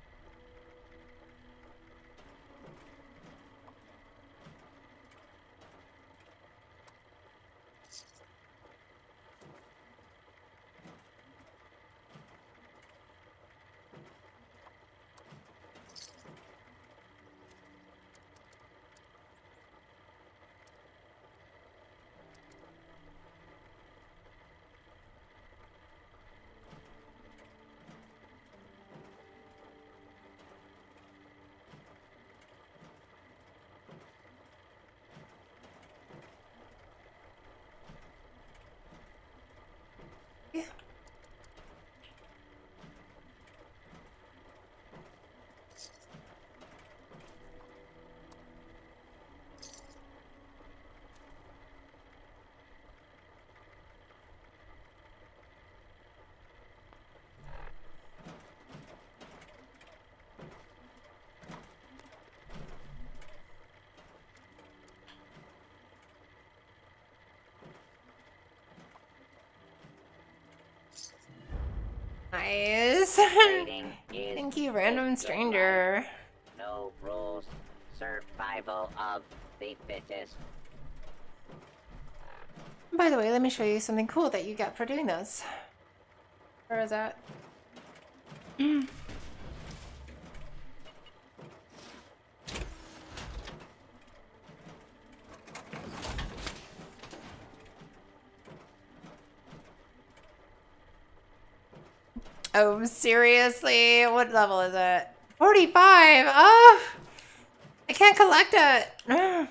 Nice. Thank you, random stranger. No rules. Survival of the fittest. By the way, let me show you something cool that you get for doing this. Where is that? Oh, seriously? What level is it? 45! Oh! I can't collect it! Ugh.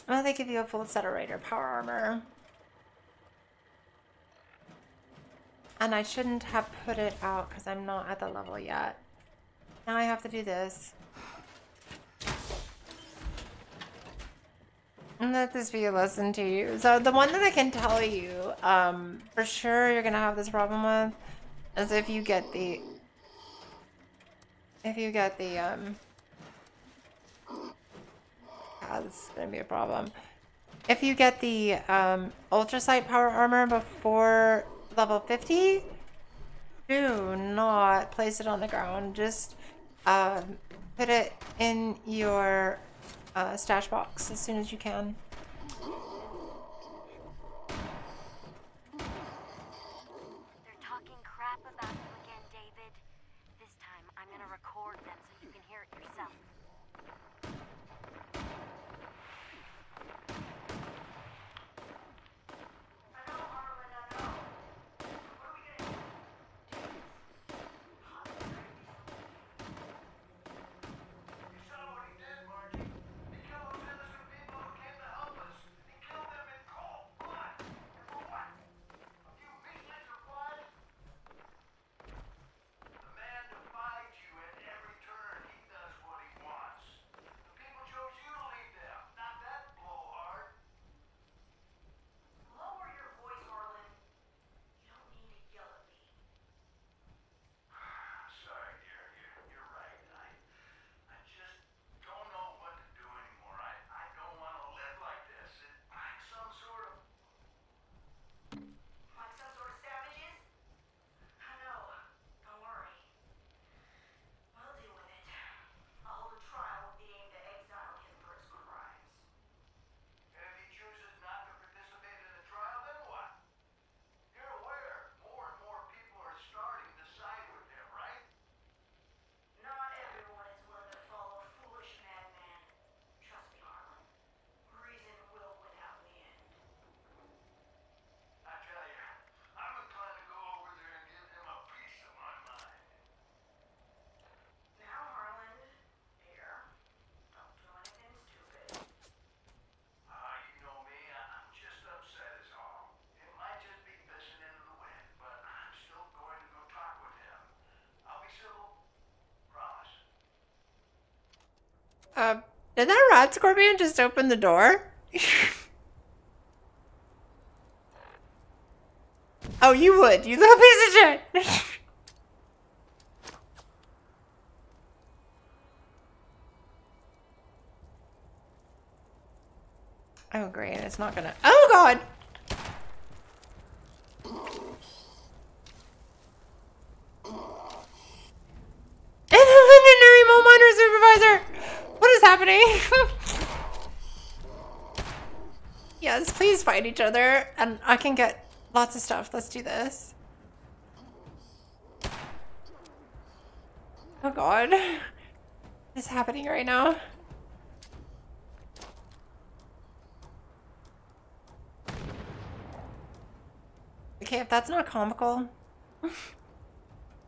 Oh, they give you a full set of Raider power armor. And I shouldn't have put it out because I'm not at the level yet. Now I have to do this. And let this be a lesson to you. So the one that I can tell you, for sure you're gonna have this problem with, is if you get the, yeah, this is gonna be a problem. If you get the Ultra Sight power armor before level 50, do not place it on the ground. Just put it in your stash box as soon as you can. They're talking crap about you again, David. This time I'm gonna record them so you can hear it yourself. Did that rat scorpion just open the door? Oh, you would, you little piece of shit. Oh, great, it's not gonna. Oh, God. Preliminary mole miner supervisor. What is happening? Yes, please fight each other, and I can get lots of stuff. Let's do this. Oh God, what is happening right now? Okay, if that's not comical,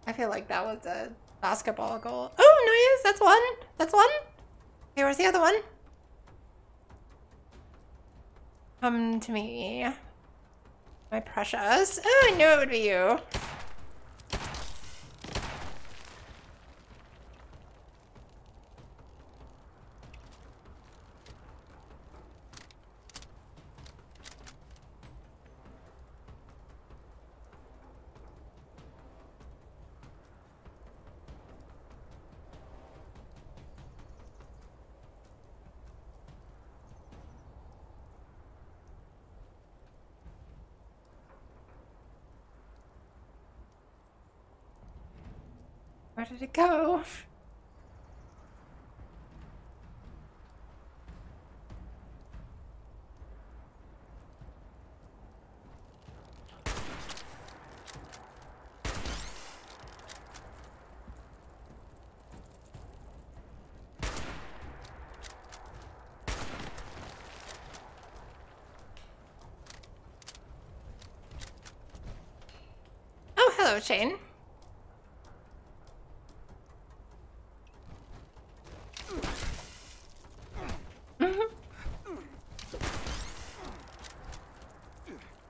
I feel like that was a basketball goal. Oh, nice, that's one. That's one. Okay, where's the other one? Come to me, my precious. Oh, I knew it would be you. Where did it go? Hello, Shane.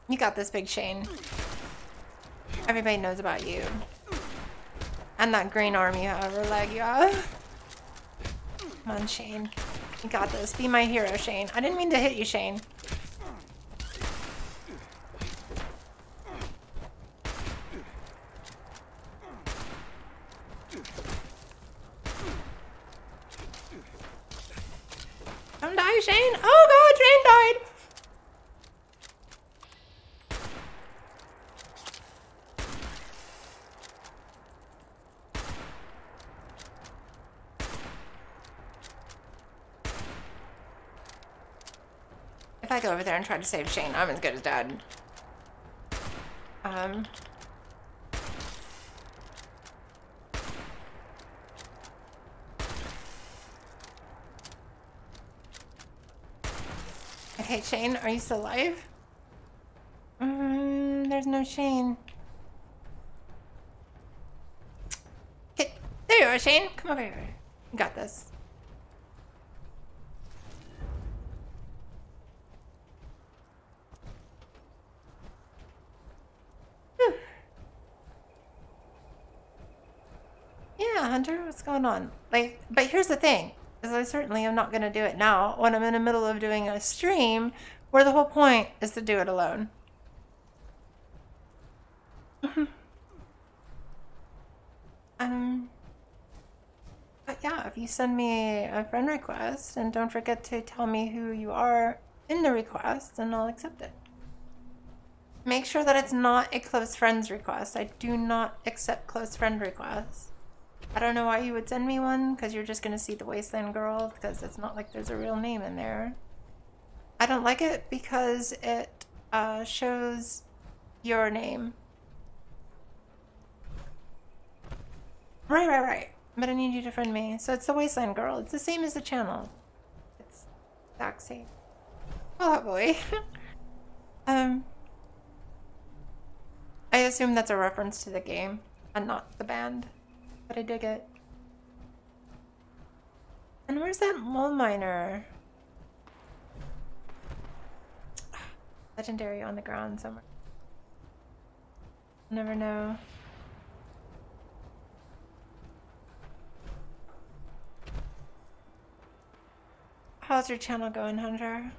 You got this, Big Shane. Everybody knows about you. And that green arm you have, or leg you have. Come on, Shane. You got this. Be my hero, Shane. I didn't mean to hit you, Shane. Don't die, Shane. Oh god, Shane died. If I go over there and try to save Shane, I'm as good as dead. Okay, Shane, are you still alive? There's no Shane. Okay, there you are, Shane. Come over here. You got this. Whew. Yeah, Hunter, what's going on? Like, but here's the thing, is I certainly am not going to do it now when I'm in the middle of doing a stream where the whole point is to do it alone. But yeah, if you send me a friend request, and don't forget to tell me who you are in the request, and I'll accept it. Make sure that it's not a close friends request. I do not accept close friend requests. I don't know why you would send me one, because you're just going to see the Wasteland Girl, because it's not like there's a real name in there. I don't like it because it shows your name. Right. But I need you to friend me. So it's the Wasteland Girl. It's the same as the channel. It's the exact same. Oh boy. I assume that's a reference to the game and not the band. But I dig it. And where's that mole miner? Legendary on the ground somewhere. Never know. How's your channel going, Hunter?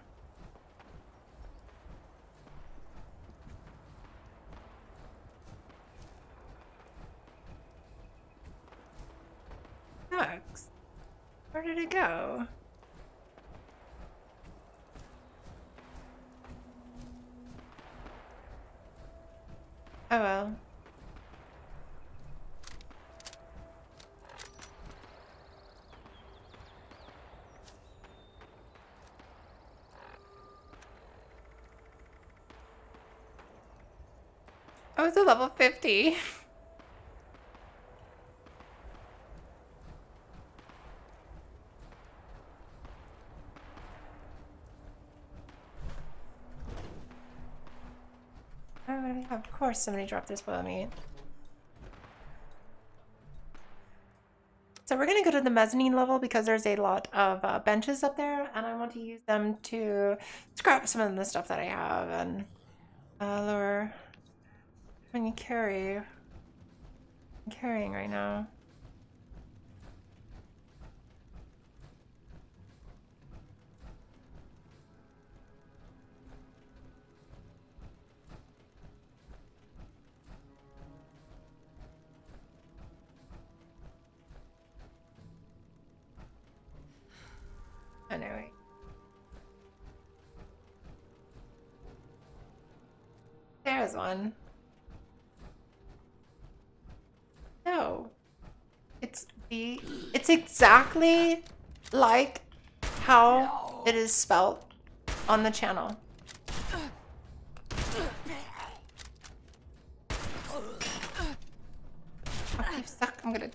Sucks. Where did it go? Oh well. Oh, it's a level 50. Oh, of course somebody dropped this below me. So we're going to go to the mezzanine level because there's a lot of benches up there, and I want to use them to scrap some of the stuff that I have and lower when you carry. I'm carrying right now. Anyway. There's one. No. It's exactly like how it is spelled on the channel. Oh, you suck. I'm gonna...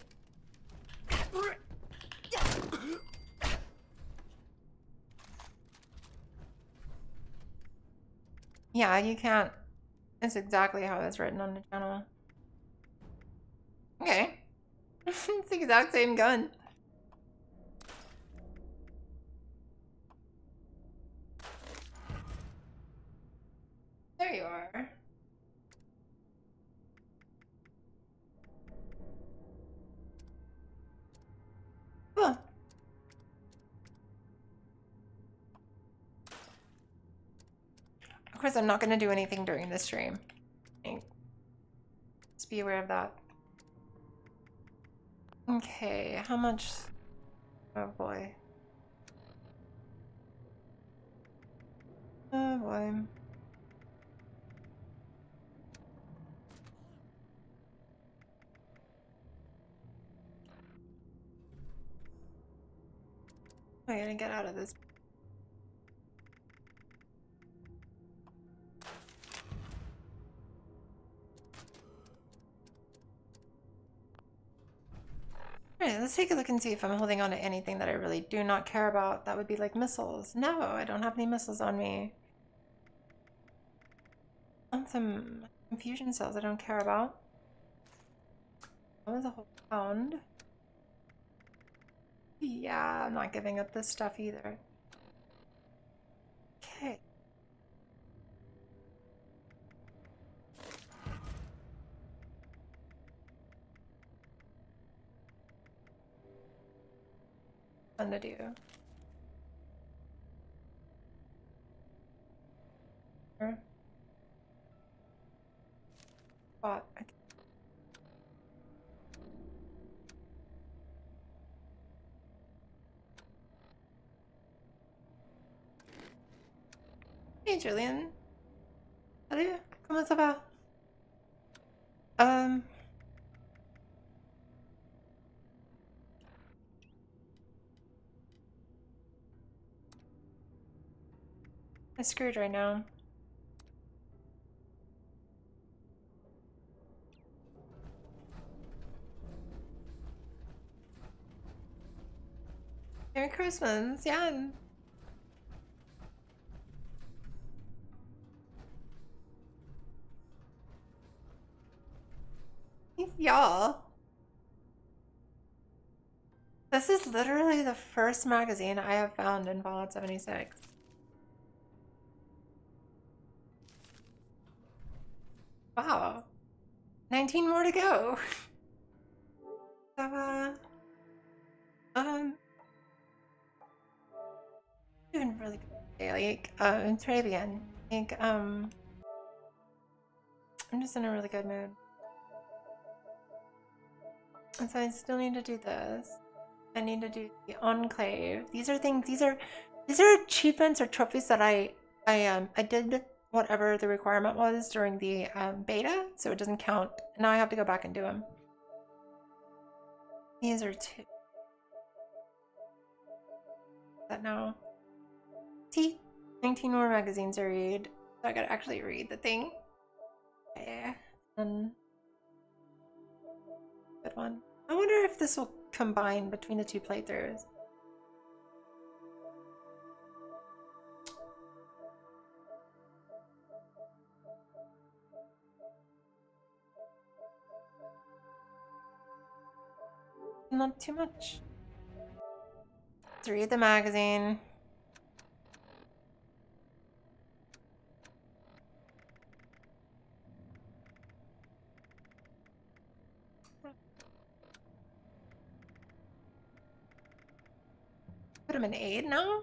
Yeah, you can't. It's exactly how it's written on the channel. Okay. It's the exact same gun. There you are. Cool. Of course, I'm not going to do anything during this stream. Just be aware of that. Okay, how much? Oh boy. Oh boy. I gotta get out of this. Alright, let's take a look and see if I'm holding on to anything that I really do not care about. That would be like missiles. No, I don't have any missiles on me. Some infusion cells I don't care about. That was a whole pound. Yeah, I'm not giving up this stuff either. Okay. Fun to do. Spot. Okay. Hey Julian. Salut, comment ça va? I'm screwed right now. Merry Christmas, yeah. Y'all. This is literally the first magazine I have found in Fallout 76. Wow. 19 more to go. So, doing really good. Like, try again. I think, I'm just in a really good mood. And so I still need to do this. I need to do the Enclave. These are things, these are achievements or trophies that I did whatever the requirement was during the beta, so it doesn't count. Now I have to go back and do them. These are 2. That now. See? 19 more magazines to read. So I gotta actually read the thing. Okay. And good one. I wonder if this will combine between the 2 playthroughs. Not too much. Let's read the magazine. Put him in aid now?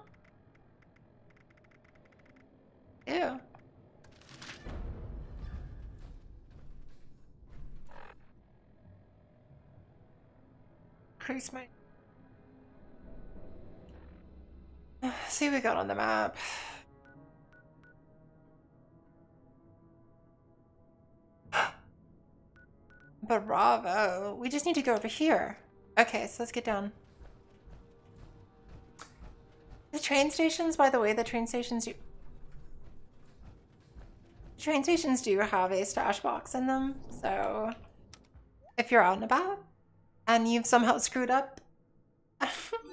Ew. Increase my... See what we got on the map. Bravo. We just need to go over here. Okay, so let's get down. The train stations, by the way, the train stations do have a stash box in them, so if you're out and about and you've somehow screwed up,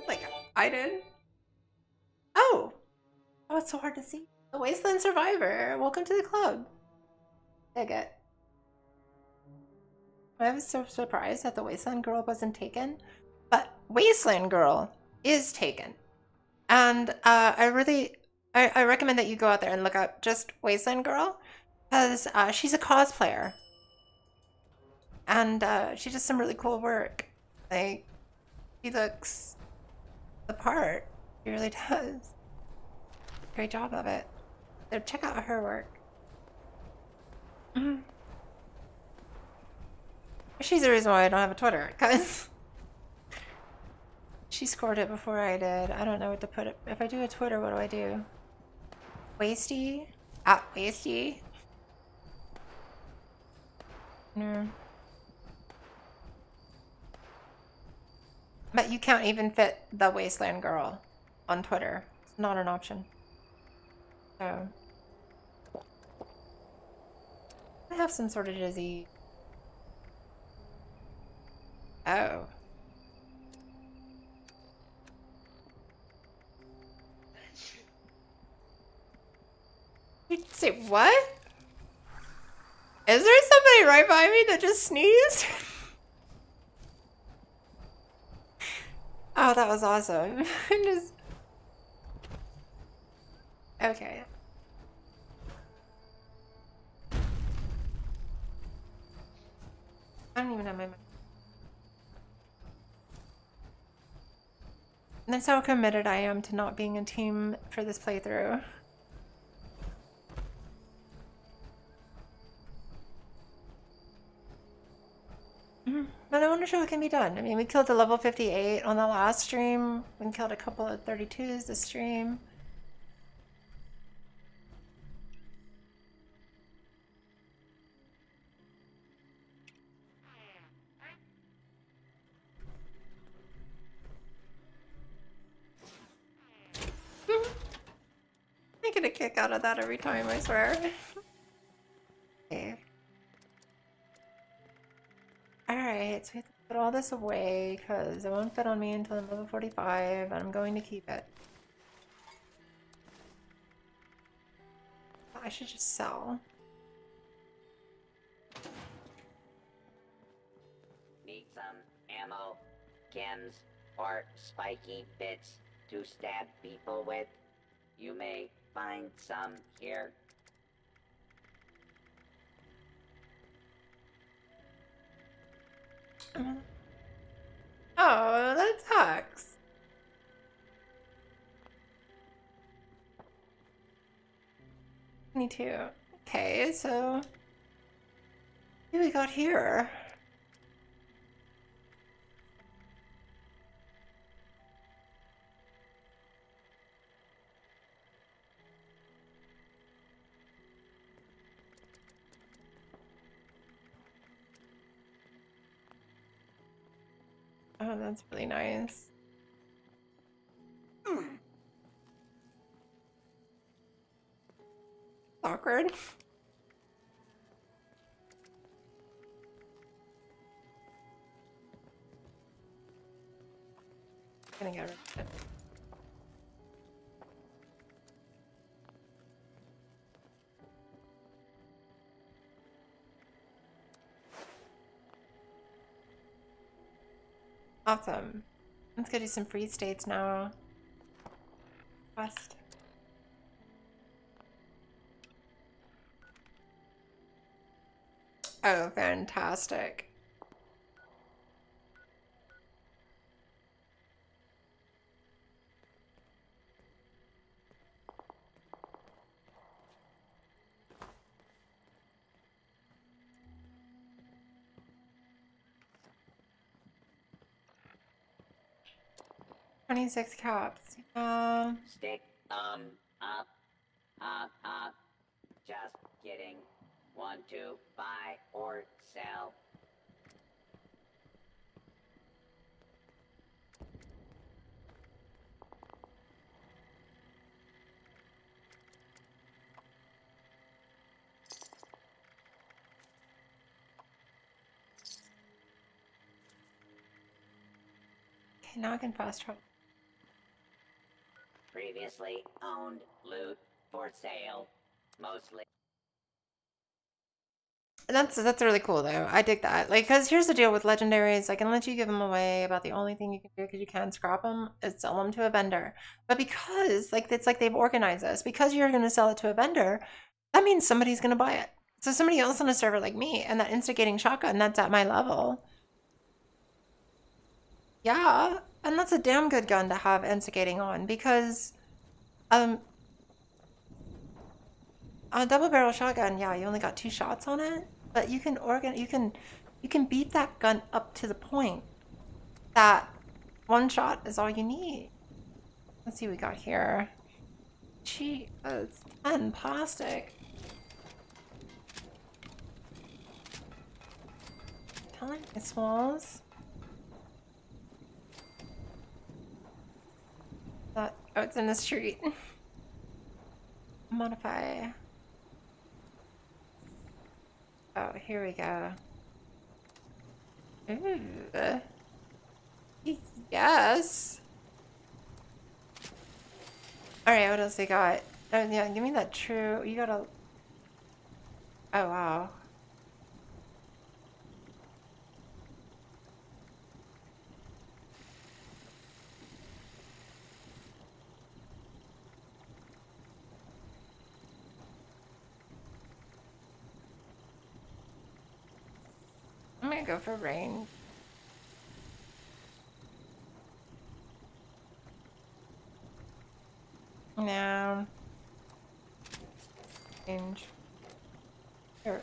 like I did. Oh, it's so hard to see. The Wasteland Survivor, welcome to the club. Dig it. I was so surprised that the Wasteland Girl wasn't taken, but Wasteland Girl is taken. And I recommend that you go out there and look up just Wasteland Girl, because she's a cosplayer. And she does some really cool work. Like, she looks the part. She really does. Great job of it. So check out her work. She's the reason why I don't have a Twitter, because she scored it before I did. I don't know what to put it. If I do a Twitter, what do I do? Wasty? At Wasty? No. But you can't even fit the Wasteland Girl on Twitter. It's not an option. So I have some sort of disease. Oh. You say what? Is there somebody right by me that just sneezed? Oh, that was awesome. Just... Okay. I don't even have my mic. That's how committed I am to not being a team for this playthrough. But I wonder if it can be done. I mean, we killed a level 58 on the last stream. We killed a couple of 32s this stream. I get a kick out of that every time, I swear. Okay. Alright, so we have to put all this away because it won't fit on me until I'm level 45, and I'm going to keep it. I should just sell. Need some ammo, chems, or spiky bits to stab people with? You may find some here. Oh, that sucks. Me too. Okay, so what do we got here? Oh, that's really nice. Awkward. Gonna get rid of it. Awesome. Let's go do some free states now. Quest. Oh, fantastic. $26 caps. Stick up, up. Just kidding. Want to buy or sell? Okay, now I can fast travel. Previously owned loot for sale. Mostly. That's really cool though. I dig that. Like, cause here's the deal with legendaries. I can let you give them away. About the only thing you can do, because you can scrap them, is sell them to a vendor. But because like it's like they've organized this, because you're gonna sell it to a vendor, that means somebody's gonna buy it. So somebody else on a server like me, and that instigating shotgun, that's at my level. Yeah, and that's a damn good gun to have instigating on, because a double barrel shotgun, yeah, you only got 2 shots on it, but you can beat that gun up to the point that 1 shot is all you need. Let's see what we got here. Gee, it's 10 plastic. Telling me smalls. That, oh, it's in the street. Modify. Oh, here we go. Ooh. Yes. Alright, what else we got? Oh, yeah, give me that true. You gotta. Oh, wow. I'm gonna go for rain. No. Change. Sure.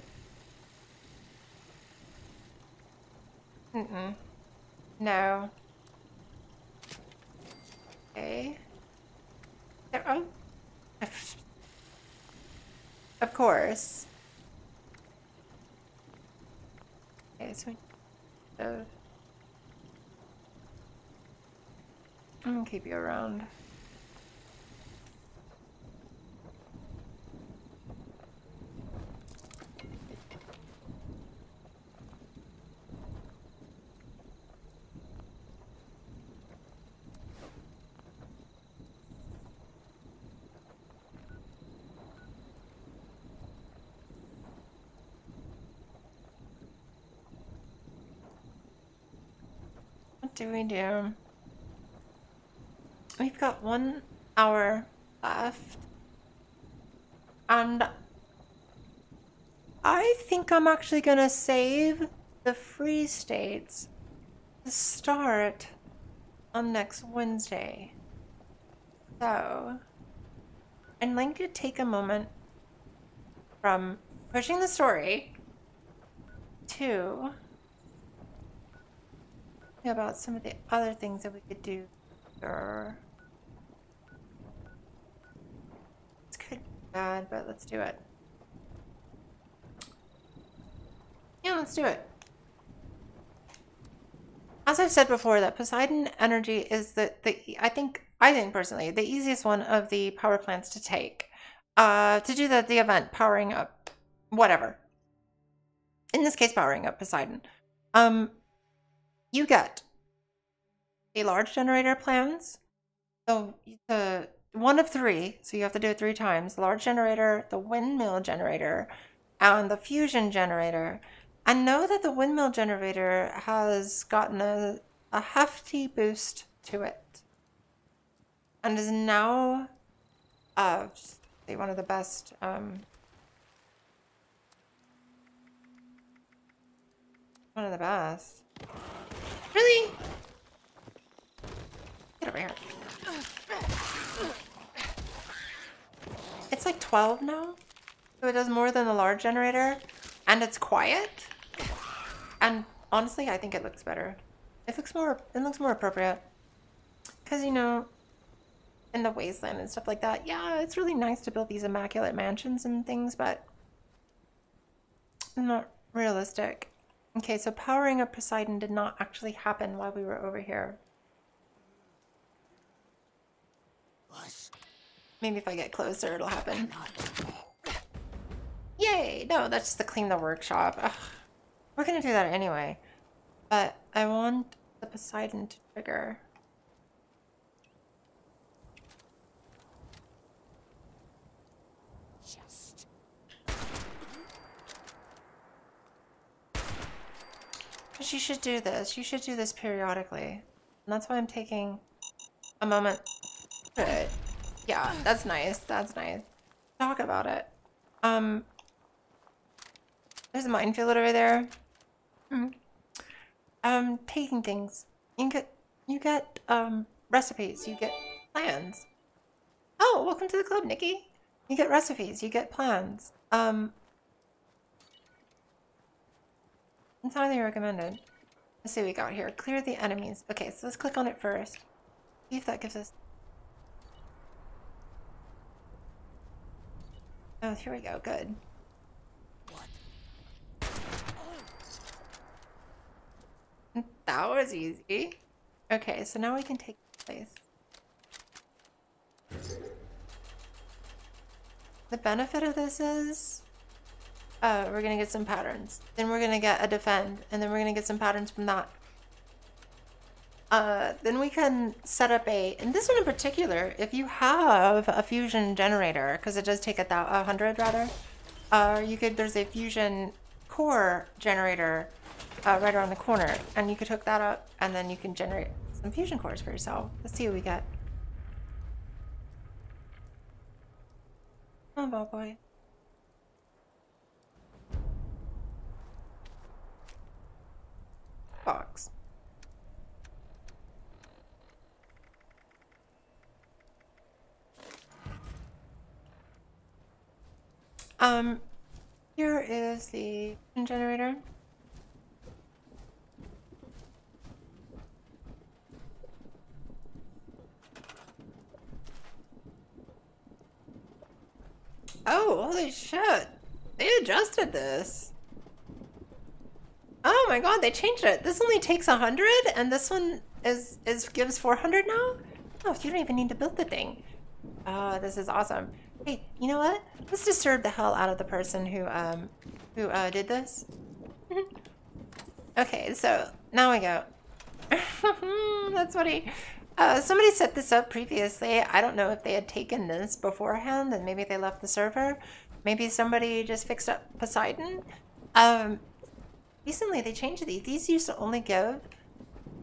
Mm-mm. No. Okay. Oh. Of course. Okay, so I'm gonna keep you around. What do we do? We've got 1 hour left. And I think I'm actually gonna save the free states to start on next Wednesday. So, I'd like to take a moment from pushing the story to think about some of the other things that we could do. This could be bad, but let's do it. Yeah, let's do it. As I've said before, that Poseidon energy is I think personally the easiest one of the power plants to take. To do the event powering up whatever. In this case, powering up Poseidon. You get a large generator plans. So the 1 of 3, so you have to do it 3 times. The large generator, the windmill generator, and the fusion generator. And know that the windmill generator has gotten a hefty boost to it. And is now one of the best one of the best. Really? Get over here. It's like 12 now. So it does more than the large generator. And it's quiet. And honestly, I think it looks better. It looks more appropriate. Because, you know, in the wasteland and stuff like that, yeah, it's really nice to build these immaculate mansions and things, but not realistic. Okay, so powering up Poseidon did not actually happen while we were over here. Maybe if I get closer, it'll happen. Yay! No, that's just to clean the workshop. Ugh. We're gonna do that anyway. But I want the Poseidon to trigger. Because you should do this. You should do this periodically. And that's why I'm taking a moment to do it. Yeah, that's nice. That's nice. Talk about it. There's a minefield over there. Taking things. You get recipes. You get plans. Oh, welcome to the club, Nikki. You get recipes. You get plans. It's highly recommended. Let's see what we got here. Clear the enemies. Okay, so let's click on it first. See if that gives us... Oh, here we go. Good. That was easy. Okay, so now we can take place. The benefit of this is we're gonna get some patterns. Then we're gonna get a defend, and then we're gonna get some patterns from that. Then we can set up and this one in particular, if you have a fusion generator, because it does take 100 rather, there's a fusion core generator right around the corner, and you could hook that up, and then you can generate some fusion cores for yourself. Let's see what we get. Oh, ball boy. Box. Here is the generator. Oh, holy shit. They adjusted this. Oh my god, they changed it. This only takes 100 and this one gives 400 now? Oh, you don't even need to build the thing. Oh, this is awesome. Hey, you know what? Let's disturb the hell out of the person who did this. Okay, so now we go. That's funny. Somebody set this up previously. I don't know if they had taken this beforehand and maybe they left the server. Maybe somebody just fixed up Poseidon. Recently they changed these. These used to only give...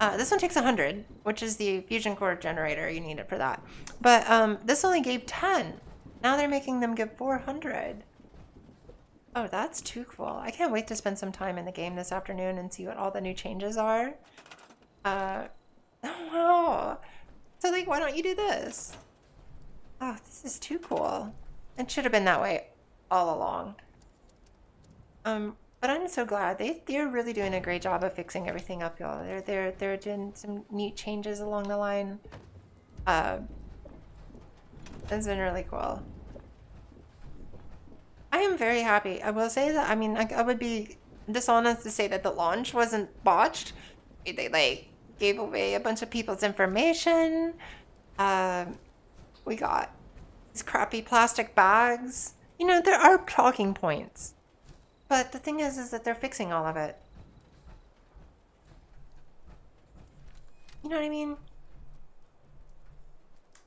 this one takes 100, which is the fusion core generator. You need it for that. But this only gave 10. Now they're making them give 400. Oh, that's too cool. I can't wait to spend some time in the game this afternoon and see what all the new changes are. Oh, wow. So, like, why don't you do this? Oh, this is too cool. It should have been that way all along. But I'm so glad. They're really doing a great job of fixing everything up, y'all. They're doing some neat changes along the line. It's been really cool. I am very happy. I will say that, I mean, I would be dishonest to say that the launch wasn't botched. They, like, gave away a bunch of people's information. We got these crappy plastic bags. You know, there are talking points. But the thing is that they're fixing all of it. You know what I mean?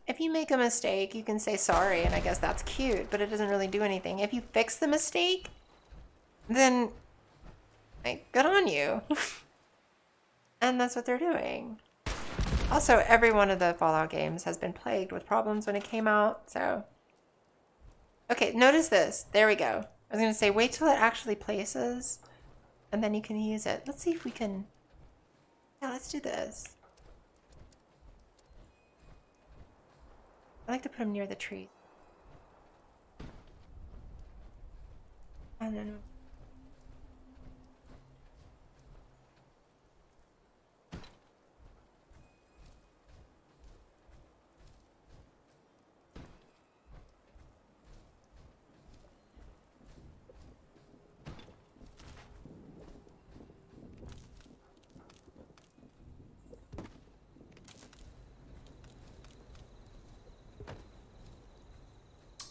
If you make a mistake, you can say sorry, and I guess that's cute, but it doesn't really do anything. If you fix the mistake, then, like, good on you. And that's what they're doing. Also, every one of the Fallout games has been plagued with problems when it came out, so... Okay, notice this. There we go. I was going to say, wait till it actually places, and then you can use it. Let's see if we can... Yeah, let's do this. I like to put them near the tree. I don't know.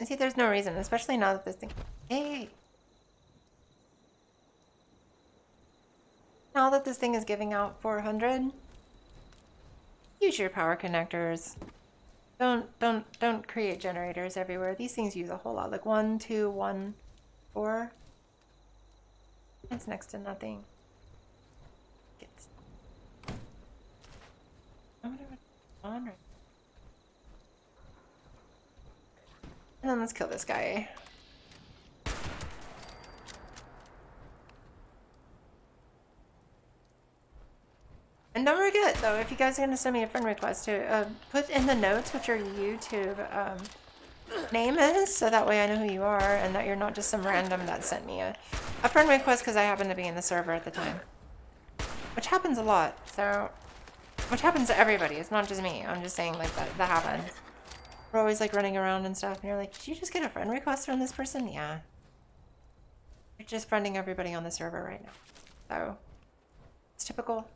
See, there's no reason, especially now that this thing... Hey! Now that this thing is giving out 400, use your power connectors. Don't create generators everywhere. These things use a whole lot. Like 1, 2, 1, 4. It's next to nothing. wonder what's on right. And then let's kill this guy. And don't forget, though, if you guys are going to send me a friend request, to put in the notes what your YouTube name is, so that way I know who you are and that you're not just some random that sent me a friend request because I happen to be in the server at the time. Which happens a lot, so... Which happens to everybody, it's not just me. I'm just saying, like, that happens. We're always, like, running around and stuff, and you're like, did you just get a friend request from this person? Yeah. You're just friending everybody on the server right now. So, it's typical.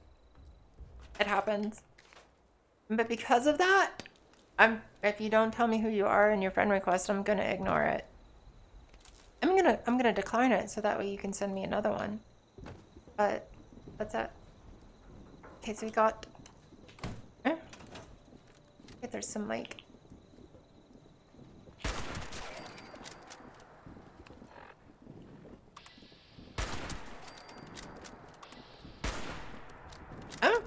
It happens. But because of that, if you don't tell me who you are in your friend request, I'm gonna ignore it. I'm gonna decline it so that way you can send me another one. But that's it. Okay, so we got there's some like oh.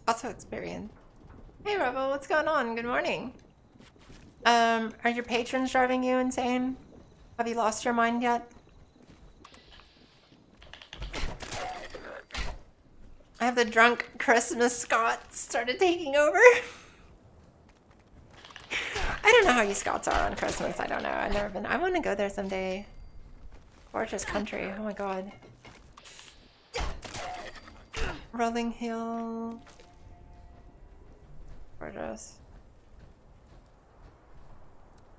Also experience. Hey Rebel, what's going on? Good morning. Are your patrons driving you insane? Have you lost your mind yet? I have the drunk Christmas Scots started taking over. I don't know how you Scots are on Christmas. I don't know. I've never been. I want to go there someday. Gorgeous country. Oh my god. Rolling Hill. Gorgeous.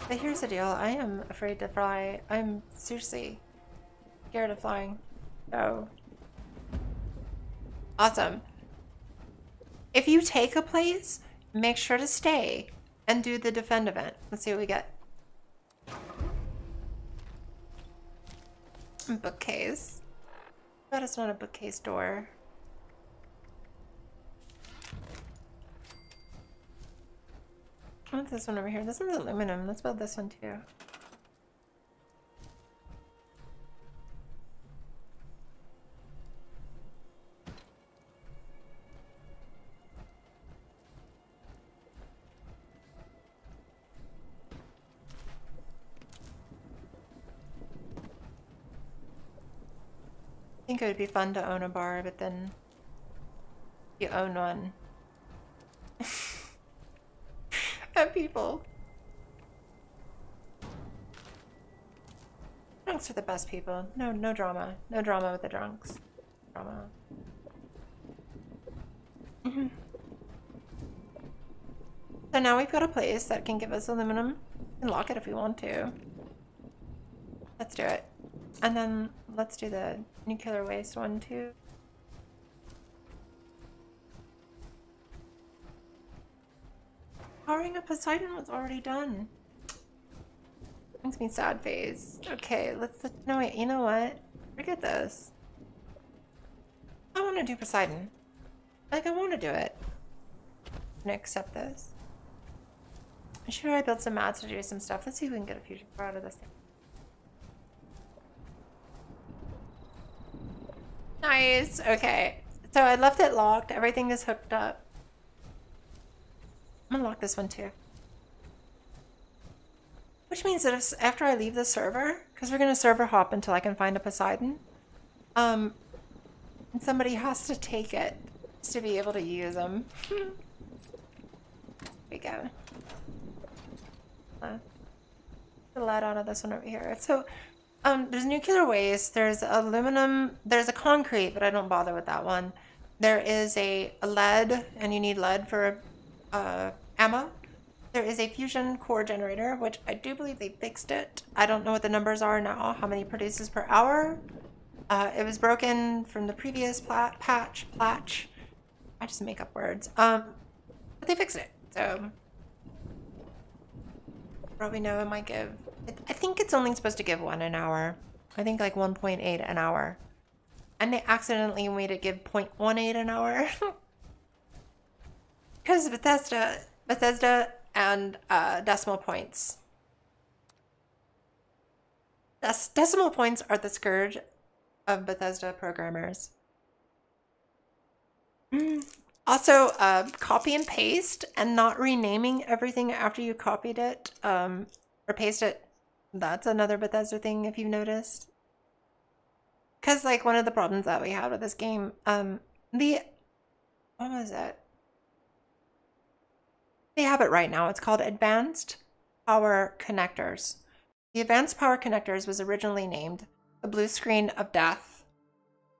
But here's the deal. I am afraid to fly. I'm seriously scared of flying. So awesome. If you take a place, make sure to stay and do the defend event. Let's see what we get. Bookcase. That is not a bookcase door. What's this one over here? This one's aluminum. Let's build this one too. I think it would be fun to own a bar, but then you own one. And people. Drunks are the best people. No drama. No drama with the drunks. Drama. So now we've got a place that can give us aluminum. We can lock it if we want to. Let's do it. And then let's do the nuclear waste one too. Powering up Poseidon was already done. Makes me sad face. Okay, no wait, you know what? Forget this. I want to do Poseidon. Like, I want to do it. I'm gonna accept this. I'm sure I built some mats to do some stuff. Let's see if we can get a fusion core out of this thing. Nice. Okay. So I left it locked. Everything is hooked up. I'm gonna lock this one too. Which means that if, after I leave the server, because we're gonna server hop until I can find a Poseidon, and somebody has to take it to be able to use them. There we go. The lead out of this one over here. So there's nuclear waste, there's aluminum, there's a concrete, but I don't bother with that one. There is a lead, and you need lead for ammo. There is a fusion core generator, which I do believe they fixed it. I don't know what the numbers are now, how many it produces per hour. It was broken from the previous patch. I just make up words. But they fixed it, so probably know it might give. I think it's only supposed to give 1 an hour. I think like 1.8 an hour. And they accidentally made it give 0.18 an hour. Because Bethesda and decimal points. Decimal points are the scourge of Bethesda programmers. Also, copy and paste and not renaming everything after you copied it or paste it. That's another Bethesda thing, if you've noticed. Because, like, one of the problems that we had with this game, what was it? They have it right now. It's called Advanced Power Connectors. The Advanced Power Connectors was originally named the Blue Screen of Death.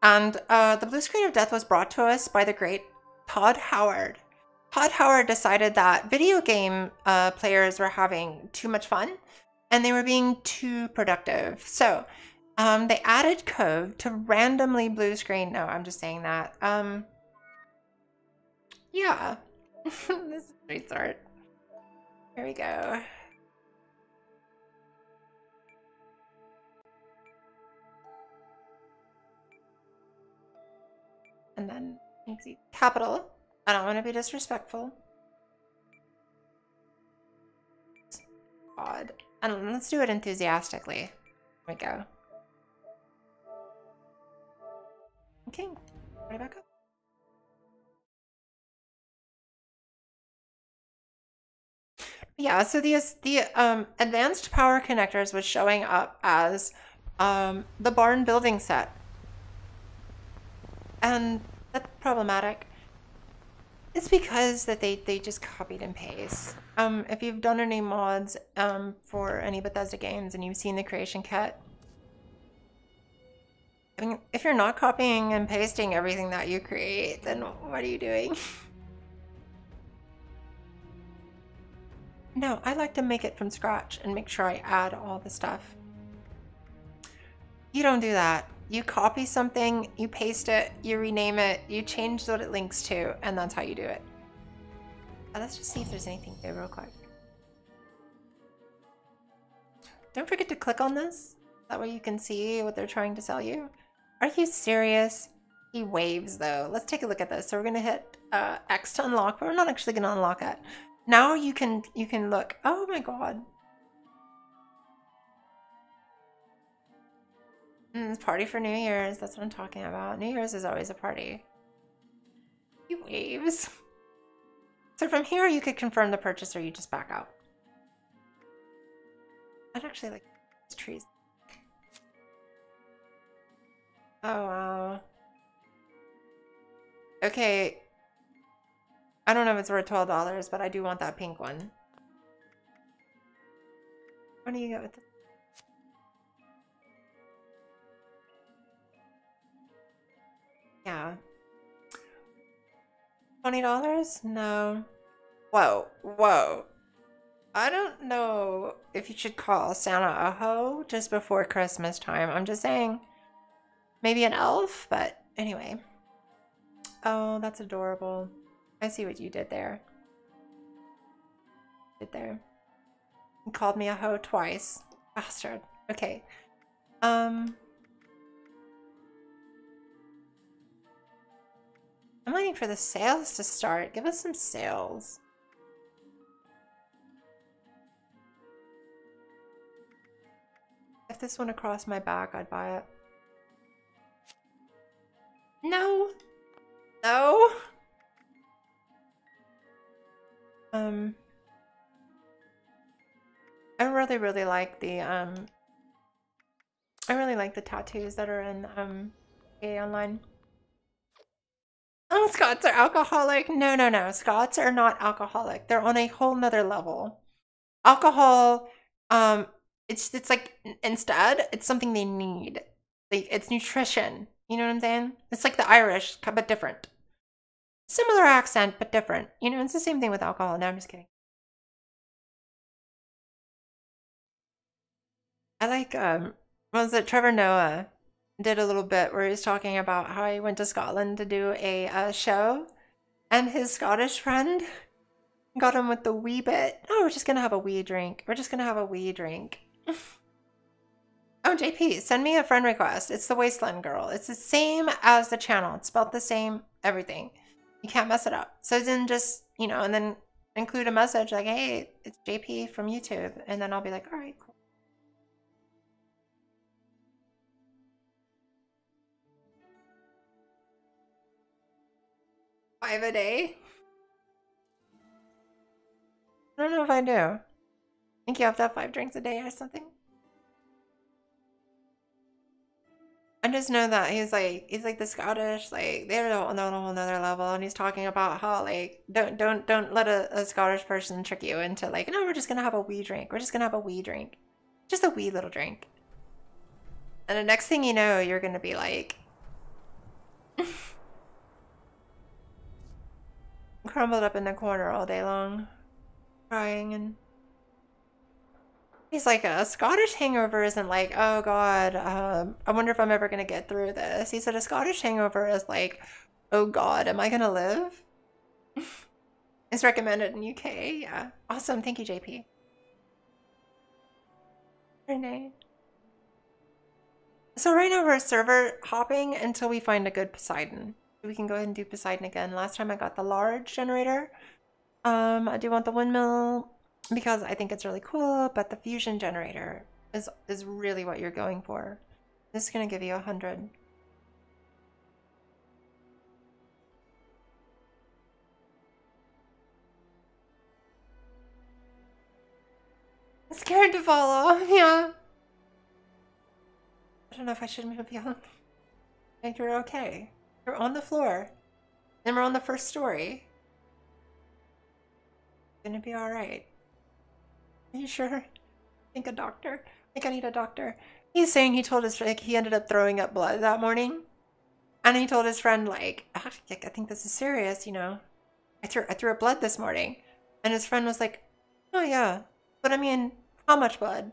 And the Blue Screen of Death was brought to us by the great Todd Howard. Todd Howard decided that video game players were having too much fun and they were being too productive. So they added code to randomly blue screen. No, I'm just saying that. Yeah. This is street art. Here we go. And then let's see, capital. I don't want to be disrespectful. Odd. I don't know, let's do it enthusiastically. There we go. Okay, right back up. Yeah, so the advanced power connectors was showing up as the barn building set. And that's problematic. It's because that they just copied and paste. If you've done any mods for any Bethesda games and you've seen the creation kit, I mean, if you're not copying and pasting everything that you create, then what are you doing? No, I like to make it from scratch and make sure I add all the stuff. You don't do that. You copy something, you paste it, you rename it, you change what it links to, and that's how you do it. Let's just see if there's anything there real quick. Don't forget to click on this. That way you can see what they're trying to sell you. Are you serious? He waves though. Let's take a look at this. So we're gonna hit X to unlock, but we're not actually gonna unlock it. Now you can look. Oh my god. Party for New Year's. That's what I'm talking about. New Year's is always a party. He waves. So from here you could confirm the purchase or you just back out. I'd actually like these trees. Oh wow. Okay. I don't know if it's worth $12, but I do want that pink one. What do you get with this? Yeah. $20? No. Whoa, whoa. I don't know if you should call Santa a hoe just before Christmas time. I'm just saying. Maybe an elf, but anyway. Oh, that's adorable. I see what you did there. You called me a hoe twice. Bastard. Okay. I'm waiting for the sales to start. Give us some sales. If this went across my back, I'd buy it. No. No. I really like the tattoos that are in AA Online. Oh, Scots are alcoholic. No, no, no. Scots are not alcoholic. They're on a whole nother level. Alcohol, it's like instead it's something they need. Like it's nutrition. You know what I'm saying? It's like the Irish, but different. Similar accent, but different. You know, it's the same thing with alcohol. No, I'm just kidding. I like, what was it? Trevor Noah did a little bit where he was talking about how he went to Scotland to do a show, and his Scottish friend got him with the wee bit. Oh, we're just gonna have a wee drink. We're just gonna have a wee drink. Oh, JP, send me a friend request. It's the Wasteland Girl. It's the same as the channel. It's spelled the same, everything. You can't mess it up. So then just, you know, and then include a message like, hey, it's JP from YouTube. And then I'll be like, all right, cool. $5 a day? I don't know if I do. I think you have to have 5 drinks a day or something. I just know that he's like the Scottish, like they're on a whole nother level, and he's talking about how like don't let a Scottish person trick you into like, no, we're just gonna have a wee drink. We're just gonna have a wee drink. Just a wee little drink. And the next thing you know, you're gonna be like crumbled up in the corner all day long, crying. And he's like, a Scottish hangover isn't like, oh God, I wonder if I'm ever gonna get through this. He said a Scottish hangover is like, oh God, am I gonna live? It's recommended in UK. Yeah, awesome. Thank you, JP. Renee. So right now we're server hopping until we find a good Poseidon. We can go ahead and do Poseidon again. Last time I got the large generator. I do want the windmill because I think it's really cool, but the fusion generator is really what you're going for. This is gonna give you 100. I'm scared to fall off, yeah. I don't know if I should move you. I think you're okay. You're on the floor. Then we're on the first story. Gonna be alright. Are you sure? I think a doctor. I think I need a doctor. He's saying he told his like he ended up throwing up blood that morning. And he told his friend, like, I think this is serious, you know. I threw up blood this morning. And his friend was like, oh yeah. But I mean, how much blood?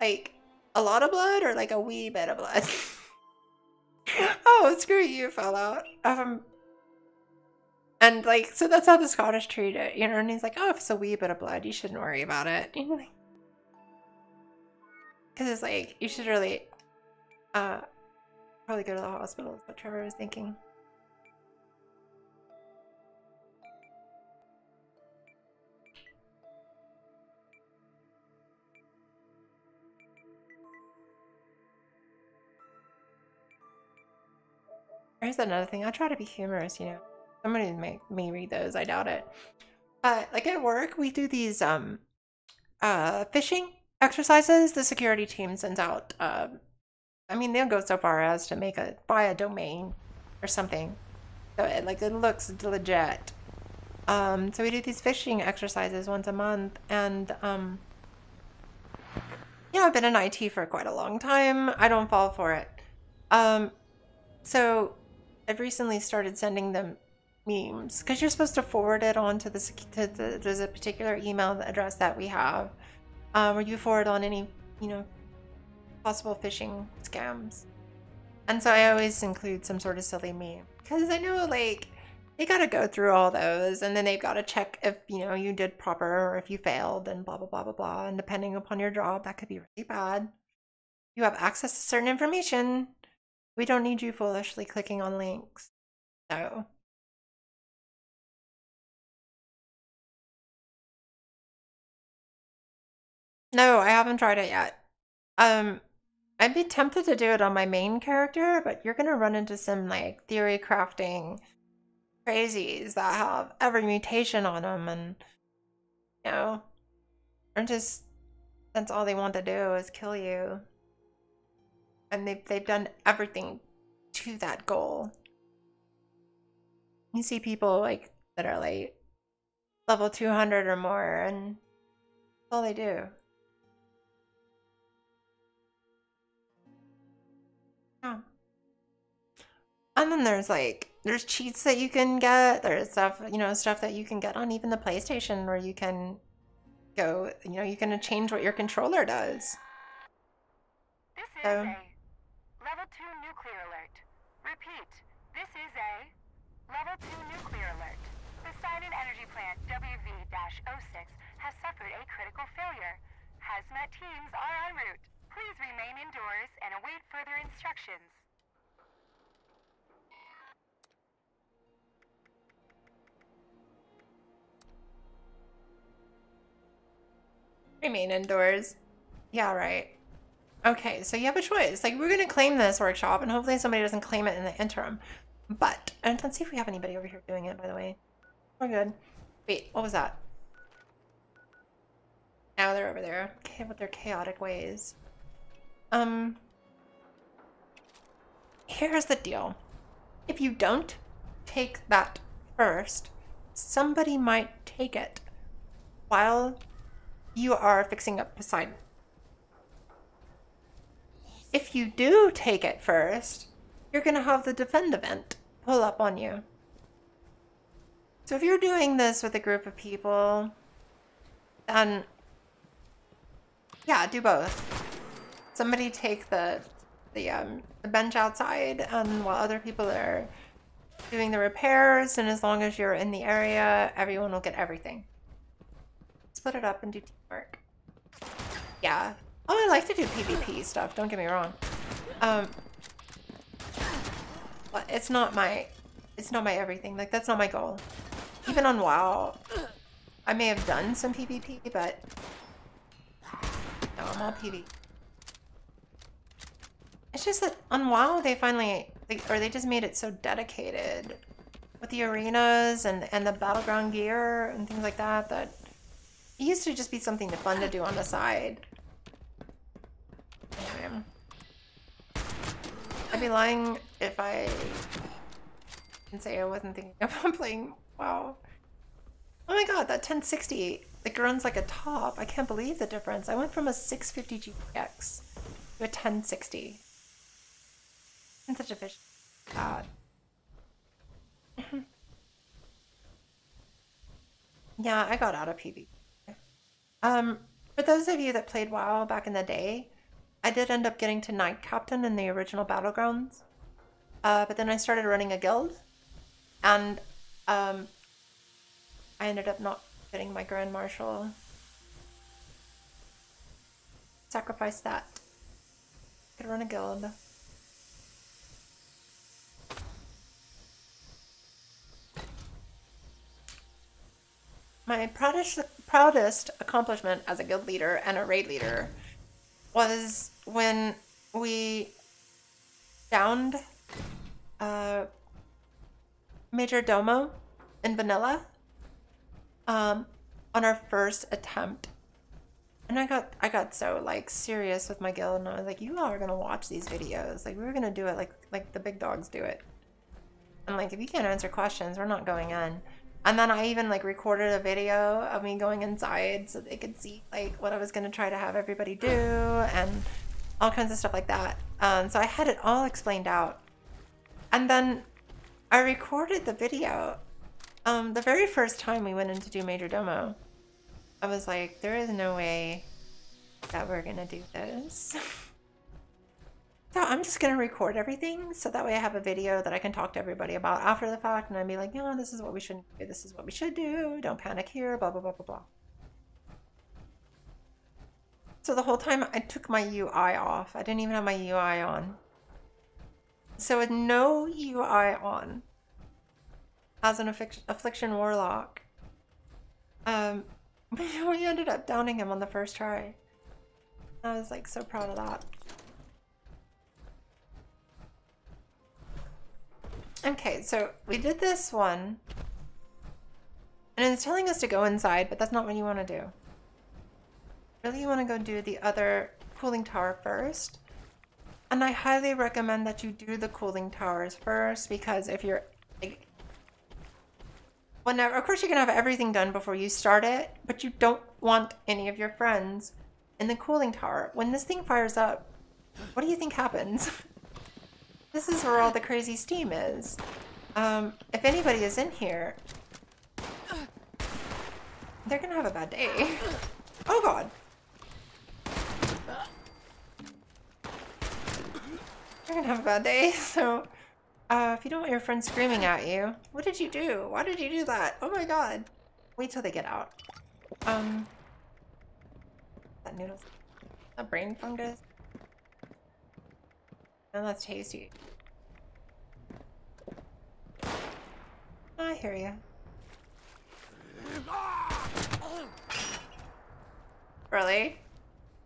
Like, a lot of blood or like a wee bit of blood? Oh, screw you, fell out. And like, so that's how the Scottish treat it, you know? And he's like, oh, if it's a wee bit of blood, you shouldn't worry about it. You know, like, because it's like, you should really, probably go to the hospital, is what Trevor was thinking. Here's another thing. I try to be humorous, you know. Somebody make me read those. I doubt it. Like at work, we do these phishing exercises. The security team sends out. I mean, they'll go so far as to buy a domain or something, so it looks legit. So we do these phishing exercises once a month, and yeah, I've been in IT for quite a long time. I don't fall for it. So I've recently started sending them memes because you're supposed to forward it on to there's a particular email address that we have where you forward on any, you know, possible phishing scams. And so I always include some sort of silly meme because I know like they got to go through all those and then they've got to check if, you know, you did proper or if you failed and blah, blah, blah, blah, blah. And depending upon your job, that could be really bad. You have access to certain information. We don't need you foolishly clicking on links. So. No, I haven't tried it yet. I'd be tempted to do it on my main character, but you're gonna run into some like theory crafting crazies that have every mutation on them, and you know, or just that's all they want to do is kill you, and they've done everything to that goal. You see people like that are like level 200 or more, and that's all they do. Yeah. And then there's cheats that you can get. There's stuff, you know, stuff that you can get on even the PlayStation where you can go, you know, you can change what your controller does. This is a level 2 nuclear alert. Repeat, this is a level 2 nuclear alert. Poseidon Energy Plant WV-06 has suffered a critical failure. Hazmat teams are en route. Please remain indoors and await further instructions. Remain indoors. Yeah, right. Okay, so you have a choice. Like, we're going to claim this workshop, and hopefully somebody doesn't claim it in the interim. But, and let's see if we have anybody over here doing it, by the way. We're good. Wait, what was that? Now they're over there. Okay, with their chaotic ways. Here's the deal. If you don't take that first, somebody might take it while you are fixing up Poseidon. If you do take it first, you're going to have the defend event pull up on you. So if you're doing this with a group of people, then yeah, do both. Somebody take the bench outside, and while other people are doing the repairs, and as long as you're in the area, everyone will get everything. Split it up and do teamwork. Yeah. Oh, I like to do PvP stuff, don't get me wrong. But it's not my everything. Like, that's not my goal. Even on WoW, I may have done some PvP, but no, I'm all PvP. It's just that on WoW they finally, they just made it so dedicated with the arenas and the battleground gear and things like that, that it used to just be something fun to do on the side. Anyway, I'd be lying if I didn't say I wasn't thinking about playing WoW. Oh my god, that 1060, it runs like a top. I can't believe the difference. I went from a 650 GTX to a 1060. I'm such a fish. God. Yeah, I got out of PvP. For those of you that played WoW back in the day, I did end up getting to Knight Captain in the original Battlegrounds. But then I started running a guild, and I ended up not getting my Grand Marshal. Sacrifice that. Could run a guild. My proudest accomplishment as a guild leader and a raid leader was when we downed Major Domo in vanilla on our first attempt. And I got so like serious with my guild, and I was like, you all are gonna watch these videos. Like, we were gonna do it like the big dogs do it. And like, if you can't answer questions, we're not going in. And then I even like recorded a video of me going inside so they could see like what I was gonna try to have everybody do and all kinds of stuff like that. So I had it all explained out. And then I recorded the video. The very first time we went in to do Major Domo, I was like, there is no way that we're gonna do this. So I'm just gonna record everything so that way I have a video that I can talk to everybody about after the fact, and I'd be like, no, this is what we shouldn't do, this is what we should do, don't panic here, blah, blah, blah, blah, blah. So the whole time I took my UI off. I didn't even have my UI on. So with no UI on, as an Affliction Warlock, we ended up downing him on the first try. I was like so proud of that. Okay, so we did this one, and it's telling us to go inside, but that's not what you want to do. Really, you want to go do the other cooling tower first. And I highly recommend that you do the cooling towers first, because if you're like, whenever, of course you can have everything done before you start it, but you don't want any of your friends in the cooling tower. When this thing fires up, what do you think happens? This is where all the crazy steam is. If anybody is in here, they're gonna have a bad day. Oh god. They're gonna have a bad day, so if you don't want your friends screaming at you, what did you do? Why did you do that? Oh my god. Wait till they get out. That noodles. A brain fungus. And that's tasty. I hear you. Really?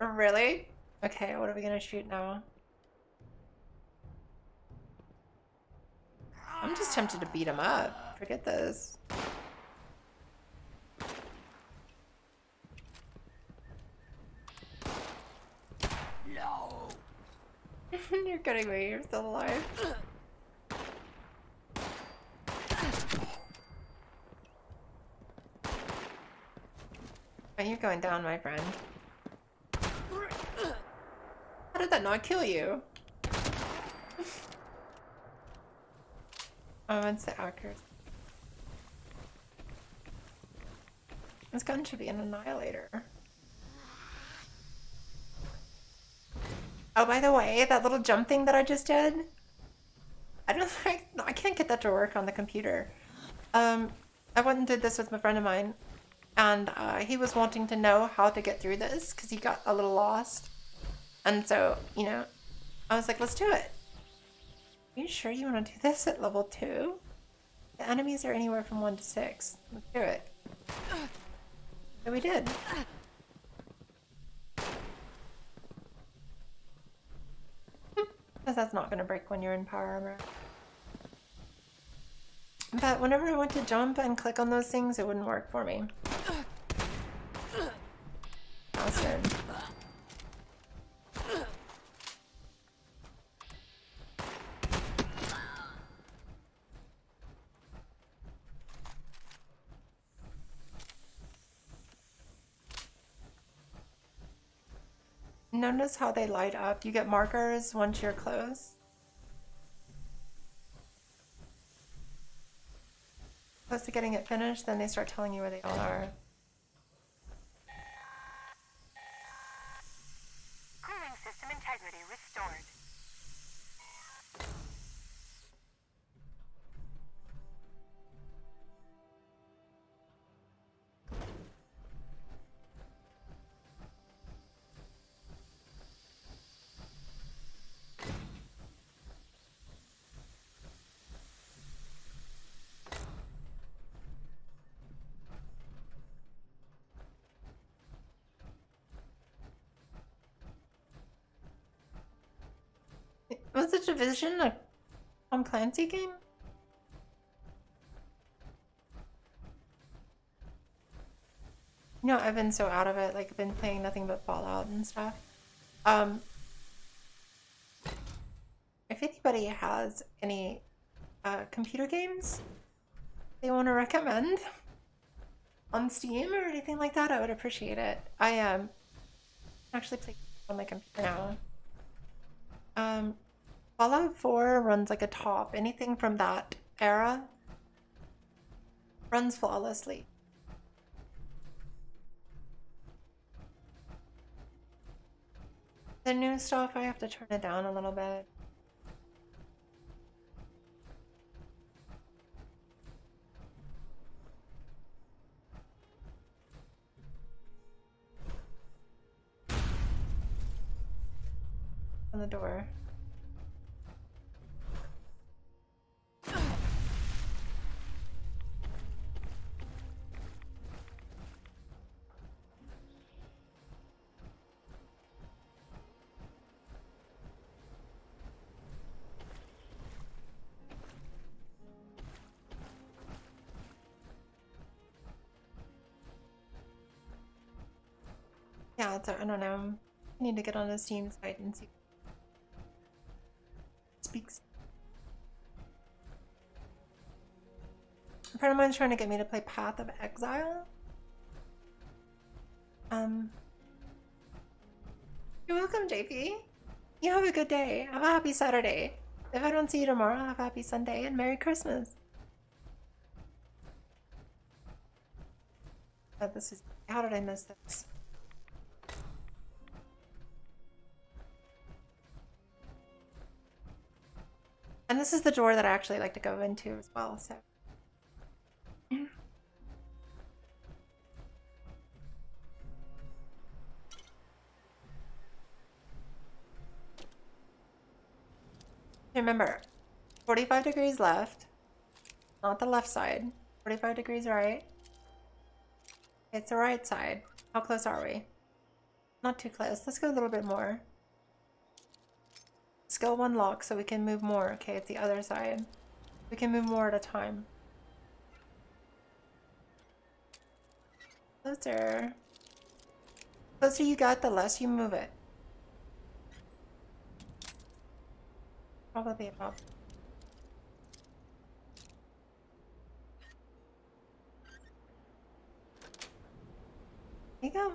Really? Okay, what are we gonna shoot now? I'm just tempted to beat him up. Forget this. No. You're kidding me. You're still alive. Oh, you're going down, my friend. How did that not kill you? Oh, it's the accuracy. This gun should be an annihilator. Oh, by the way, that little jump thing that I just did, I can't get that to work on the computer. I went and did this with a friend of mine, and he was wanting to know how to get through this because he got a little lost. And so, you know, I was like, let's do it. Are you sure you want to do this at level 2? The enemies are anywhere from 1 to 6. Let's do it. So we did. Because that's not going to break when you're in power armor. But whenever I went to jump and click on those things, it wouldn't work for me. Bastard. Notice how they light up. You get markers once you're close. Close to getting it finished, then they start telling you where they all are. Cooling system integrity restored. Was the Division a Tom Clancy game? You know, I've been so out of it. Like, I've been playing nothing but Fallout and stuff. If anybody has any computer games they want to recommend on Steam or anything like that, I would appreciate it. I actually play on my computer now. Fallout 4 runs like a top. Anything from that era runs flawlessly. The new stuff, I have to turn it down a little bit. On the door. Yeah, it's, I don't know. I need to get on the Steam site and see. Speaks. A friend of mine's trying to get me to play Path of Exile. You're welcome, JP. You have a good day. Have a happy Saturday. If I don't see you tomorrow, have a happy Sunday and Merry Christmas. Oh, this is. How did I miss this? And this is the door that I actually like to go into as well, so. Remember, 45 degrees left, not the left side. 45 degrees right. It's the right side. How close are we? not too close. Let's go a little bit more. Let's go one lock so we can move more. Okay, it's the other side. We can move more at a time. Closer. The closer you got, the less you move it. Probably about. There you go.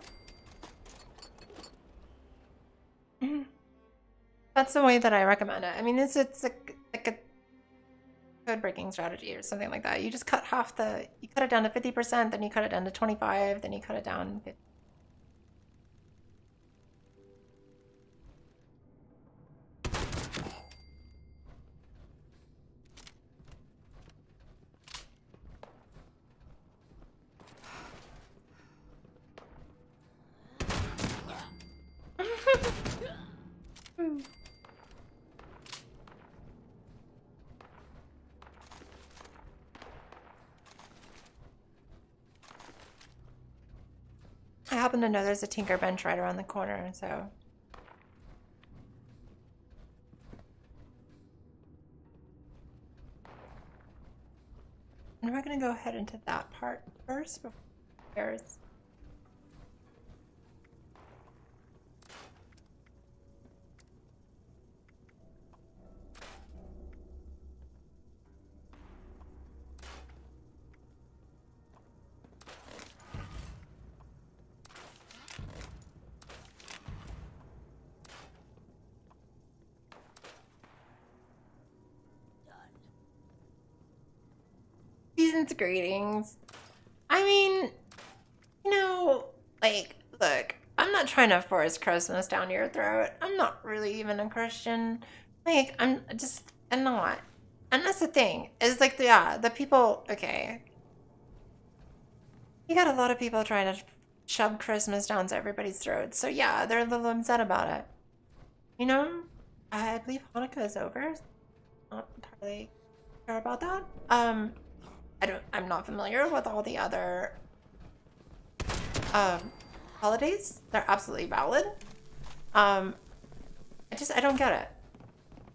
That's the way that I recommend it. I mean, it's like a code breaking strategy or something like that. You just cut half you cut it down to 50%, then you cut it down to 25, then you cut it down 50. I happen to know there's a Tinker bench right around the corner, so. And we're gonna go ahead into that part first before there's. Season's greetings. I mean, you know, like, look, I'm not trying to force Christmas down your throat. I'm not really even a Christian. Like, I'm not. And that's the thing, is like, yeah, the people, okay. You got a lot of people trying to shove Christmas down everybody's throats. So yeah, they're a little upset about it. You know, I believe Hanukkah is over. Not entirely sure about that. I'm not familiar with all the other holidays. They're absolutely valid. I don't get it.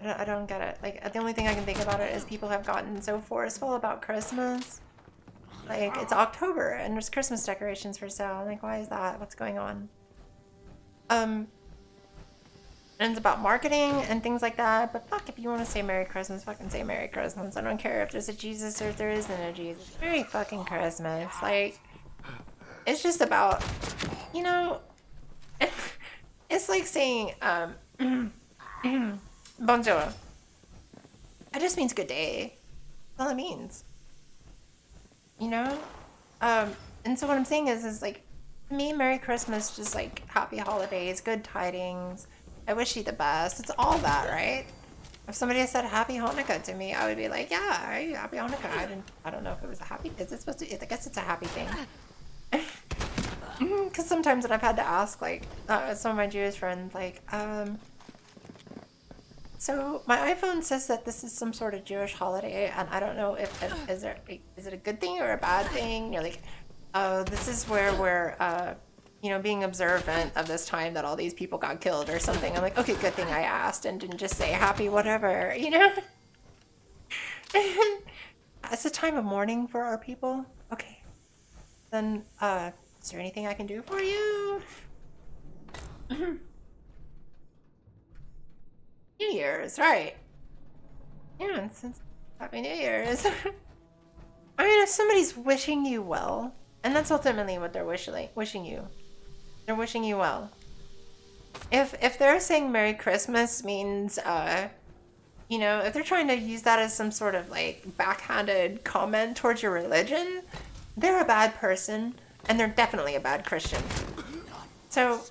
I don't get it. Like, the only thing I can think about it is people have gotten so forceful about Christmas. Like, it's October and there's Christmas decorations for sale. I'm like, why is that? What's going on? And it's about marketing and things like that. But fuck, if you want to say Merry Christmas, fucking say Merry Christmas. I don't care if there's a Jesus or if there isn't a Jesus. Merry fucking Christmas. Like, it's just about, you know, it's like saying, bonjour. It just means good day. That's all it means. You know? And so what I'm saying is like, to me, Merry Christmas, just like happy holidays, good tidings. I wish you the best. It's all that, right? If somebody had said Happy Hanukkah to me, I would be like, yeah, Happy Hanukkah. I don't know if it was a happy. Is it supposed to? I guess it's a happy thing. Because sometimes when I've had to ask, like, some of my Jewish friends, like, so my iPhone says that this is some sort of Jewish holiday, and I don't know if is it a good thing or a bad thing? You're like, oh, this is where we're you know, being observant of this time that all these people got killed or something. I'm like, okay, good thing I asked and didn't just say happy whatever, you know? It's a time of mourning for our people. Okay. Then, is there anything I can do for you? New Year's, right. Yeah, since Happy New Year's. I mean, if somebody's wishing you well, and that's ultimately what they're wishing you. They're wishing you well. If they're saying Merry Christmas means, you know, if they're trying to use that as some sort of like backhanded comment towards your religion, they're a bad person and they're definitely a bad Christian. So,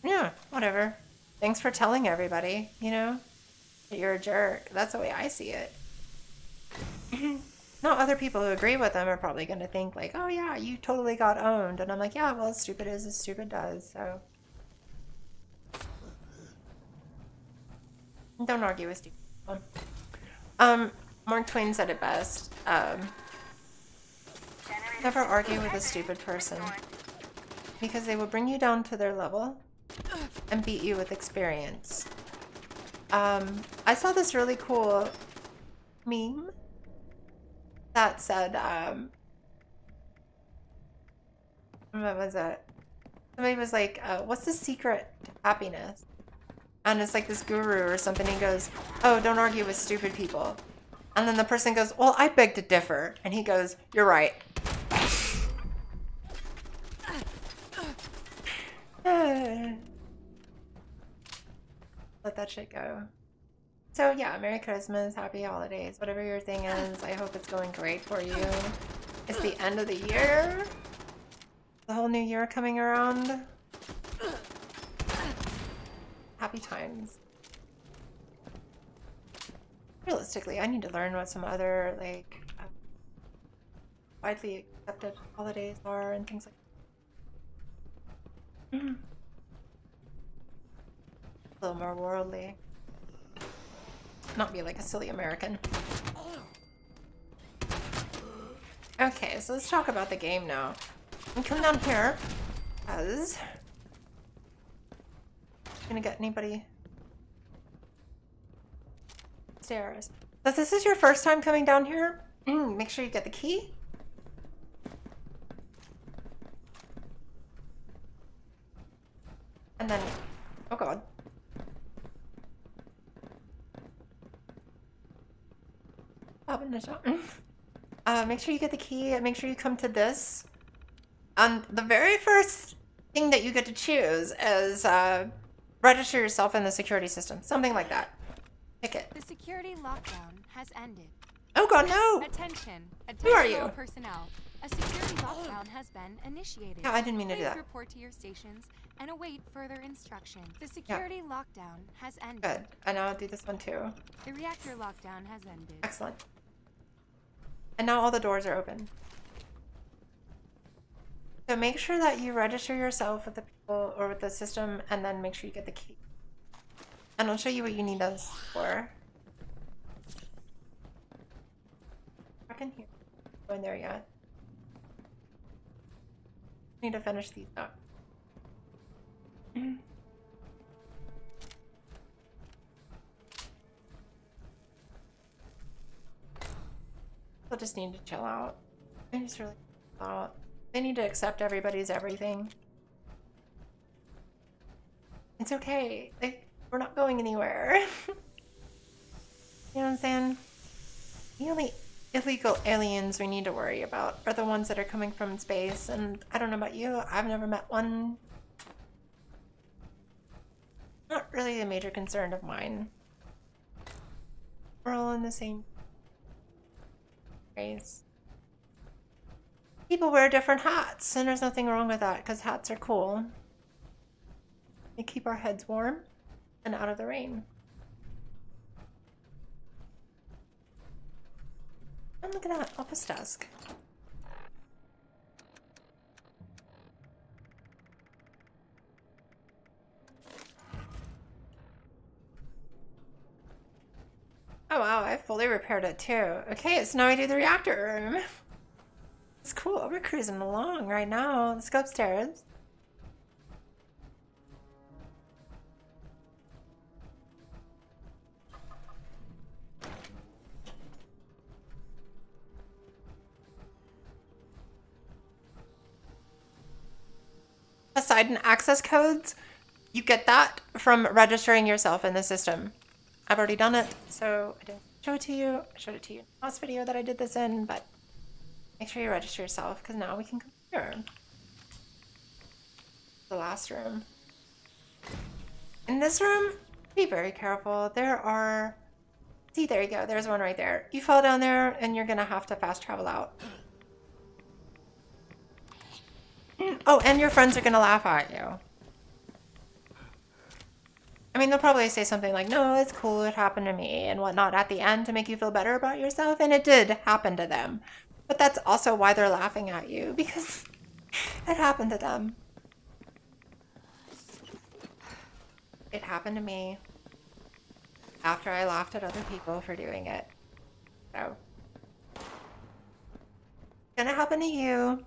yeah, whatever. Thanks for telling everybody, you know, that you're a jerk. That's the way I see it. No, other people who agree with them are probably going to think like, oh yeah, you totally got owned. And I'm like, yeah, well, as stupid as stupid does, so. Don't argue with stupid people. Mark Twain said it best. Never argue with a stupid person. because they will bring you down to their level and beat you with experience. I saw this really cool meme that said, what was it? Somebody was like, what's the secret to happiness? And it's like this guru or something. He goes, oh, don't argue with stupid people. And then the person goes, well, I beg to differ. And he goes, you're right. Let that shit go. So yeah, Merry Christmas, Happy Holidays, whatever your thing is. I hope it's going great for you. It's the end of the year. The whole new year coming around. Happy times. Realistically, I need to learn what some other like widely accepted holidays are and things like that. A little more worldly. Not be like a silly American. Okay, so let's talk about the game now. And come down here, as gonna get anybody stairs. So if this is your first time coming down here, make sure you get the key. And then, oh god. Make sure you get the key and make sure you come to this. And the very first thing that you get to choose is register yourself in the security system. Something like that. Pick it. The security lockdown has ended. Oh god, no! Attention. Who are you? Personnel. A security lockdown has been initiated. Yeah, I didn't mean to do that. Please report to your stations and await further instruction. The security lockdown has ended. Good. And now I'll do this one too. The reactor lockdown has ended. Excellent. And now all the doors are open. So make sure that you register yourself with the people or with the system, and then make sure you get the key. And I'll show you what you need those for. Back in here. Go in there yet. Need to finish these up. They'll just need to chill out. They just really chill out. They need to accept everybody's everything. It's okay. We're not going anywhere. You know what I'm saying? The only illegal aliens we need to worry about are the ones that are coming from space, and I don't know about you, I've never met one. Not really a major concern of mine. We're all in the same race. People wear different hats, and there's nothing wrong with that, because hats are cool. They keep our heads warm and out of the rain. And look at that, office desk. Oh wow, I fully repaired it too. Okay, so now I do the reactor room. It's cool, we're cruising along right now. Let's go upstairs. Poseidon access codes, you get that from registering yourself in the system. I've already done it, so I didn't show it to you. I showed it to you in the last video that I did this in, but make sure you register yourself, because now we can come here. The last room. In this room, be very careful. There are... See, there you go. There's one right there. You fall down there, and you're going to have to fast travel out. Oh, and your friends are going to laugh at you. I mean, they'll probably say something like, no, it's cool, it happened to me, and whatnot at the end to make you feel better about yourself, and it did happen to them. But that's also why they're laughing at you, because it happened to them. It happened to me after I laughed at other people for doing it. So, it's gonna happen to you.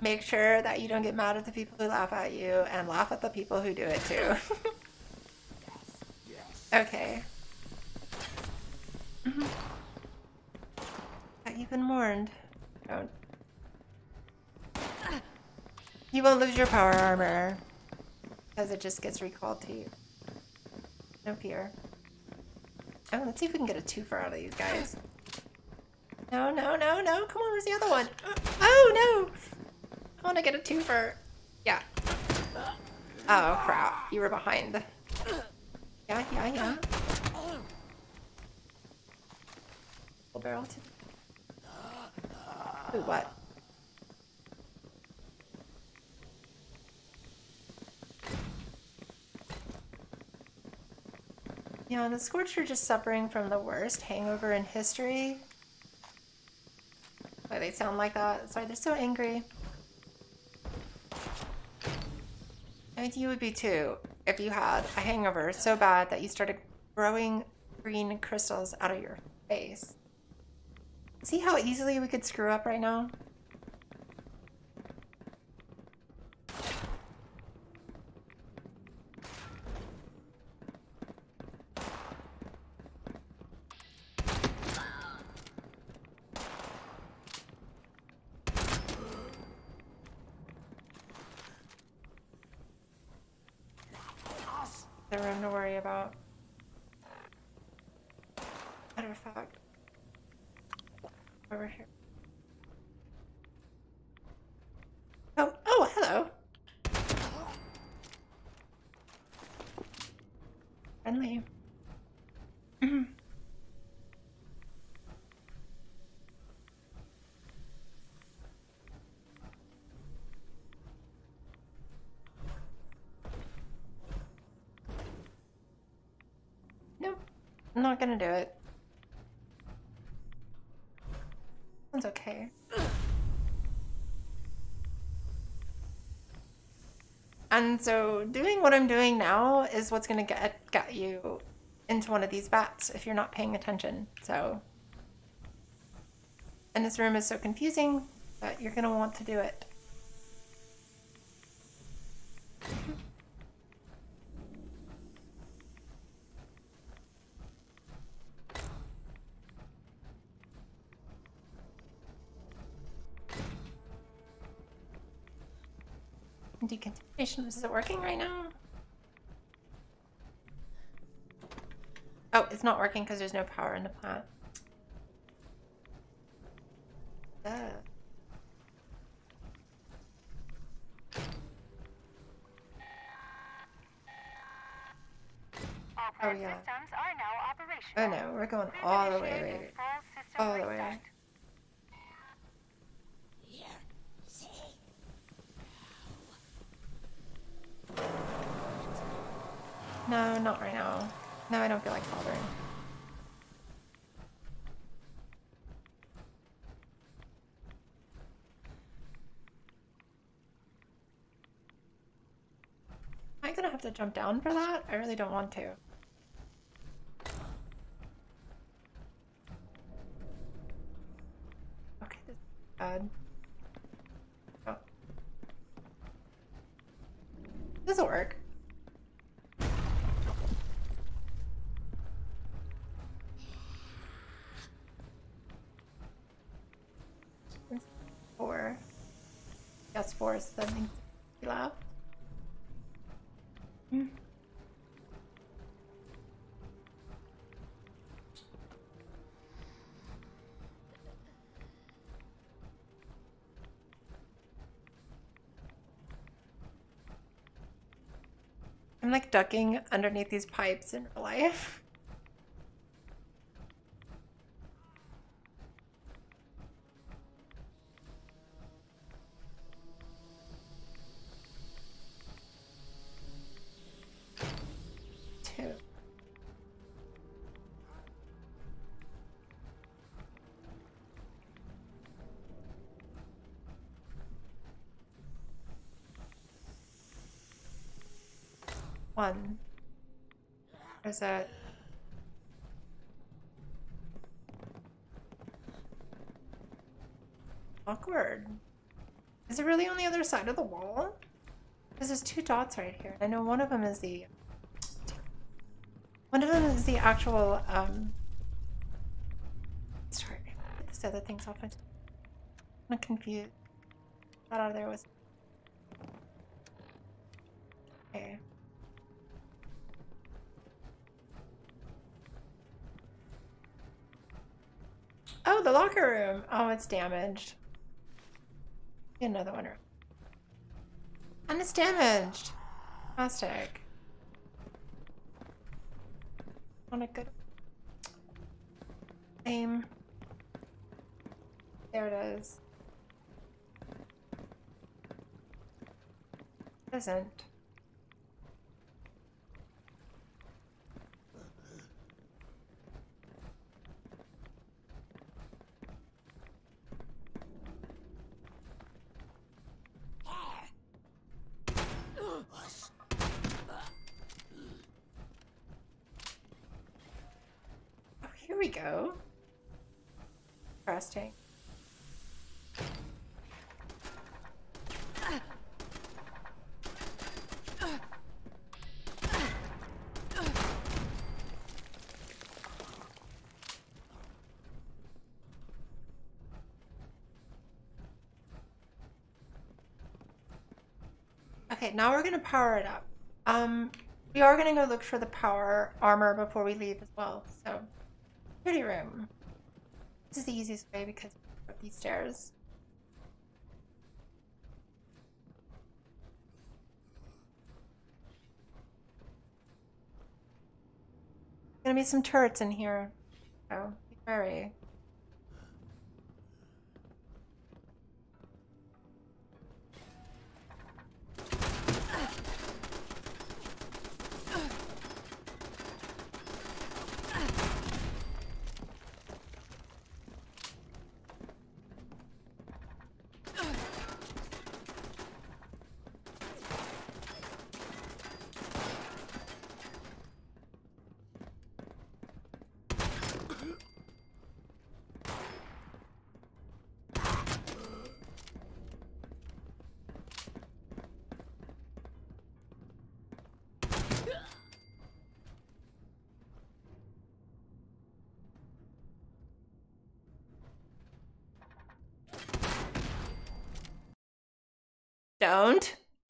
make sure that you don't get mad at the people who laugh at you and laugh at the people who do it too. Okay. You've been warned. Don't. You won't lose your power armor because it just gets recalled to you. No fear. Oh, let's see if we can get a twofer out of these guys. No, no, no, no. Come on, where's the other one? Oh, no. I want to get a twofer. Yeah. Oh, crap. You were behind. Yeah, yeah, yeah. Full barrel too. Ooh, what? Yeah, the Scorched are just suffering from the worst hangover in history. Why they sound like that? That's why they're so angry. I mean, you would be too if you had a hangover so bad that you started growing green crystals out of your face. See how easily we could screw up right now? The room to worry about. Matter of fact, over here. Oh, oh, hello. Friendly. Nope, I'm not gonna do it. Sounds okay. And so doing what I'm doing now is what's gonna get you into one of these vats if you're not paying attention. So, and this room is so confusing, but you're gonna want to do it. Decontamination, is it working right now? Oh, it's not working because there's no power in the plant. All Oh yeah. systems are now operational. Oh no, we're going all the way, all the way. No, not right now. No, I don't feel like bothering. Am I gonna have to jump down for that? I really don't want to. Okay, this is bad. Oh. This'll work. Four. Yes, four is the thing left. I'm like ducking underneath these pipes in real life. Two. One. Is that? Awkward. Is it really on the other side of the wall? Because there's two dots right here. I know one of them is the actual sorry, get this other thing's off. I'm confused. That out of there was okay. Oh, the locker room. Oh, it's damaged. Get another one. And it's damaged. Fantastic. On a good aim. There it is. Isn't. Oh, here we go. Interesting. Okay, now we're gonna power it up. We are gonna go look for the power armor before we leave as well. So, pretty room. This is the easiest way because of these stairs. Gonna be some turrets in here, so be wary.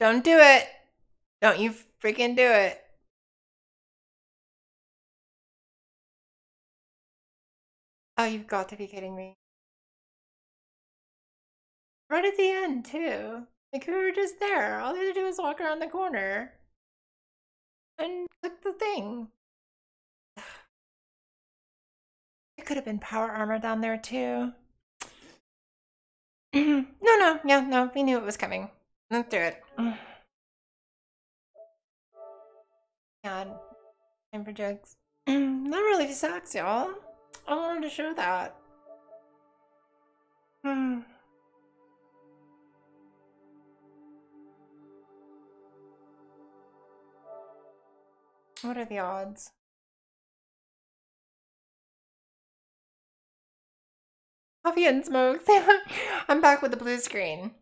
Don't do it. Don't you freaking do it. Oh, you've got to be kidding me. Right at the end, too. Like, we were just there. All they had to do was walk around the corner and click the thing. It could have been power armor down there, too. No, we knew it was coming. Let's do it. God, time for jokes. That really sucks, y'all. I wanted to show that. What are the odds? Coffee and smokes. I'm back with the blue screen.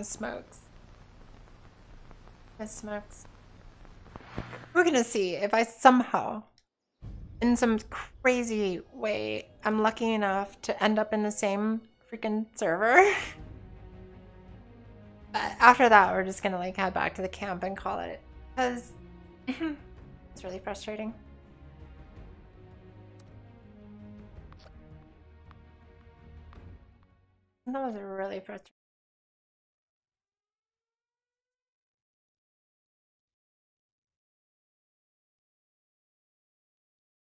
Smokes. Miss Smokes. We're gonna see if I somehow, in some crazy way, I'm lucky enough to end up in the same freaking server. But after that, we're just gonna like head back to the camp and call it, because it's really frustrating. That was really frustrating.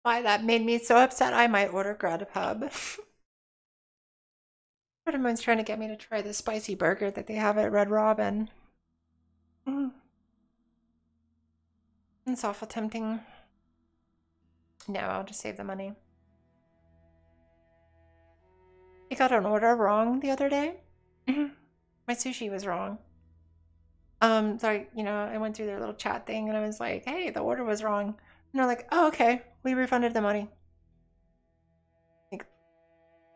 Why that made me so upset I might order Grubhub. Friend of mine's trying to get me to try the spicy burger that they have at Red Robin. It's awful tempting. No, I'll just save the money. I got an order wrong the other day. My sushi was wrong. So I went through their little chat thing and I was like, hey, the order was wrong. And they're like, oh, okay, we refunded the money. Like,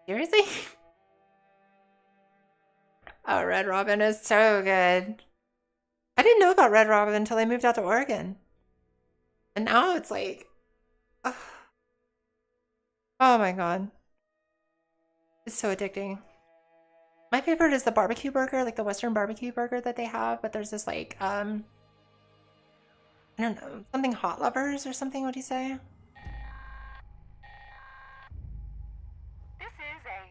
Seriously? Oh, Red Robin is so good. I didn't know about Red Robin until I moved out to Oregon. And now it's like, ugh. Oh my god. It's so addicting. My favorite is the barbecue burger, like the Western barbecue burger that they have, but there's this like, I don't know, something hot lovers or something, what do you say? This is a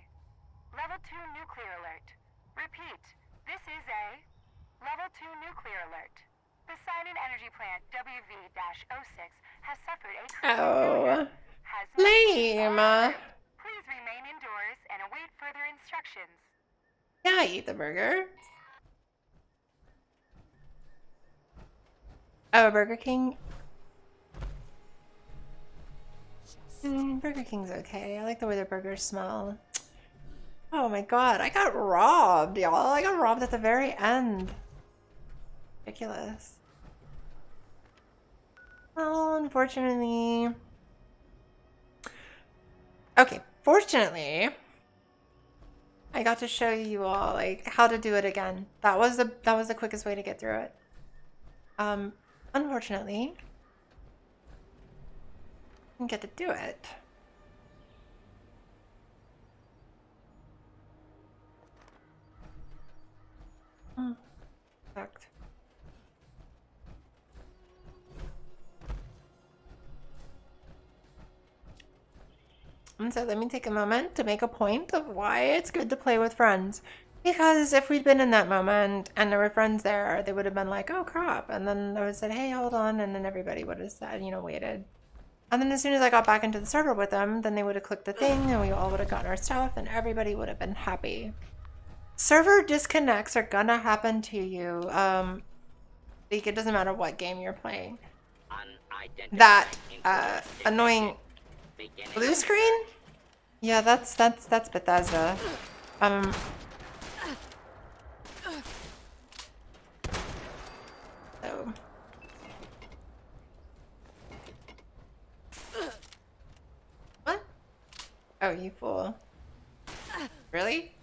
level 2 nuclear alert. Repeat, this is a level 2 nuclear alert. The Sinon Energy Plant WV-06 has suffered a Oh, has lame. Please remain indoors and await further instructions. Yeah, I eat the burger. Oh, Burger King. Burger King's okay. I like the way their burgers smell. Oh my god, I got robbed, y'all. I got robbed at the very end. Ridiculous. Well, unfortunately. Okay, fortunately, I got to show you all like how to do it again. That was the quickest way to get through it. Unfortunately, I didn't get to do it. Sucked. And so let me take a moment to make a point of why it's good to play with friends. Because if we'd been in that moment and there were friends there, they would have been like, oh crap. And then they would have said, hey, hold on. And then everybody would have said, you know, waited. And then as soon as I got back into the server with them, then they would have clicked the thing and we all would have gotten our stuff and everybody would have been happy. Server disconnects are gonna happen to you. Like, it doesn't matter what game you're playing. That annoying blue screen? Yeah, that's Bethesda. So. What? Oh, you fool. Really?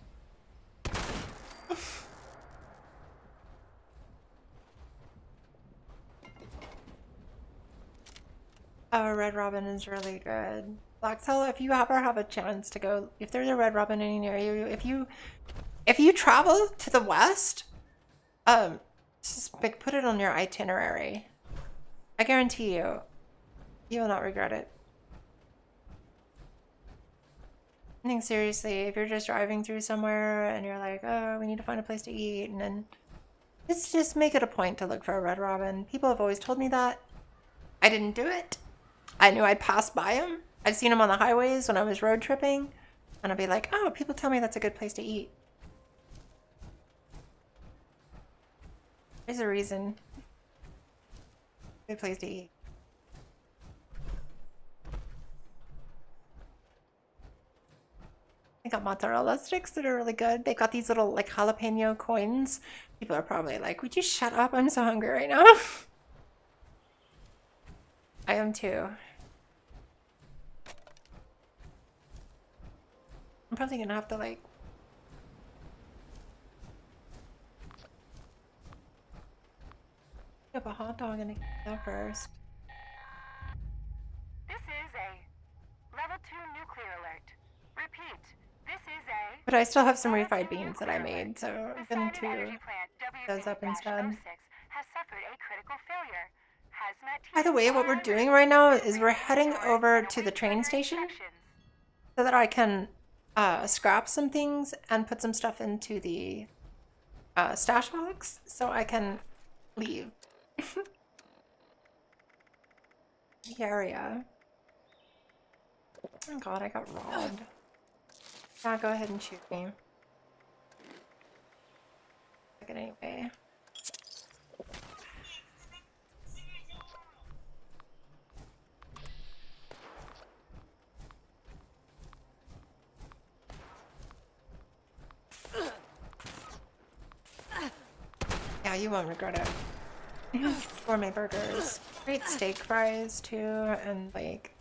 Oh, Red Robin is really good. Blacktail, if you ever have a chance to go, if there's a Red Robin any near you, if you travel to the west, just like put it on your itinerary. I guarantee you, you will not regret it. I think seriously, if you're just driving through somewhere and you're like, oh, we need to find a place to eat, and then just make it a point to look for a Red Robin. People have always told me that. I didn't do it. I knew I'd pass by them. I'd seen them on the highways when I was road tripping. And I'd be like, oh, people tell me that's a good place to eat. There's a reason. Good place to eat. They got mozzarella sticks that are really good. They got these little like jalapeno coins. People are probably like, would you shut up? I'm so hungry right now. I am too. I'm probably gonna have to like pick up a hot dog and eat that first. This is a level 2 nuclear alert. Repeat, this is a But I still have some refried beans that I made, so I'm gonna do those up instead. has suffered a critical failure. By the way, what we're doing right now is we're heading over to the train station so that I can scrap some things and put some stuff into the stash box so I can leave the area. Oh god, I got robbed. Yeah, go ahead and shoot me. Anyway. Yeah, you won't regret it. Gourmet burgers. Great steak fries too, and like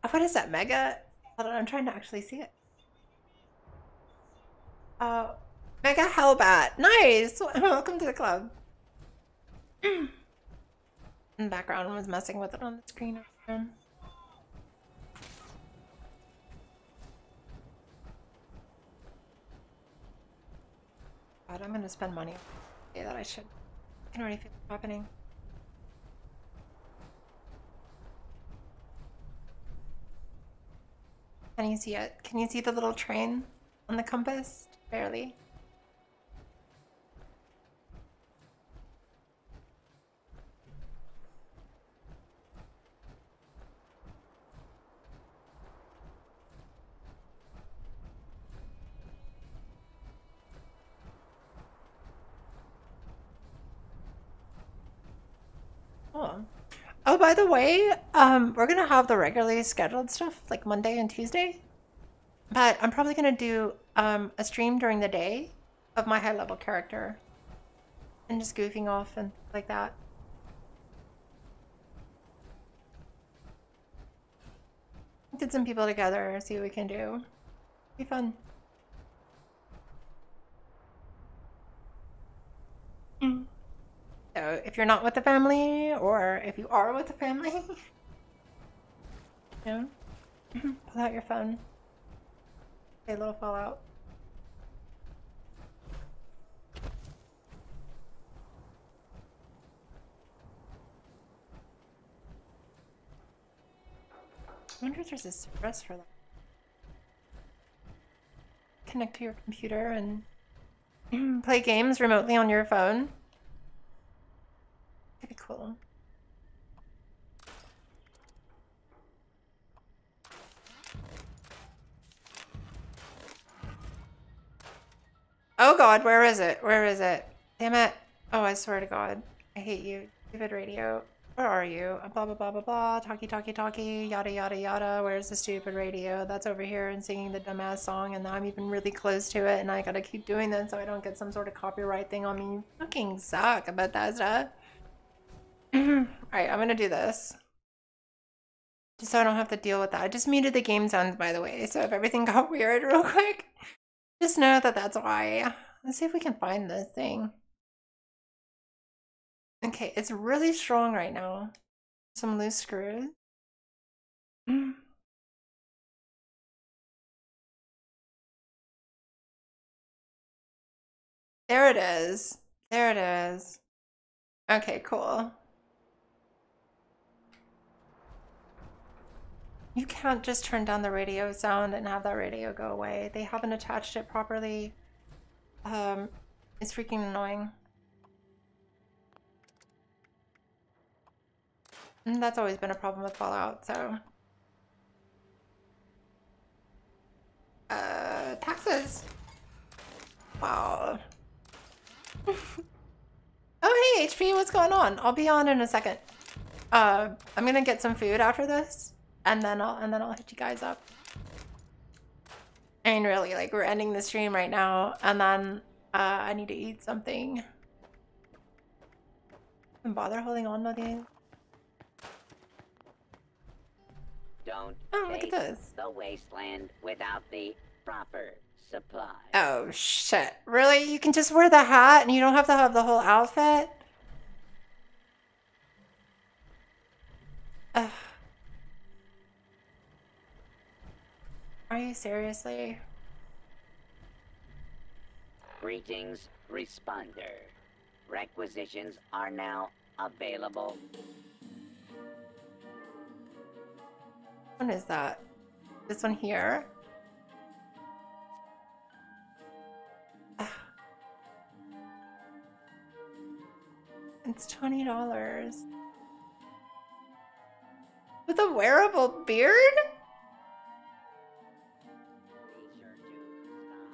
What is that, Mega? Hold on, I'm trying to actually see it. Mega Hellbat. Nice! Welcome to the club. And the background was messing with it on the screen. God, I'm gonna spend money on that I should. I can already feel it happening. Can you see it? Can you see the little train on the compass? Barely. Oh. Oh, by the way, we're gonna have the regularly scheduled stuff like Monday and Tuesday. But I'm probably gonna do a stream during the day of my high level character. And just goofing off and like that. Get some people together, see what we can do. Be fun. So if you're not with the family, or if you are with the family, you know, pull out your phone. Say a little Fallout. I wonder if there's a service for that. Connect to your computer and play games remotely on your phone. That'd be cool. Oh god, where is it? Where is it? Damn it. Oh, I swear to god. I hate you. Stupid radio. Where are you? Blah, blah, blah, blah, blah. Talkie, talkie, talkie. Yada, yada, yada. Where's the stupid radio? That's over here and singing the dumbass song, and now I'm even really close to it, and I gotta keep doing that so I don't get some sort of copyright thing on me. You fucking suck about that stuff. Alright, I'm gonna do this. Just so I don't have to deal with that. I just muted the game sounds, by the way, so if everything got weird real quick, just know that that's why. Let's see if we can find this thing. Okay, it's really strong right now. Some loose screws. There it is. There it is. Okay, cool. You can't just turn down the radio sound and have that radio go away. They haven't attached it properly. It's freaking annoying. And that's always been a problem with Fallout, so. Taxes. Wow. Oh, hey, HP, what's going on? I'll be on in a second. I'm gonna get some food after this, and then I'll hit you guys up. I mean, really, like, we're ending the stream right now, and then I need to eat something. Don't bother holding on to these. Don't look at this. the wasteland without the proper supply. Oh shit. Really? You can just wear the hat and you don't have to have the whole outfit? Ugh. Are you seriously? Greetings, responder. Requisitions are now available. What is that? This one here? Ugh. It's $20. With a wearable beard? Be sure to stop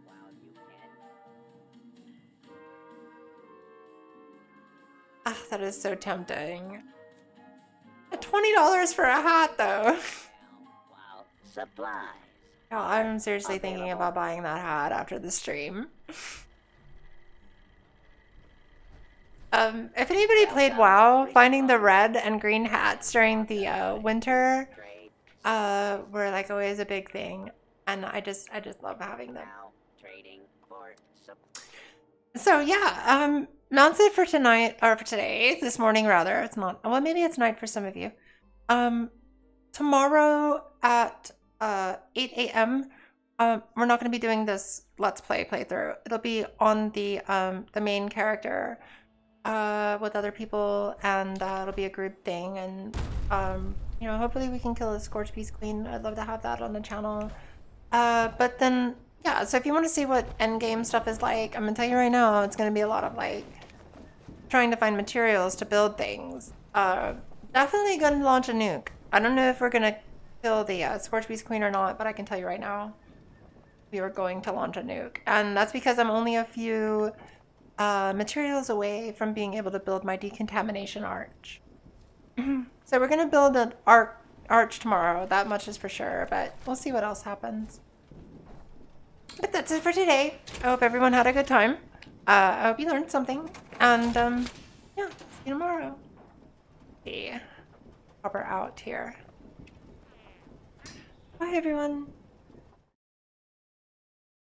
while you can. Ah, that is so tempting. $20 for a hat, though. While supplies. Oh, I'm seriously thinking about buying that hat after the stream. If anybody played WoW, finding the red and green hats during the winter were like always a big thing, and I just love having them. So yeah, that's it for tonight, or for today, this morning rather. It's not, well, maybe it's night for some of you. Tomorrow at 8 a.m. We're not going to be doing this Let's Play playthrough. It'll be on the main character with other people, and it'll be a group thing, and you know, hopefully we can kill a Scorch Beast Queen. I'd love to have that on the channel. But then, yeah, so if you want to see what endgame stuff is like, I'm going to tell you right now, it's going to be a lot of, like, trying to find materials to build things. Definitely going to launch a nuke. I don't know if we're going to kill the Scorch Beast Queen or not, but I can tell you right now, we are going to launch a nuke. And that's because I'm only a few materials away from being able to build my decontamination arch. So we're going to build an arch tomorrow, that much is for sure, but we'll see what else happens. But that's it for today. I hope everyone had a good time. I hope you learned something, and yeah, see you tomorrow. Okay, pop her out here. Bye everyone.